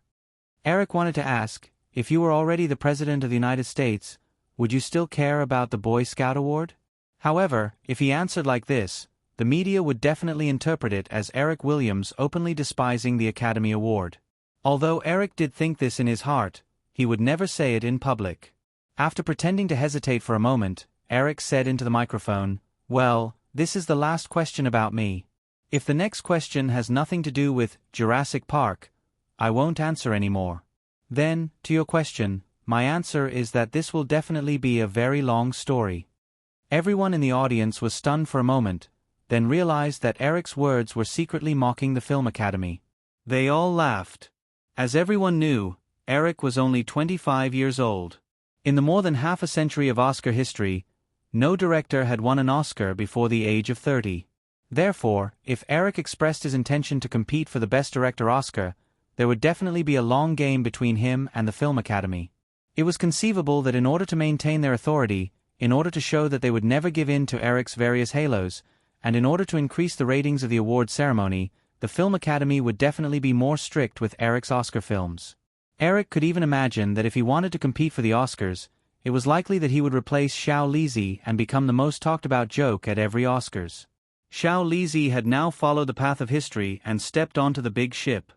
Eric wanted to ask, if you were already the President of the United States, would you still care about the Boy Scout Award? However, if he answered like this, the media would definitely interpret it as Eric Williams openly despising the Academy Award. Although Eric did think this in his heart, he would never say it in public. After pretending to hesitate for a moment, Eric said into the microphone, "Well, this is the last question about me. If the next question has nothing to do with Jurassic Park, I won't answer anymore. Then, to your question, my answer is that this will definitely be a very long story." Everyone in the audience was stunned for a moment, then realized that Eric's words were secretly mocking the Film Academy. They all laughed. As everyone knew, Eric was only 25 years old. In the more than half a century of Oscar history, no director had won an Oscar before the age of 30. Therefore, if Eric expressed his intention to compete for the Best Director Oscar, there would definitely be a long game between him and the Film Academy. It was conceivable that in order to maintain their authority, in order to show that they would never give in to Eric's various halos, and in order to increase the ratings of the award ceremony, the Film Academy would definitely be more strict with Eric's Oscar films. Eric could even imagine that if he wanted to compete for the Oscars, it was likely that he would replace Xiao Lizhi and become the most talked about joke at every Oscars. Xiao Lizhi had now followed the path of history and stepped onto the big ship.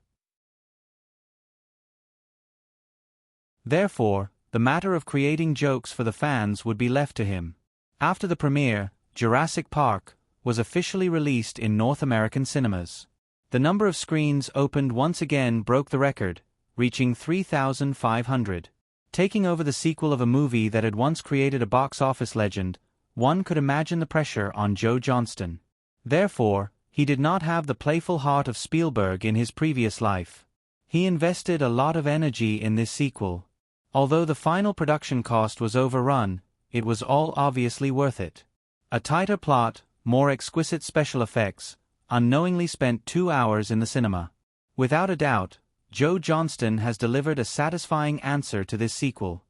Therefore, the matter of creating jokes for the fans would be left to him. After the premiere, Jurassic Park was officially released in North American cinemas. The number of screens opened once again broke the record, reaching 3,500. Taking over the sequel of a movie that had once created a box office legend, one could imagine the pressure on Joe Johnston. Therefore, he did not have the playful heart of Spielberg in his previous life. He invested a lot of energy in this sequel. Although the final production cost was overrun, it was all obviously worth it. A tighter plot, more exquisite special effects, unknowingly spent 2 hours in the cinema. Without a doubt, Joe Johnston has delivered a satisfying answer to this sequel.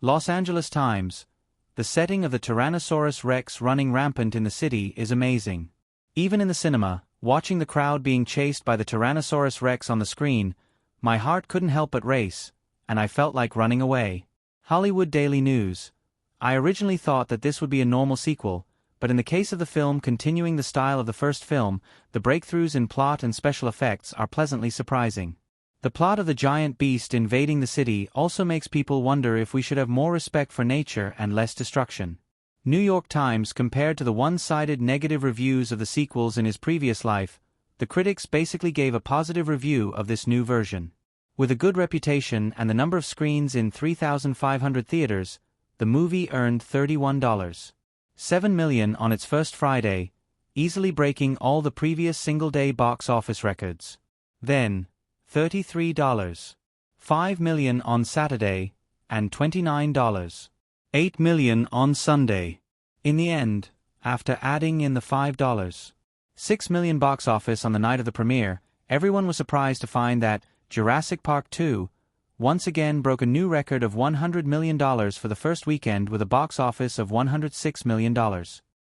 Los Angeles Times. The setting of the Tyrannosaurus Rex running rampant in the city is amazing. Even in the cinema, watching the crowd being chased by the Tyrannosaurus Rex on the screen, my heart couldn't help but race, and I felt like running away. Hollywood Daily News. I originally thought that this would be a normal sequel, but in the case of the film continuing the style of the first film, the breakthroughs in plot and special effects are pleasantly surprising. The plot of the giant beast invading the city also makes people wonder if we should have more respect for nature and less destruction. New York Times compared to the one-sided negative reviews of the sequels in his previous life, the critics basically gave a positive review of this new version. With a good reputation and the number of screens in 3,500 theaters, the movie earned $31.7 million on its first Friday, easily breaking all the previous single-day box office records. Then, $33.5 million on Saturday, and $29.8 million on Sunday. In the end, after adding in the $5.6 million box office on the night of the premiere, everyone was surprised to find that Jurassic Park 2 once again broke a new record of $100 million for the first weekend with a box office of $106 million.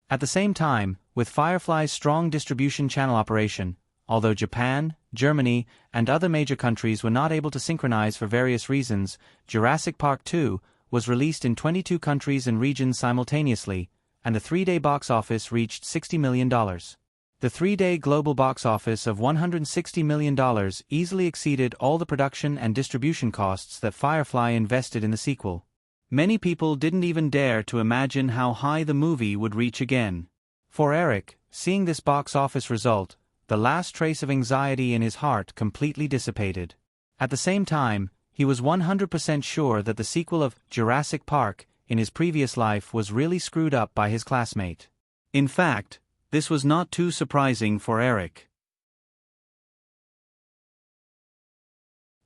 At the same time, with Firefly's strong distribution channel operation, although Japan, Germany, and other major countries were not able to synchronize for various reasons, Jurassic Park 2 was released in 22 countries and regions simultaneously, and the 3-day box office reached $60 million. The 3-day global box office of $160 million easily exceeded all the production and distribution costs that Firefly invested in the sequel. Many people didn't even dare to imagine how high the movie would reach again. For Eric, seeing this box office result, the last trace of anxiety in his heart completely dissipated. At the same time, he was 100% sure that the sequel of Jurassic Park in his previous life was really screwed up by his classmate. In fact, this was not too surprising for Eric.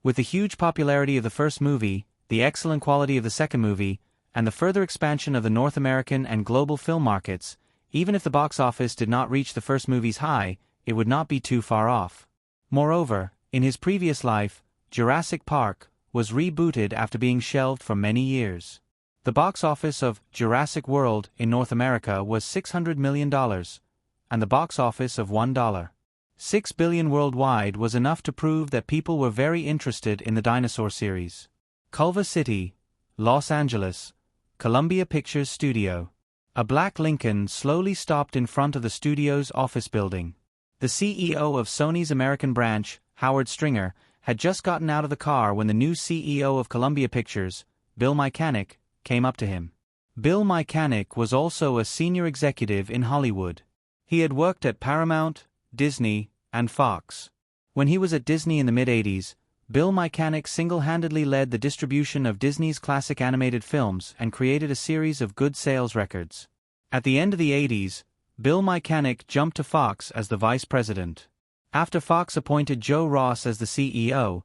With the huge popularity of the first movie, the excellent quality of the second movie, and the further expansion of the North American and global film markets, even if the box office did not reach the first movie's high, it would not be too far off. Moreover, in his previous life, Jurassic Park, was rebooted after being shelved for many years. The box office of Jurassic World in North America was $600 million, and the box office of $1.6 billion worldwide was enough to prove that people were very interested in the dinosaur series. Culver City, Los Angeles, Columbia Pictures Studio. A black Lincoln slowly stopped in front of the studio's office building. The CEO of Sony's American branch, Howard Stringer, had just gotten out of the car when the new CEO of Columbia Pictures, Bill Mechanic, came up to him. Bill Mechanic was also a senior executive in Hollywood. He had worked at Paramount, Disney, and Fox. When he was at Disney in the mid-80s, Bill Mechanic single-handedly led the distribution of Disney's classic animated films and created a series of good sales records. At the end of the 80s, Bill Mechanic jumped to Fox as the vice president. After Fox appointed Joe Ross as the CEO,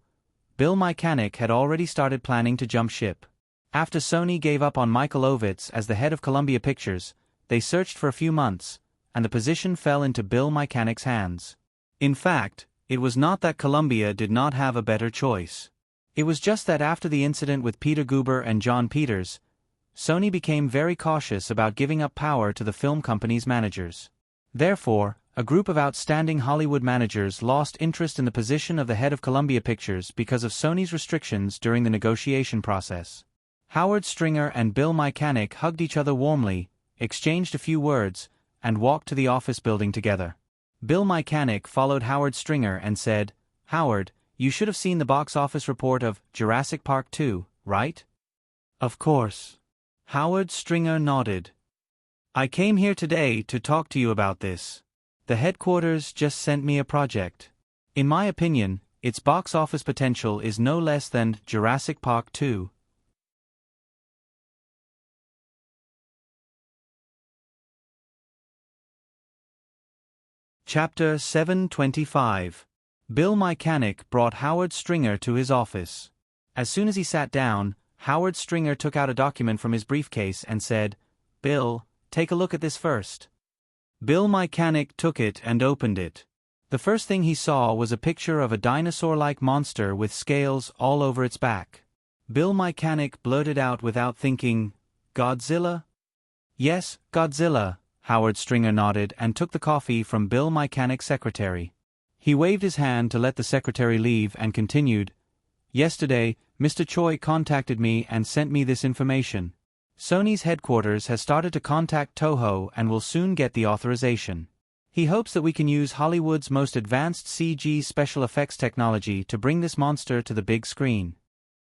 Bill Mechanic had already started planning to jump ship. After Sony gave up on Michael Ovitz as the head of Columbia Pictures, they searched for a few months, and the position fell into Bill Mechanic's hands. In fact, it was not that Columbia did not have a better choice. It was just that after the incident with Peter Guber and John Peters, Sony became very cautious about giving up power to the film company's managers. Therefore, a group of outstanding Hollywood managers lost interest in the position of the head of Columbia Pictures because of Sony's restrictions during the negotiation process. Howard Stringer and Bill Mechanic hugged each other warmly, exchanged a few words, and walked to the office building together. Bill Mechanic followed Howard Stringer and said, "Howard, you should have seen the box office report of Jurassic Park 2, right?" "Of course." Howard Stringer nodded. "I came here today to talk to you about this. The headquarters just sent me a project. In my opinion, its box office potential is no less than Jurassic Park 2. Chapter 725. Bill Mechanic brought Howard Stringer to his office. As soon as he sat down, Howard Stringer took out a document from his briefcase and said, "Bill, take a look at this first." Bill Mechanic took it and opened it. The first thing he saw was a picture of a dinosaur-like monster with scales all over its back. Bill Mechanic blurted out without thinking, "Godzilla?" "Yes, Godzilla," Howard Stringer nodded and took the coffee from Bill Mechanic's secretary. He waved his hand to let the secretary leave and continued, "Yesterday, Mr. Choi contacted me and sent me this information. Sony's headquarters has started to contact Toho and will soon get the authorization. He hopes that we can use Hollywood's most advanced CG special effects technology to bring this monster to the big screen.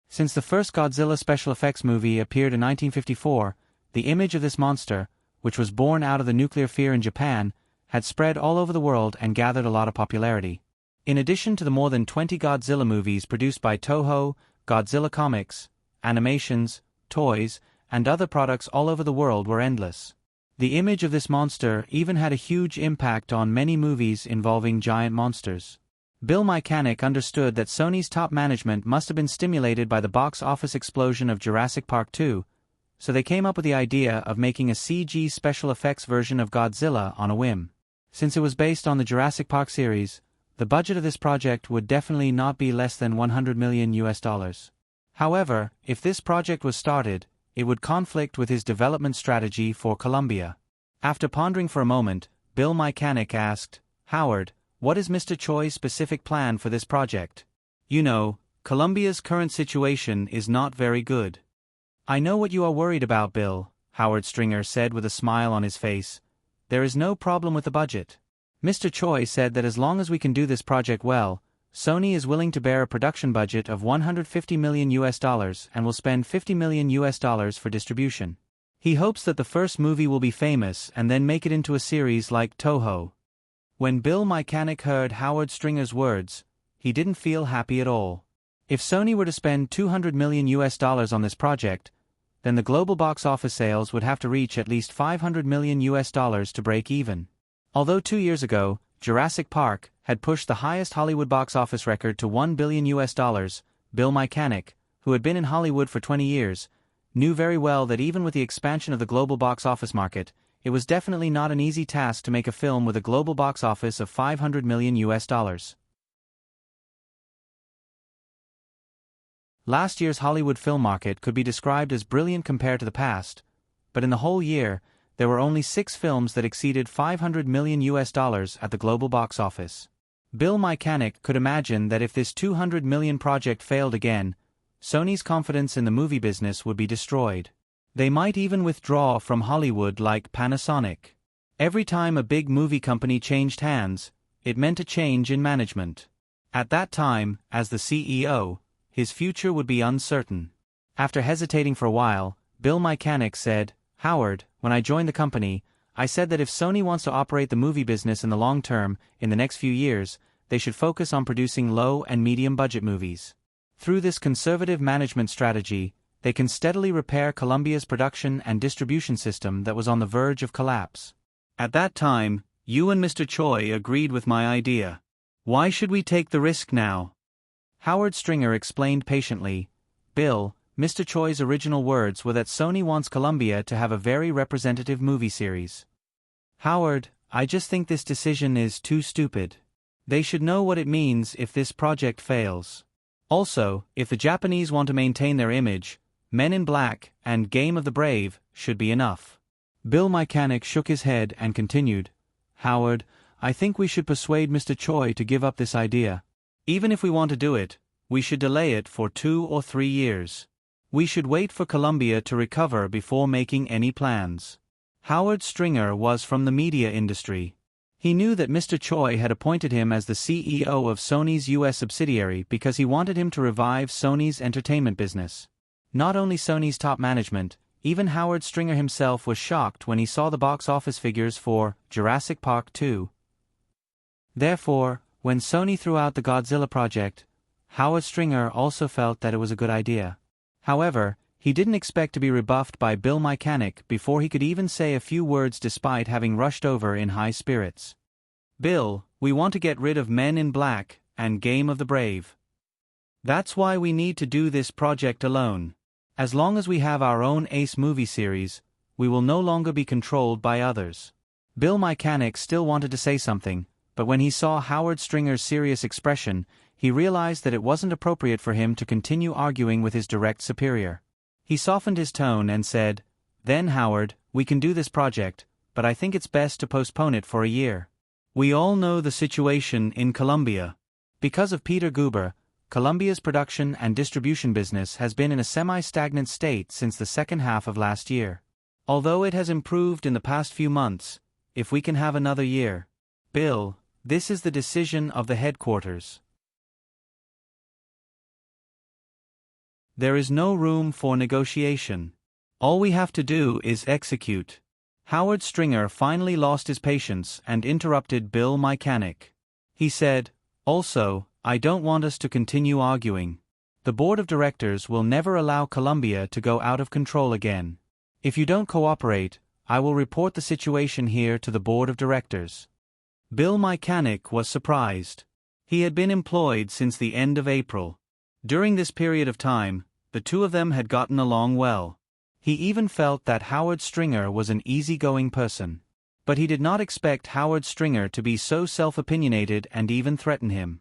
Since the first Godzilla special effects movie appeared in 1954, the image of this monster, which was born out of the nuclear fear in Japan, had spread all over the world and gathered a lot of popularity. In addition to the more than 20 Godzilla movies produced by Toho, Godzilla comics, animations, toys, and other products all over the world were endless. The image of this monster even had a huge impact on many movies involving giant monsters. Bill Mechanic understood that Sony's top management must have been stimulated by the box office explosion of Jurassic Park 2, so they came up with the idea of making a CG special effects version of Godzilla on a whim. Since it was based on the Jurassic Park series, the budget of this project would definitely not be less than $100 million. However, if this project was started, it would conflict with his development strategy for Columbia. After pondering for a moment, Bill Mechanic asked, "Howard, what is Mr. Choi's specific plan for this project? You know, Columbia's current situation is not very good." "I know what you are worried about, Bill," Howard Stringer said with a smile on his face. "There is no problem with the budget. Mr. Choi said that as long as we can do this project well, Sony is willing to bear a production budget of $150 million and will spend $50 million for distribution. He hopes that the first movie will be famous and then make it into a series like Toho." When Bill Mechanic heard Howard Stringer's words, he didn't feel happy at all. If Sony were to spend $200 million on this project, then the global box office sales would have to reach at least $500 million to break even. Although 2 years ago, Jurassic Park had pushed the highest Hollywood box office record to $1 billion, Bill Mechanic, who had been in Hollywood for 20 years, knew very well that even with the expansion of the global box office market, it was definitely not an easy task to make a film with a global box office of $500 million. Last year's Hollywood film market could be described as brilliant compared to the past, but in the whole year, there were only 6 films that exceeded $500 million at the global box office. Bill Mechanic could imagine that if this $200 million project failed again, Sony's confidence in the movie business would be destroyed. They might even withdraw from Hollywood like Panasonic. Every time a big movie company changed hands, it meant a change in management. At that time, as the CEO, his future would be uncertain. After hesitating for a while, Bill Mechanic said, "Howard, when I joined the company, I said that if Sony wants to operate the movie business in the long term, in the next few years, they should focus on producing low and medium budget movies. Through this conservative management strategy, they can steadily repair Columbia's production and distribution system that was on the verge of collapse. At that time, you and Mr. Choi agreed with my idea. Why should we take the risk now?" Howard Stringer explained patiently, "Bill, Mr. Choi's original words were that Sony wants Columbia to have a very representative movie series. Howard, I just think this decision is too stupid. They should know what it means if this project fails. Also, if the Japanese want to maintain their image, Men in Black and Game of the Brave should be enough." Bill Mechanic shook his head and continued, "Howard, I think we should persuade Mr. Choi to give up this idea. Even if we want to do it, we should delay it for 2 or 3 years. We should wait for Columbia to recover before making any plans." Howard Stringer was from the media industry. He knew that Mr. Choi had appointed him as the CEO of Sony's U.S. subsidiary because he wanted him to revive Sony's entertainment business. Not only Sony's top management, even Howard Stringer himself was shocked when he saw the box office figures for Jurassic Park 2. Therefore, when Sony threw out the Godzilla project, Howard Stringer also felt that it was a good idea. However, he didn't expect to be rebuffed by Bill Mechanic before he could even say a few words despite having rushed over in high spirits. "Bill, we want to get rid of Men in Black and Game of the Brave. That's why we need to do this project alone. As long as we have our own ace movie series, we will no longer be controlled by others." Bill Mechanic still wanted to say something, but when he saw Howard Stringer's serious expression, he realized that it wasn't appropriate for him to continue arguing with his direct superior. He softened his tone and said, "Then Howard, we can do this project, but I think it's best to postpone it for a year. We all know the situation in Columbia. Because of Peter Guber, Columbia's production and distribution business has been in a semi-stagnant state since the second half of last year. Although it has improved in the past few months, if we can have another year. Bill, this is the decision of the headquarters. There is no room for negotiation. All we have to do is execute." Howard Stringer finally lost his patience and interrupted Bill Mechanic. He said, "Also, I don't want us to continue arguing. The board of directors will never allow Columbia to go out of control again. If you don't cooperate, I will report the situation here to the board of directors." Bill Mechanic was surprised. He had been employed since the end of April. During this period of time, the two of them had gotten along well. He even felt that Howard Stringer was an easygoing person. But he did not expect Howard Stringer to be so self-opinionated and even threaten him.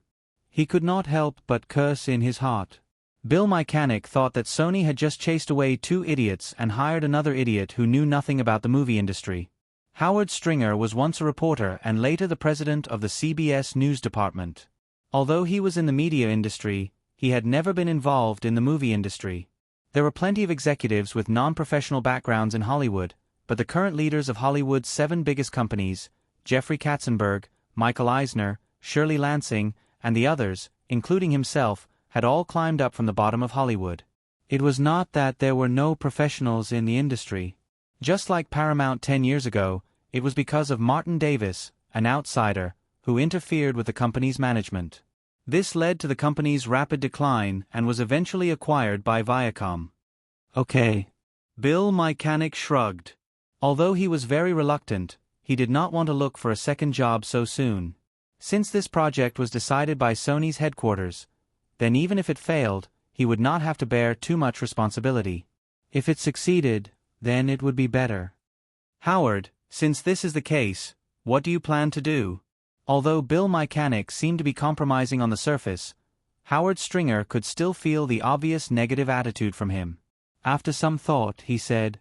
He could not help but curse in his heart. Bill Mechanic thought that Sony had just chased away 2 idiots and hired another idiot who knew nothing about the movie industry. Howard Stringer was once a reporter and later the president of the CBS News Department. Although he was in the media industry, he had never been involved in the movie industry. There were plenty of executives with non-professional backgrounds in Hollywood, but the current leaders of Hollywood's 7 biggest companies, Jeffrey Katzenberg, Michael Eisner, Shirley Lansing, and the others, including himself, had all climbed up from the bottom of Hollywood. It was not that there were no professionals in the industry. Just like Paramount 10 years ago, it was because of Martin Davis, an outsider, who interfered with the company's management. This led to the company's rapid decline and was eventually acquired by Viacom. "Okay." Bill Mechanic shrugged. Although he was very reluctant, he did not want to look for a second job so soon. Since this project was decided by Sony's headquarters, then even if it failed, he would not have to bear too much responsibility. If it succeeded, then it would be better. "Howard, since this is the case, what do you plan to do?" Although Bill Mechanic seemed to be compromising on the surface, Howard Stringer could still feel the obvious negative attitude from him. After some thought, he said,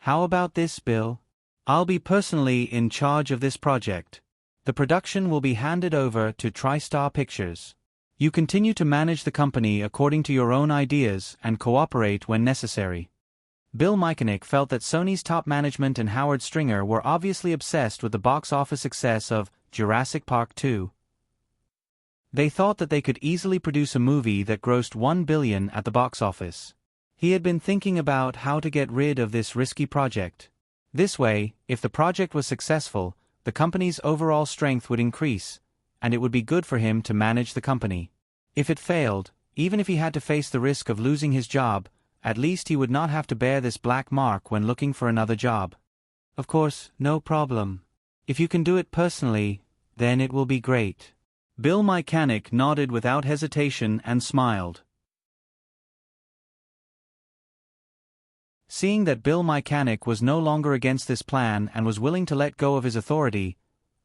"How about this, Bill? I'll be personally in charge of this project. The production will be handed over to TriStar Pictures. You continue to manage the company according to your own ideas and cooperate when necessary." Bill Mechanic felt that Sony's top management and Howard Stringer were obviously obsessed with the box office success of Jurassic Park 2. They thought that they could easily produce a movie that grossed $1 billion at the box office. He had been thinking about how to get rid of this risky project. This way, if the project was successful, the company's overall strength would increase, and it would be good for him to manage the company. If it failed, even if he had to face the risk of losing his job, at least he would not have to bear this black mark when looking for another job. "Of course, no problem. If you can do it personally, then it will be great." Bill Mechanic nodded without hesitation and smiled. Seeing that Bill Mechanic was no longer against this plan and was willing to let go of his authority,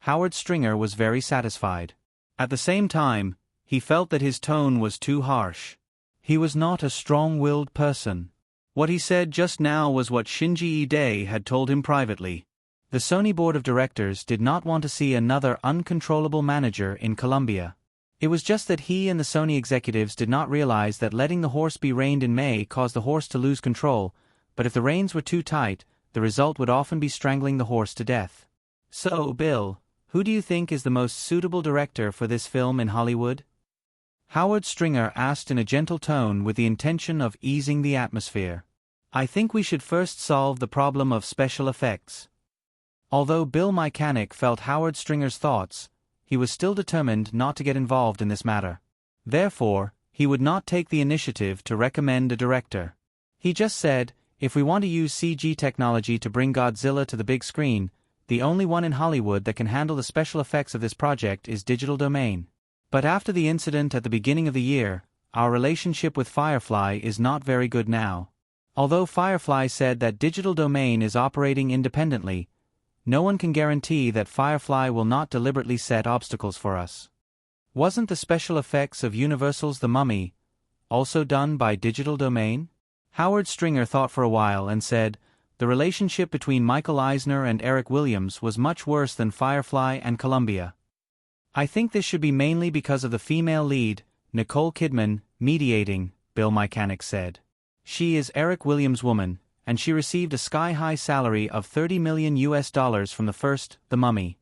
Howard Stringer was very satisfied. At the same time, he felt that his tone was too harsh. He was not a strong-willed person. What he said just now was what Shinji Ide had told him privately. The Sony board of directors did not want to see another uncontrollable manager in Columbia. It was just that he and the Sony executives did not realize that letting the horse be reined in may cause the horse to lose control, but if the reins were too tight, the result would often be strangling the horse to death. "So, Bill, who do you think is the most suitable director for this film in Hollywood?" Howard Stringer asked in a gentle tone with the intention of easing the atmosphere. "I think we should first solve the problem of special effects." Although Bill Mechanic felt Howard Stringer's thoughts, he was still determined not to get involved in this matter. Therefore, he would not take the initiative to recommend a director. He just said, "If we want to use CG technology to bring Godzilla to the big screen, the only one in Hollywood that can handle the special effects of this project is Digital Domain. But after the incident at the beginning of the year, our relationship with Firefly is not very good now. Although Firefly said that Digital Domain is operating independently, no one can guarantee that Firefly will not deliberately set obstacles for us." Wasn't the special effects of Universal's The Mummy also done by Digital Domain? Howard Stringer thought for a while and said, "The relationship between Michael Eisner and Eric Williams was much worse than Firefly and Columbia. I think this should be mainly because of the female lead, Nicole Kidman, mediating," Bill Mechanic said. "She is Eric Williams' woman, and she received a sky-high salary of $30 million from the first, The Mummy.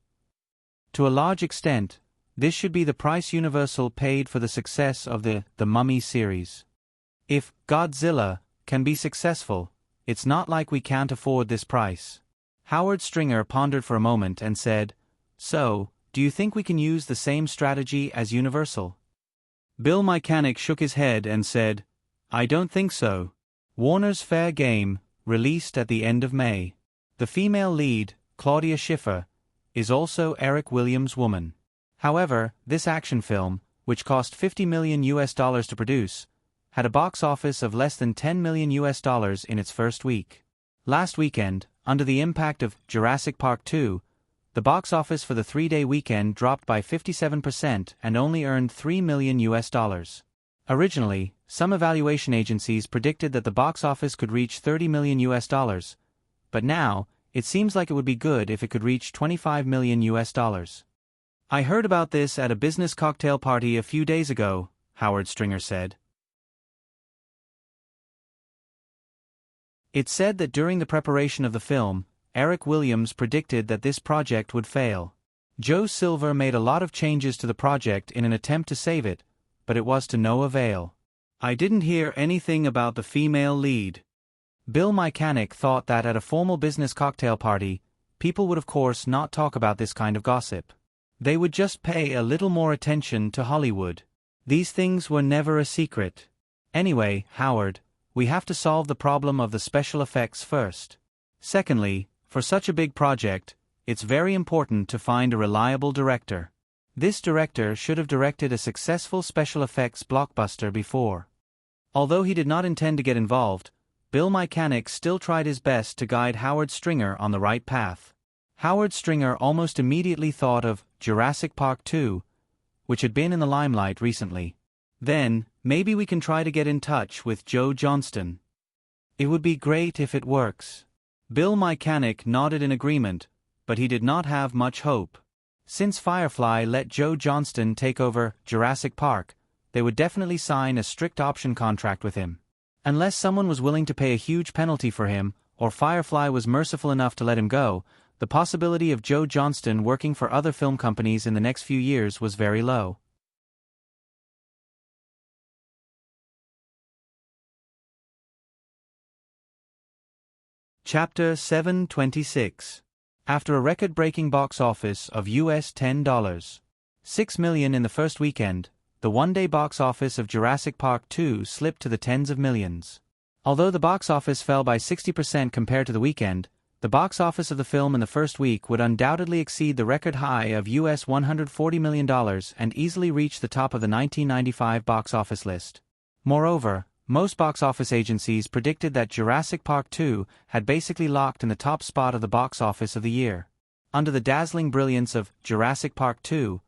To a large extent, this should be the price Universal paid for the success of the Mummy series. If Godzilla can be successful, it's not like we can't afford this price." Howard Stringer pondered for a moment and said, "So, do you think we can use the same strategy as Universal?" Bill Mechanic shook his head and said, "I don't think so. Warner's Fair Game, released at the end of May. The female lead, Claudia Schiffer, is also Eric Williams' woman. However, this action film, which cost $50 million to produce, had a box office of less than $10 million in its first week. Last weekend, under the impact of Jurassic Park 2, the box office for the 3-day weekend dropped by 57% and only earned $3 million. Originally, some evaluation agencies predicted that the box office could reach $30 million, but now, it seems like it would be good if it could reach $25 million. "I heard about this at a business cocktail party a few days ago," Howard Stringer said. It said that during the preparation of the film, Eric Williams predicted that this project would fail. Joe Silver made a lot of changes to the project in an attempt to save it, but it was to no avail. "I didn't hear anything about the female lead." Bill Mechanic thought that at a formal business cocktail party, people would of course not talk about this kind of gossip. They would just pay a little more attention to Hollywood. These things were never a secret. "Anyway, Howard, we have to solve the problem of the special effects first. Secondly, for such a big project, it's very important to find a reliable director. This director should have directed a successful special effects blockbuster before." Although he did not intend to get involved, Bill Mechanic still tried his best to guide Howard Stringer on the right path. Howard Stringer almost immediately thought of Jurassic Park 2, which had been in the limelight recently. Then, Maybe we can try to get in touch with Joe Johnston. It would be great if it works." Bill Mechanic nodded in agreement, but he did not have much hope. Since Firefly let Joe Johnston take over Jurassic Park, they would definitely sign a strict option contract with him. Unless someone was willing to pay a huge penalty for him, or Firefly was merciful enough to let him go, the possibility of Joe Johnston working for other film companies in the next few years was very low. Chapter 726. After a record-breaking box office of US $10.6 million in the first weekend, the one-day box office of Jurassic Park 2 slipped to the tens of millions. Although the box office fell by 60% compared to the weekend, the box office of the film in the first week would undoubtedly exceed the record high of US $140 million and easily reach the top of the 1995 box office list. Moreover, most box office agencies predicted that Jurassic Park 2 had basically locked in the top spot of the box office of the year. Under the dazzling brilliance of Jurassic Park 2,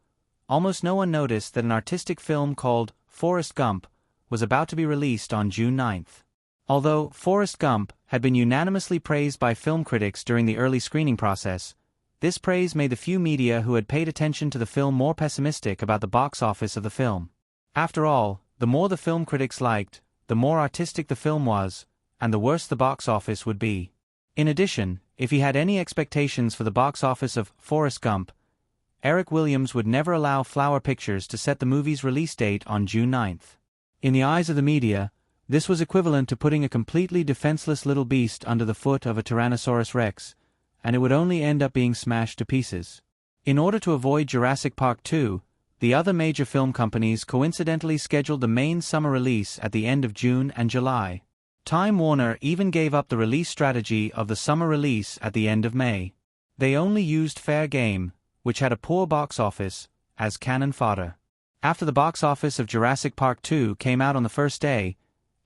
almost no one noticed that an artistic film called Forrest Gump was about to be released on June 9th. Although Forrest Gump had been unanimously praised by film critics during the early screening process, this praise made the few media who had paid attention to the film more pessimistic about the box office of the film. After all, the more the film critics liked, the more artistic the film was, and the worse the box office would be. In addition, if he had any expectations for the box office of Forrest Gump, Eric Williams would never allow Flower Pictures to set the movie's release date on June 9th. In the eyes of the media, this was equivalent to putting a completely defenseless little beast under the foot of a Tyrannosaurus Rex, and it would only end up being smashed to pieces. In order to avoid Jurassic Park 2, the other major film companies coincidentally scheduled the main summer release at the end of June and July. Time Warner even gave up the release strategy of the summer release at the end of May. They only used Fair Game, which had a poor box office, as cannon fodder. After the box office of Jurassic Park 2 came out on the first day,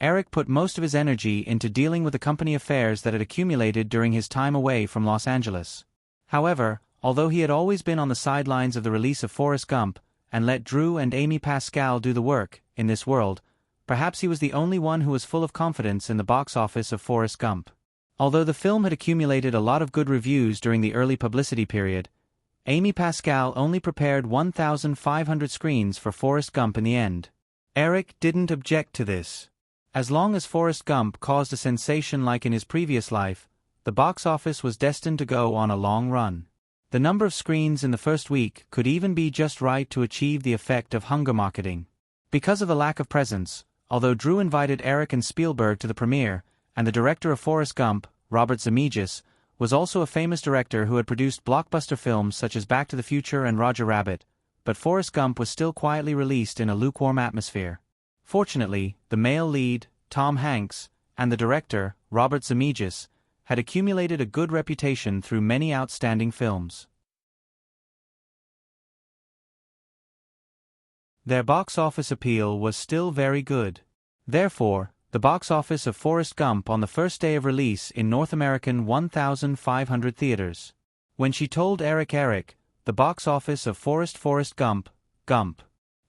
Eric put most of his energy into dealing with the company affairs that had accumulated during his time away from Los Angeles. However, although he had always been on the sidelines of the release of Forrest Gump, and let Drew and Amy Pascal do the work, in this world, perhaps he was the only one who was full of confidence in the box office of Forrest Gump. Although the film had accumulated a lot of good reviews during the early publicity period, Amy Pascal only prepared 1,500 screens for Forrest Gump in the end. Eric didn't object to this. As long as Forrest Gump caused a sensation like in his previous life, the box office was destined to go on a long run. The number of screens in the first week could even be just right to achieve the effect of hunger marketing. Because of the lack of presence, although Drew invited Eric and Spielberg to the premiere, and the director of Forrest Gump, Robert Zemeckis, was also a famous director who had produced blockbuster films such as Back to the Future and Roger Rabbit, but Forrest Gump was still quietly released in a lukewarm atmosphere. Fortunately, the male lead, Tom Hanks, and the director, Robert Zemeckis, had accumulated a good reputation through many outstanding films. Their box office appeal was still very good. Therefore, the box office of Forrest Gump on the first day of release in North American 1,500 theaters. When she told Eric, the box office of Forrest Gump.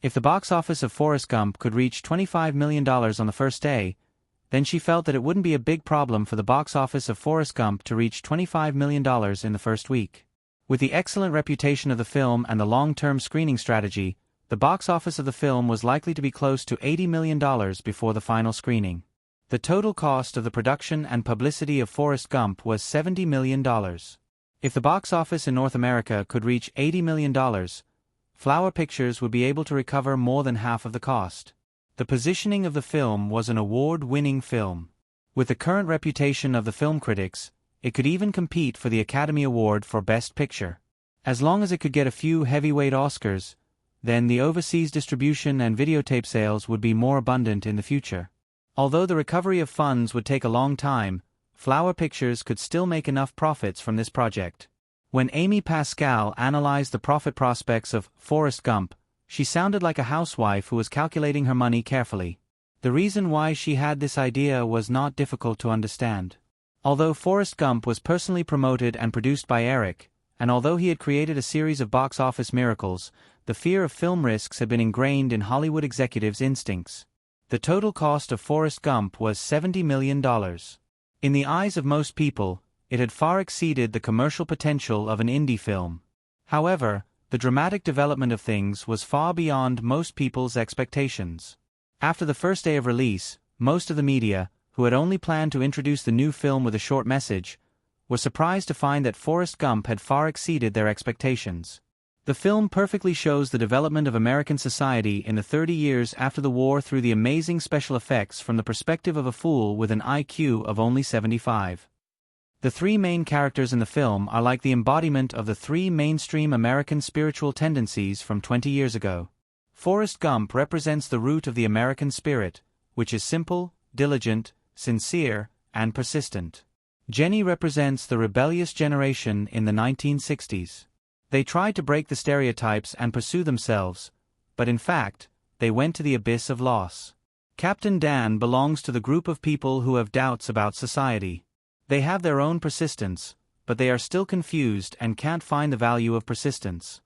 If the box office of Forrest Gump could reach $25 million on the first day, then she felt that it wouldn't be a big problem for the box office of Forrest Gump to reach $25 million in the first week. With the excellent reputation of the film and the long-term screening strategy, the box office of the film was likely to be close to $80 million before the final screening. The total cost of the production and publicity of Forrest Gump was $70 million. If the box office in North America could reach $80 million, Flower Pictures would be able to recover more than half of the cost. The positioning of the film was an award-winning film. With the current reputation of the film critics, it could even compete for the Academy Award for Best Picture. As long as it could get a few heavyweight Oscars, then the overseas distribution and videotape sales would be more abundant in the future. Although the recovery of funds would take a long time, Flower Pictures could still make enough profits from this project. When Amy Pascal analyzed the profit prospects of Forrest Gump, she sounded like a housewife who was calculating her money carefully. The reason why she had this idea was not difficult to understand. Although Forrest Gump was personally promoted and produced by Eric, and although he had created a series of box office miracles, the fear of film risks had been ingrained in Hollywood executives' instincts. The total cost of Forrest Gump was $70 million. In the eyes of most people, it had far exceeded the commercial potential of an indie film. However, the dramatic development of things was far beyond most people's expectations. After the first day of release, most of the media, who had only planned to introduce the new film with a short message, were surprised to find that Forrest Gump had far exceeded their expectations. The film perfectly shows the development of American society in the 30 years after the war through the amazing special effects from the perspective of a fool with an IQ of only 75. The three main characters in the film are like the embodiment of the three mainstream American spiritual tendencies from 20 years ago. Forrest Gump represents the root of the American spirit, which is simple, diligent, sincere, and persistent. Jenny represents the rebellious generation in the 1960s. They tried to break the stereotypes and pursue themselves, but in fact, they went to the abyss of loss. Captain Dan belongs to the group of people who have doubts about society. They have their own persistence, but they are still confused and can't find the value of persistence.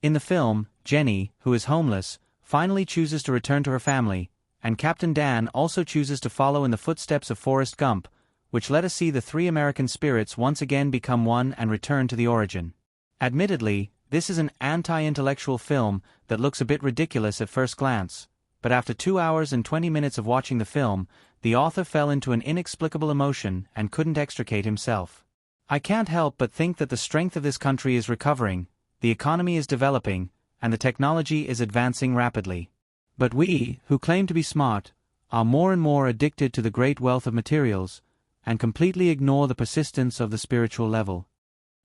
In the film, Jenny, who is homeless, finally chooses to return to her family, and Captain Dan also chooses to follow in the footsteps of Forrest Gump, which let us see the three American spirits once again become one and return to the origin. Admittedly, this is an anti-intellectual film that looks a bit ridiculous at first glance, but after 2 hours and 20 minutes of watching the film, the author fell into an inexplicable emotion and couldn't extricate himself. I can't help but think that the strength of this country is recovering, the economy is developing, and the technology is advancing rapidly. But we, who claim to be smart, are more and more addicted to the great wealth of materials, and completely ignore the persistence of the spiritual level.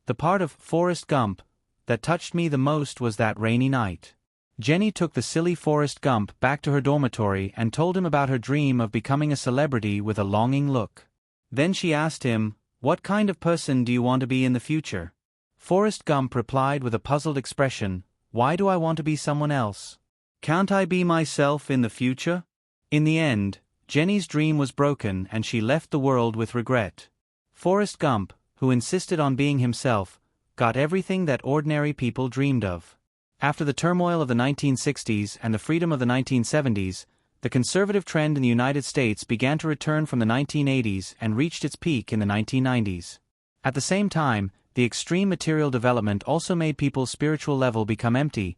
The part of Forrest Gump that touched me the most was that rainy night. Jenny took the silly Forrest Gump back to her dormitory and told him about her dream of becoming a celebrity with a longing look. Then she asked him, "What kind of person do you want to be in the future?" Forrest Gump replied with a puzzled expression, "Why do I want to be someone else? Can't I be myself in the future?" In the end, Jenny's dream was broken and she left the world with regret. Forrest Gump, who insisted on being himself, got everything that ordinary people dreamed of. After the turmoil of the 1960s and the freedom of the 1970s, the conservative trend in the United States began to return from the 1980s and reached its peak in the 1990s. At the same time, the extreme material development also made people's spiritual level become empty,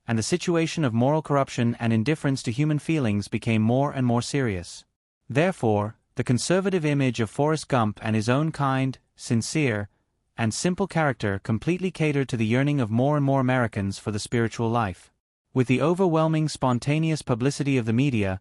and the situation of moral corruption and indifference to human feelings became more and more serious. Therefore, the conservative image of Forrest Gump and his own kind, sincere, and simple character completely catered to the yearning of more and more Americans for the spiritual life. With the overwhelming spontaneous publicity of the media,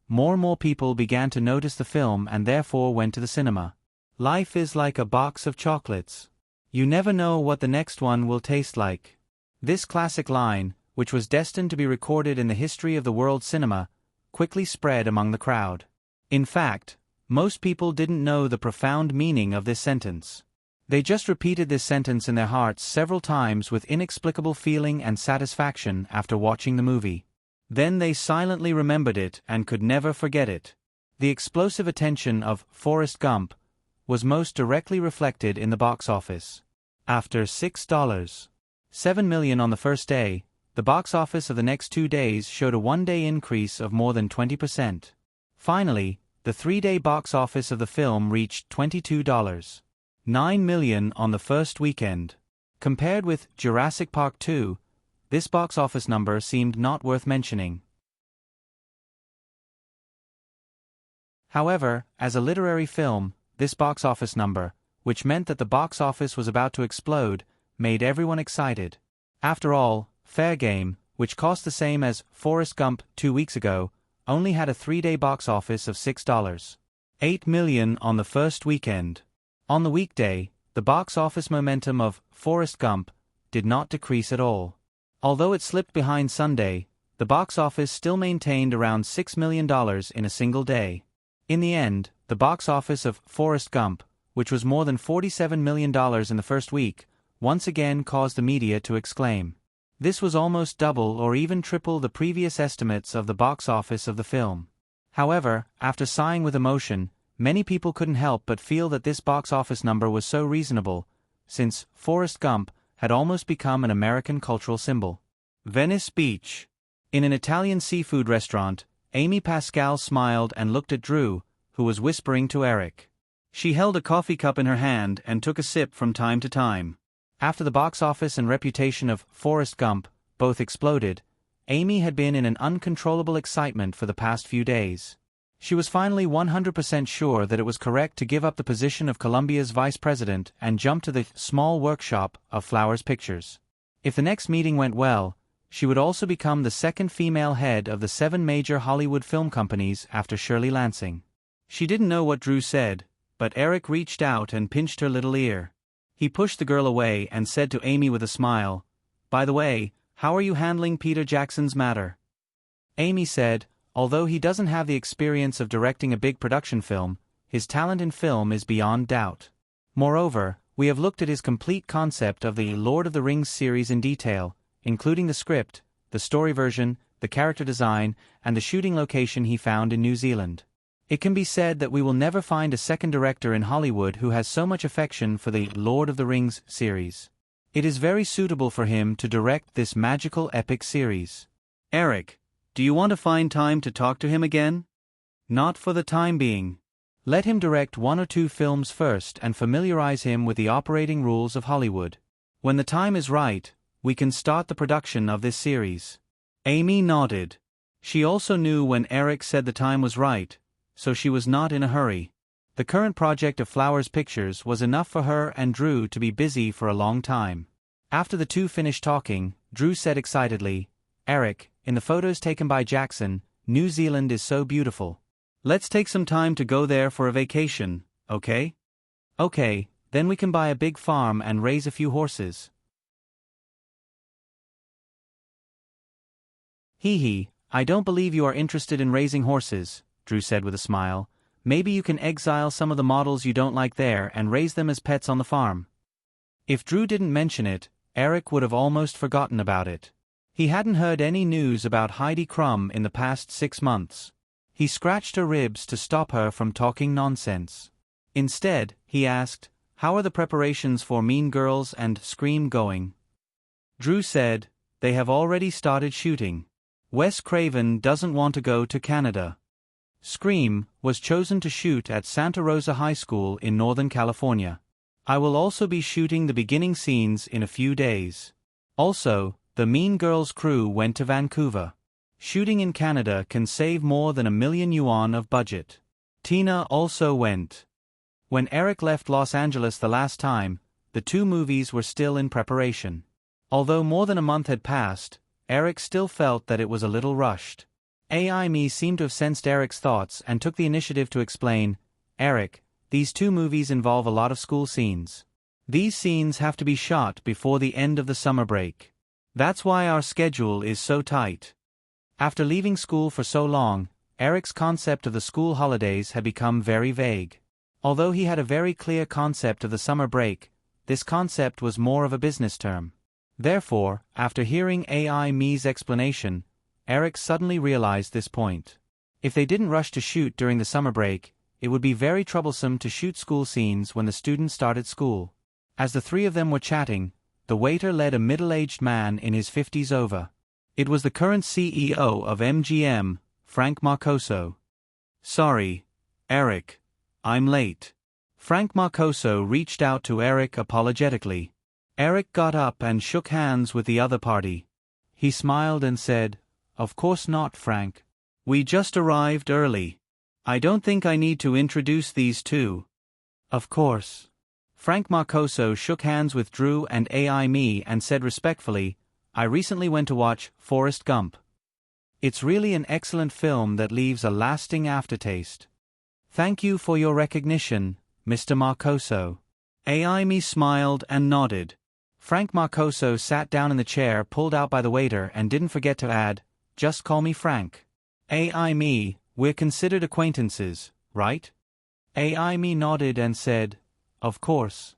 more and more people began to notice the film and therefore went to the cinema. Life is like a box of chocolates. You never know what the next one will taste like. This classic line, which was destined to be recorded in the history of the world cinema, quickly spread among the crowd. In fact, most people didn't know the profound meaning of this sentence. They just repeated this sentence in their hearts several times with inexplicable feeling and satisfaction after watching the movie. Then they silently remembered it and could never forget it. The explosive attention of Forrest Gump was most directly reflected in the box office. After $6.7 million on the first day, the box office of the next 2 days showed a one-day increase of more than 20%. Finally, the 3-day box office of the film reached $22.9 million on the first weekend. Compared with Jurassic Park 2, this box office number seemed not worth mentioning. However, as a literary film, this box office number, which meant that the box office was about to explode, made everyone excited. After all, Fair Game, which cost the same as Forrest Gump 2 weeks ago, only had a 3-day box office of $6.8 million on the first weekend. On the weekday, the box office momentum of Forrest Gump did not decrease at all. Although it slipped behind Sunday, the box office still maintained around $6 million in a single day. In the end, the box office of Forrest Gump, which was more than $47 million in the first week, once again caused the media to exclaim. This was almost double or even triple the previous estimates of the box office of the film. However, after sighing with emotion, many people couldn't help but feel that this box office number was so reasonable, since Forrest Gump had almost become an American cultural symbol. Venice Beach. In an Italian seafood restaurant, Amy Pascal smiled and looked at Drew, who was whispering to Eric. She held a coffee cup in her hand and took a sip from time to time. After the box office and reputation of Forrest Gump both exploded, Amy had been in an uncontrollable excitement for the past few days. She was finally 100% sure that it was correct to give up the position of Columbia's vice president and jump to the small workshop of Flowers Pictures. If the next meeting went well, she would also become the second female head of the 7 major Hollywood film companies after Shirley Lansing. She didn't know what Drew said, but Eric reached out and pinched her little ear. He pushed the girl away and said to Amy with a smile, "By the way, how are you handling Peter Jackson's matter?" Amy said, "Although he doesn't have the experience of directing a big production film, his talent in film is beyond doubt. Moreover, we have looked at his complete concept of the Lord of the Rings series in detail, including the script, the story version, the character design, and the shooting location he found in New Zealand. It can be said that we will never find a second director in Hollywood who has so much affection for the Lord of the Rings series. It is very suitable for him to direct this magical epic series." "Eric, do you want to find time to talk to him again?" "Not for the time being. Let him direct 1 or 2 films first and familiarize him with the operating rules of Hollywood. When the time is right, we can start the production of this series." Amy nodded. She also knew when Eric said the time was right, so she was not in a hurry. The current project of Flowers Pictures was enough for her and Drew to be busy for a long time. After the two finished talking, Drew said excitedly, "Eric, in the photos taken by Jackson, New Zealand is so beautiful. Let's take some time to go there for a vacation, okay?" "Okay, then we can buy a big farm and raise a few horses." "Hee, I don't believe you are interested in raising horses," Drew said with a smile. "Maybe you can exile some of the models you don't like there and raise them as pets on the farm." If Drew didn't mention it, Eric would have almost forgotten about it. He hadn't heard any news about Heidi Crumb in the past 6 months. He scratched her ribs to stop her from talking nonsense. Instead, he asked, "How are the preparations for Mean Girls and Scream going?" Drew said, "They have already started shooting. Wes Craven doesn't want to go to Canada." Scream was chosen to shoot at Santa Rosa High School in Northern California. I will also be shooting the beginning scenes in a few days. Also, the Mean Girls crew went to Vancouver. Shooting in Canada can save more than $1,000,000 of budget. Tina also went. When Eric left Los Angeles the last time, the 2 movies were still in preparation. Although more than a month had passed, Eric still felt that it was a little rushed. AI seemed to have sensed Eric's thoughts and took the initiative to explain, "Eric, these 2 movies involve a lot of school scenes. These scenes have to be shot before the end of the summer break. That's why our schedule is so tight." After leaving school for so long, Eric's concept of the school holidays had become very vague. Although he had a very clear concept of the summer break, this concept was more of a business term. Therefore, after hearing AI's explanation, Eric suddenly realized this point. If they didn't rush to shoot during the summer break, it would be very troublesome to shoot school scenes when the students started school. As the 3 of them were chatting, the waiter led a middle-aged man in his 50s over. It was the current CEO of MGM, Frank Marcoso. "Sorry, Eric. I'm late." Frank Marcoso reached out to Eric apologetically. Eric got up and shook hands with the other party. He smiled and said, "Of course not, Frank. We just arrived early. I don't think I need to introduce these 2. "Of course." Frank Marcoso shook hands with Drew and AI and said respectfully, "I recently went to watch Forrest Gump. It's really an excellent film that leaves a lasting aftertaste." "Thank you for your recognition, Mr. Marcoso." AI smiled and nodded. Frank Marcoso sat down in the chair pulled out by the waiter and didn't forget to add, "Just call me Frank." AI, we're considered acquaintances, right?" AI nodded and said, "Of course.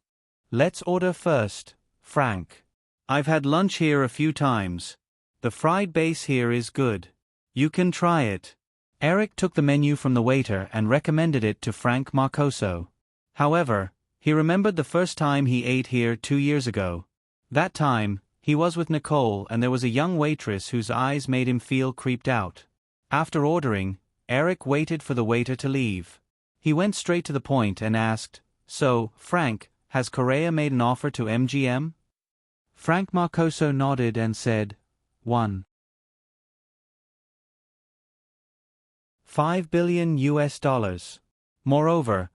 Let's order first, Frank. I've had lunch here a few times. The fried base here is good. You can try it." Eric took the menu from the waiter and recommended it to Frank Marcoso. However, he remembered the first time he ate here 2 years ago. That time, He was with Nicole and there was a young waitress whose eyes made him feel creeped out. After ordering, Eric waited for the waiter to leave. He went straight to the point and asked, "So, Frank, has Correa made an offer to MGM?" Frank Marcoso nodded and said, $1.5 billion US. Moreover,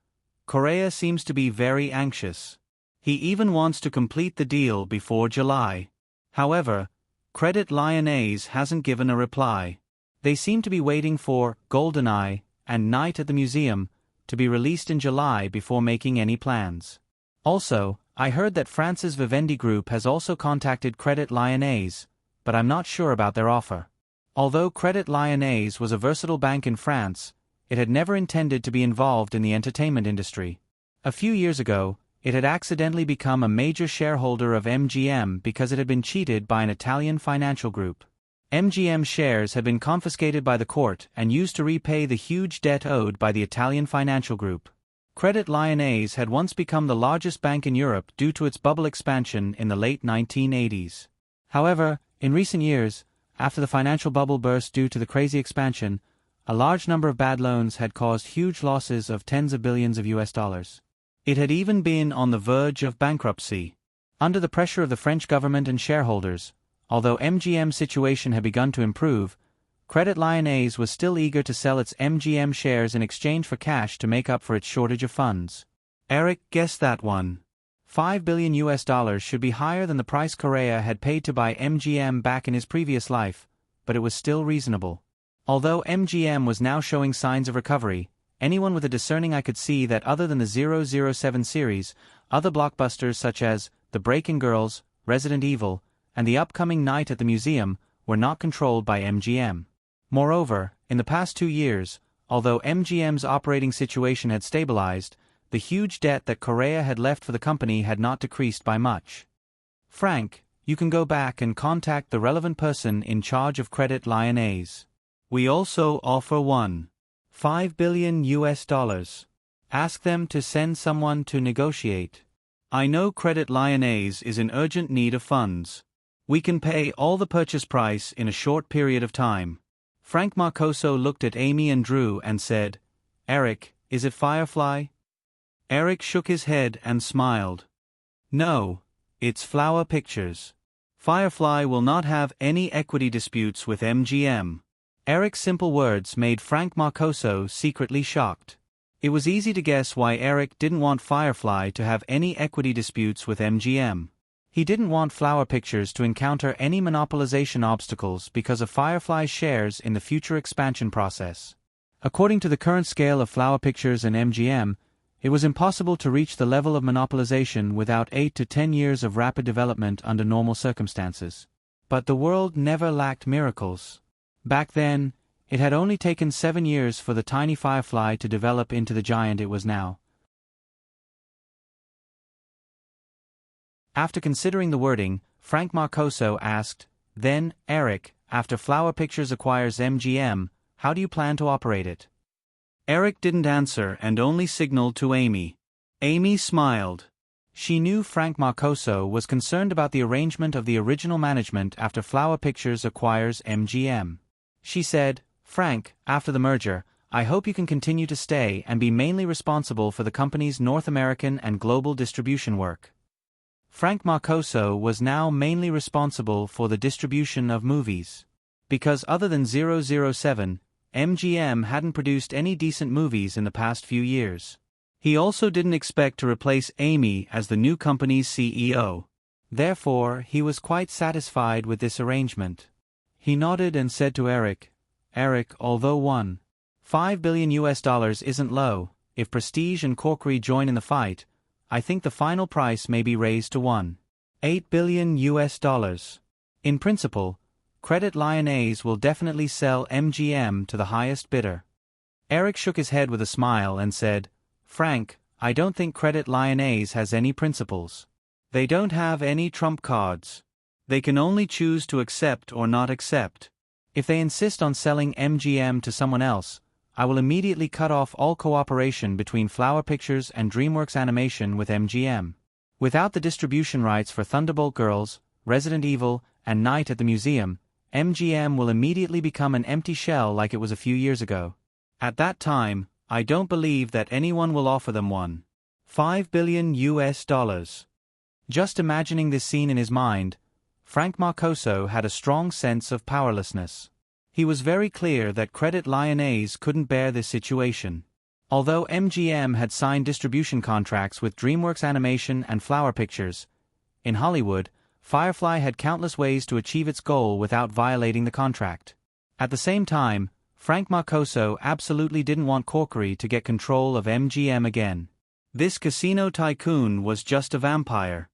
Correa seems to be very anxious. He even wants to complete the deal before July. However, Credit Lyonnais hasn't given a reply. They seem to be waiting for GoldenEye and Night at the Museum to be released in July before making any plans. Also, I heard that France's Vivendi Group has also contacted Credit Lyonnais, but I'm not sure about their offer. Although Credit Lyonnais was a versatile bank in France, it had never intended to be involved in the entertainment industry. A few years ago, it had accidentally become a major shareholder of MGM because it had been cheated by an Italian financial group. MGM shares had been confiscated by the court and used to repay the huge debt owed by the Italian financial group. Credit Lyonnais had once become the largest bank in Europe due to its bubble expansion in the late 1980s. However, in recent years, after the financial bubble burst due to the crazy expansion, a large number of bad loans had caused huge losses of tens of billions of US dollars. It had even been on the verge of bankruptcy. Under the pressure of the French government and shareholders, although MGM's situation had begun to improve, Credit Lyonnais was still eager to sell its MGM shares in exchange for cash to make up for its shortage of funds. Eric guessed that $1.5 billion US should be higher than the price Correa had paid to buy MGM back in his previous life, but it was still reasonable. Although MGM was now showing signs of recovery, anyone with a discerning eye could see that other than the 007 series, other blockbusters such as The Breaking Girls, Resident Evil, and the upcoming Night at the Museum were not controlled by MGM. Moreover, in the past 2 years, although MGM's operating situation had stabilized, the huge debt that Correa had left for the company had not decreased by much. Frank, you can go back and contact the relevant person in charge of Credit Lyonnais. We also offer $1.5 billion US. Ask them to send someone to negotiate. I know Credit Lyonnais is in urgent need of funds. We can pay all the purchase price in a short period of time. Frank Marcoso looked at Amy and Drew and said, "Eric, is it Firefly?" Eric shook his head and smiled. "No, it's Flower Pictures. Firefly will not have any equity disputes with MGM." Eric's simple words made Frank Marcoso secretly shocked. It was easy to guess why Eric didn't want Firefly to have any equity disputes with MGM. He didn't want Flower Pictures to encounter any monopolization obstacles because of Firefly's shares in the future expansion process. According to the current scale of Flower Pictures and MGM, it was impossible to reach the level of monopolization without 8 to 10 years of rapid development under normal circumstances. But the world never lacked miracles. Back then, it had only taken 7 years for the tiny Firefly to develop into the giant it was now. After considering the wording, Frank Marcoso asked, "Then, Eric, after Flower Pictures acquires MGM, how do you plan to operate it?" Eric didn't answer and only signaled to Amy. Amy smiled. She knew Frank Marcoso was concerned about the arrangement of the original management after Flower Pictures acquires MGM. She said, "Frank, after the merger, I hope you can continue to stay and be mainly responsible for the company's North American and global distribution work." Frank Marcoso was now mainly responsible for the distribution of movies. Because other than 007, MGM hadn't produced any decent movies in the past few years. He also didn't expect to replace Amy as the new company's CEO. Therefore, he was quite satisfied with this arrangement. He nodded and said to Eric, "Eric, although $1.5 billion US isn't low, if Prestige and Corkery join in the fight, I think the final price may be raised to $1.8 billion US. In principle, Credit Lyonnais will definitely sell MGM to the highest bidder." Eric shook his head with a smile and said, "Frank, I don't think Credit Lyonnais has any principles. They don't have any trump cards. They can only choose to accept or not accept. If they insist on selling MGM to someone else, I will immediately cut off all cooperation between Flower Pictures and DreamWorks Animation with MGM. Without the distribution rights for Thunderbolt Girls, Resident Evil, and Night at the Museum, MGM will immediately become an empty shell like it was a few years ago. At that time, I don't believe that anyone will offer them $1.5 billion. Just imagining this scene in his mind, Frank Marcoso had a strong sense of powerlessness. He was very clear that Credit Lyonnais couldn't bear this situation. Although MGM had signed distribution contracts with DreamWorks Animation and Flower Pictures, in Hollywood, Firefly had countless ways to achieve its goal without violating the contract. At the same time, Frank Marcoso absolutely didn't want Corkery to get control of MGM again. This casino tycoon was just a vampire.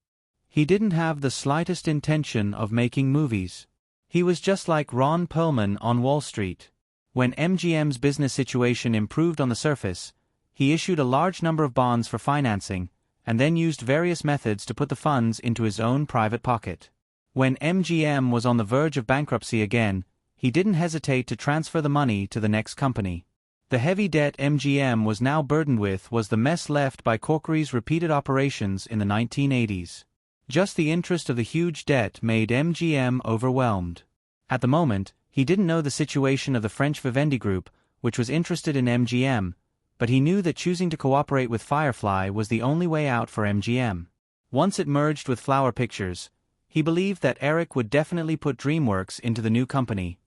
He didn't have the slightest intention of making movies. He was just like Ron Perlman on Wall Street. When MGM's business situation improved on the surface, he issued a large number of bonds for financing, and then used various methods to put the funds into his own private pocket. When MGM was on the verge of bankruptcy again, he didn't hesitate to transfer the money to the next company. The heavy debt MGM was now burdened with was the mess left by Corkery's repeated operations in the 1980s. Just the interest of the huge debt made MGM overwhelmed. At the moment, he didn't know the situation of the French Vivendi Group, which was interested in MGM, but he knew that choosing to cooperate with Firefly was the only way out for MGM. Once it merged with Flower Pictures, he believed that Eric would definitely put DreamWorks into the new company.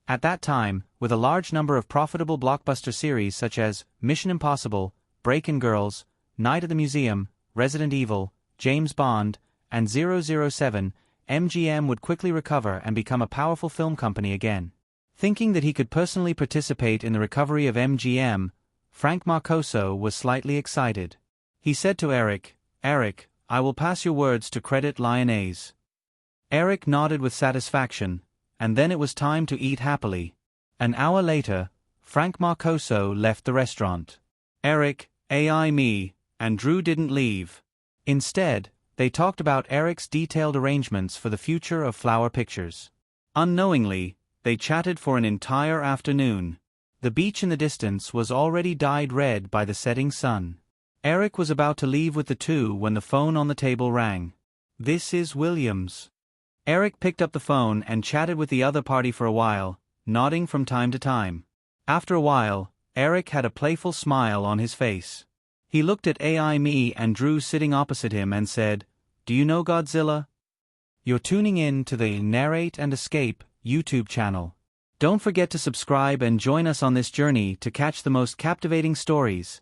At that time, with a large number of profitable blockbuster series such as Mission Impossible, Breakin' Girls, Night at the Museum, Resident Evil, James Bond, and 007, MGM would quickly recover and become a powerful film company again. Thinking that he could personally participate in the recovery of MGM, Frank Marcoso was slightly excited. He said to Eric, "Eric, I will pass your words to Credit Lyonnais." Eric nodded with satisfaction, and then it was time to eat happily. An hour later, Frank Marcoso left the restaurant. Eric, me, and Drew didn't leave. Instead, they talked about Eric's detailed arrangements for the future of Flower Pictures. Unknowingly, they chatted for an entire afternoon. The beach in the distance was already dyed red by the setting sun. Eric was about to leave with the two when the phone on the table rang. "This is Williams." Eric picked up the phone and chatted with the other party for a while, nodding from time to time. After a while, Eric had a playful smile on his face. He looked at me and Drew sitting opposite him and said, "Do you know Godzilla? You're tuning in to the Narrate and Escape YouTube channel. Don't forget to subscribe and join us on this journey to catch the most captivating stories.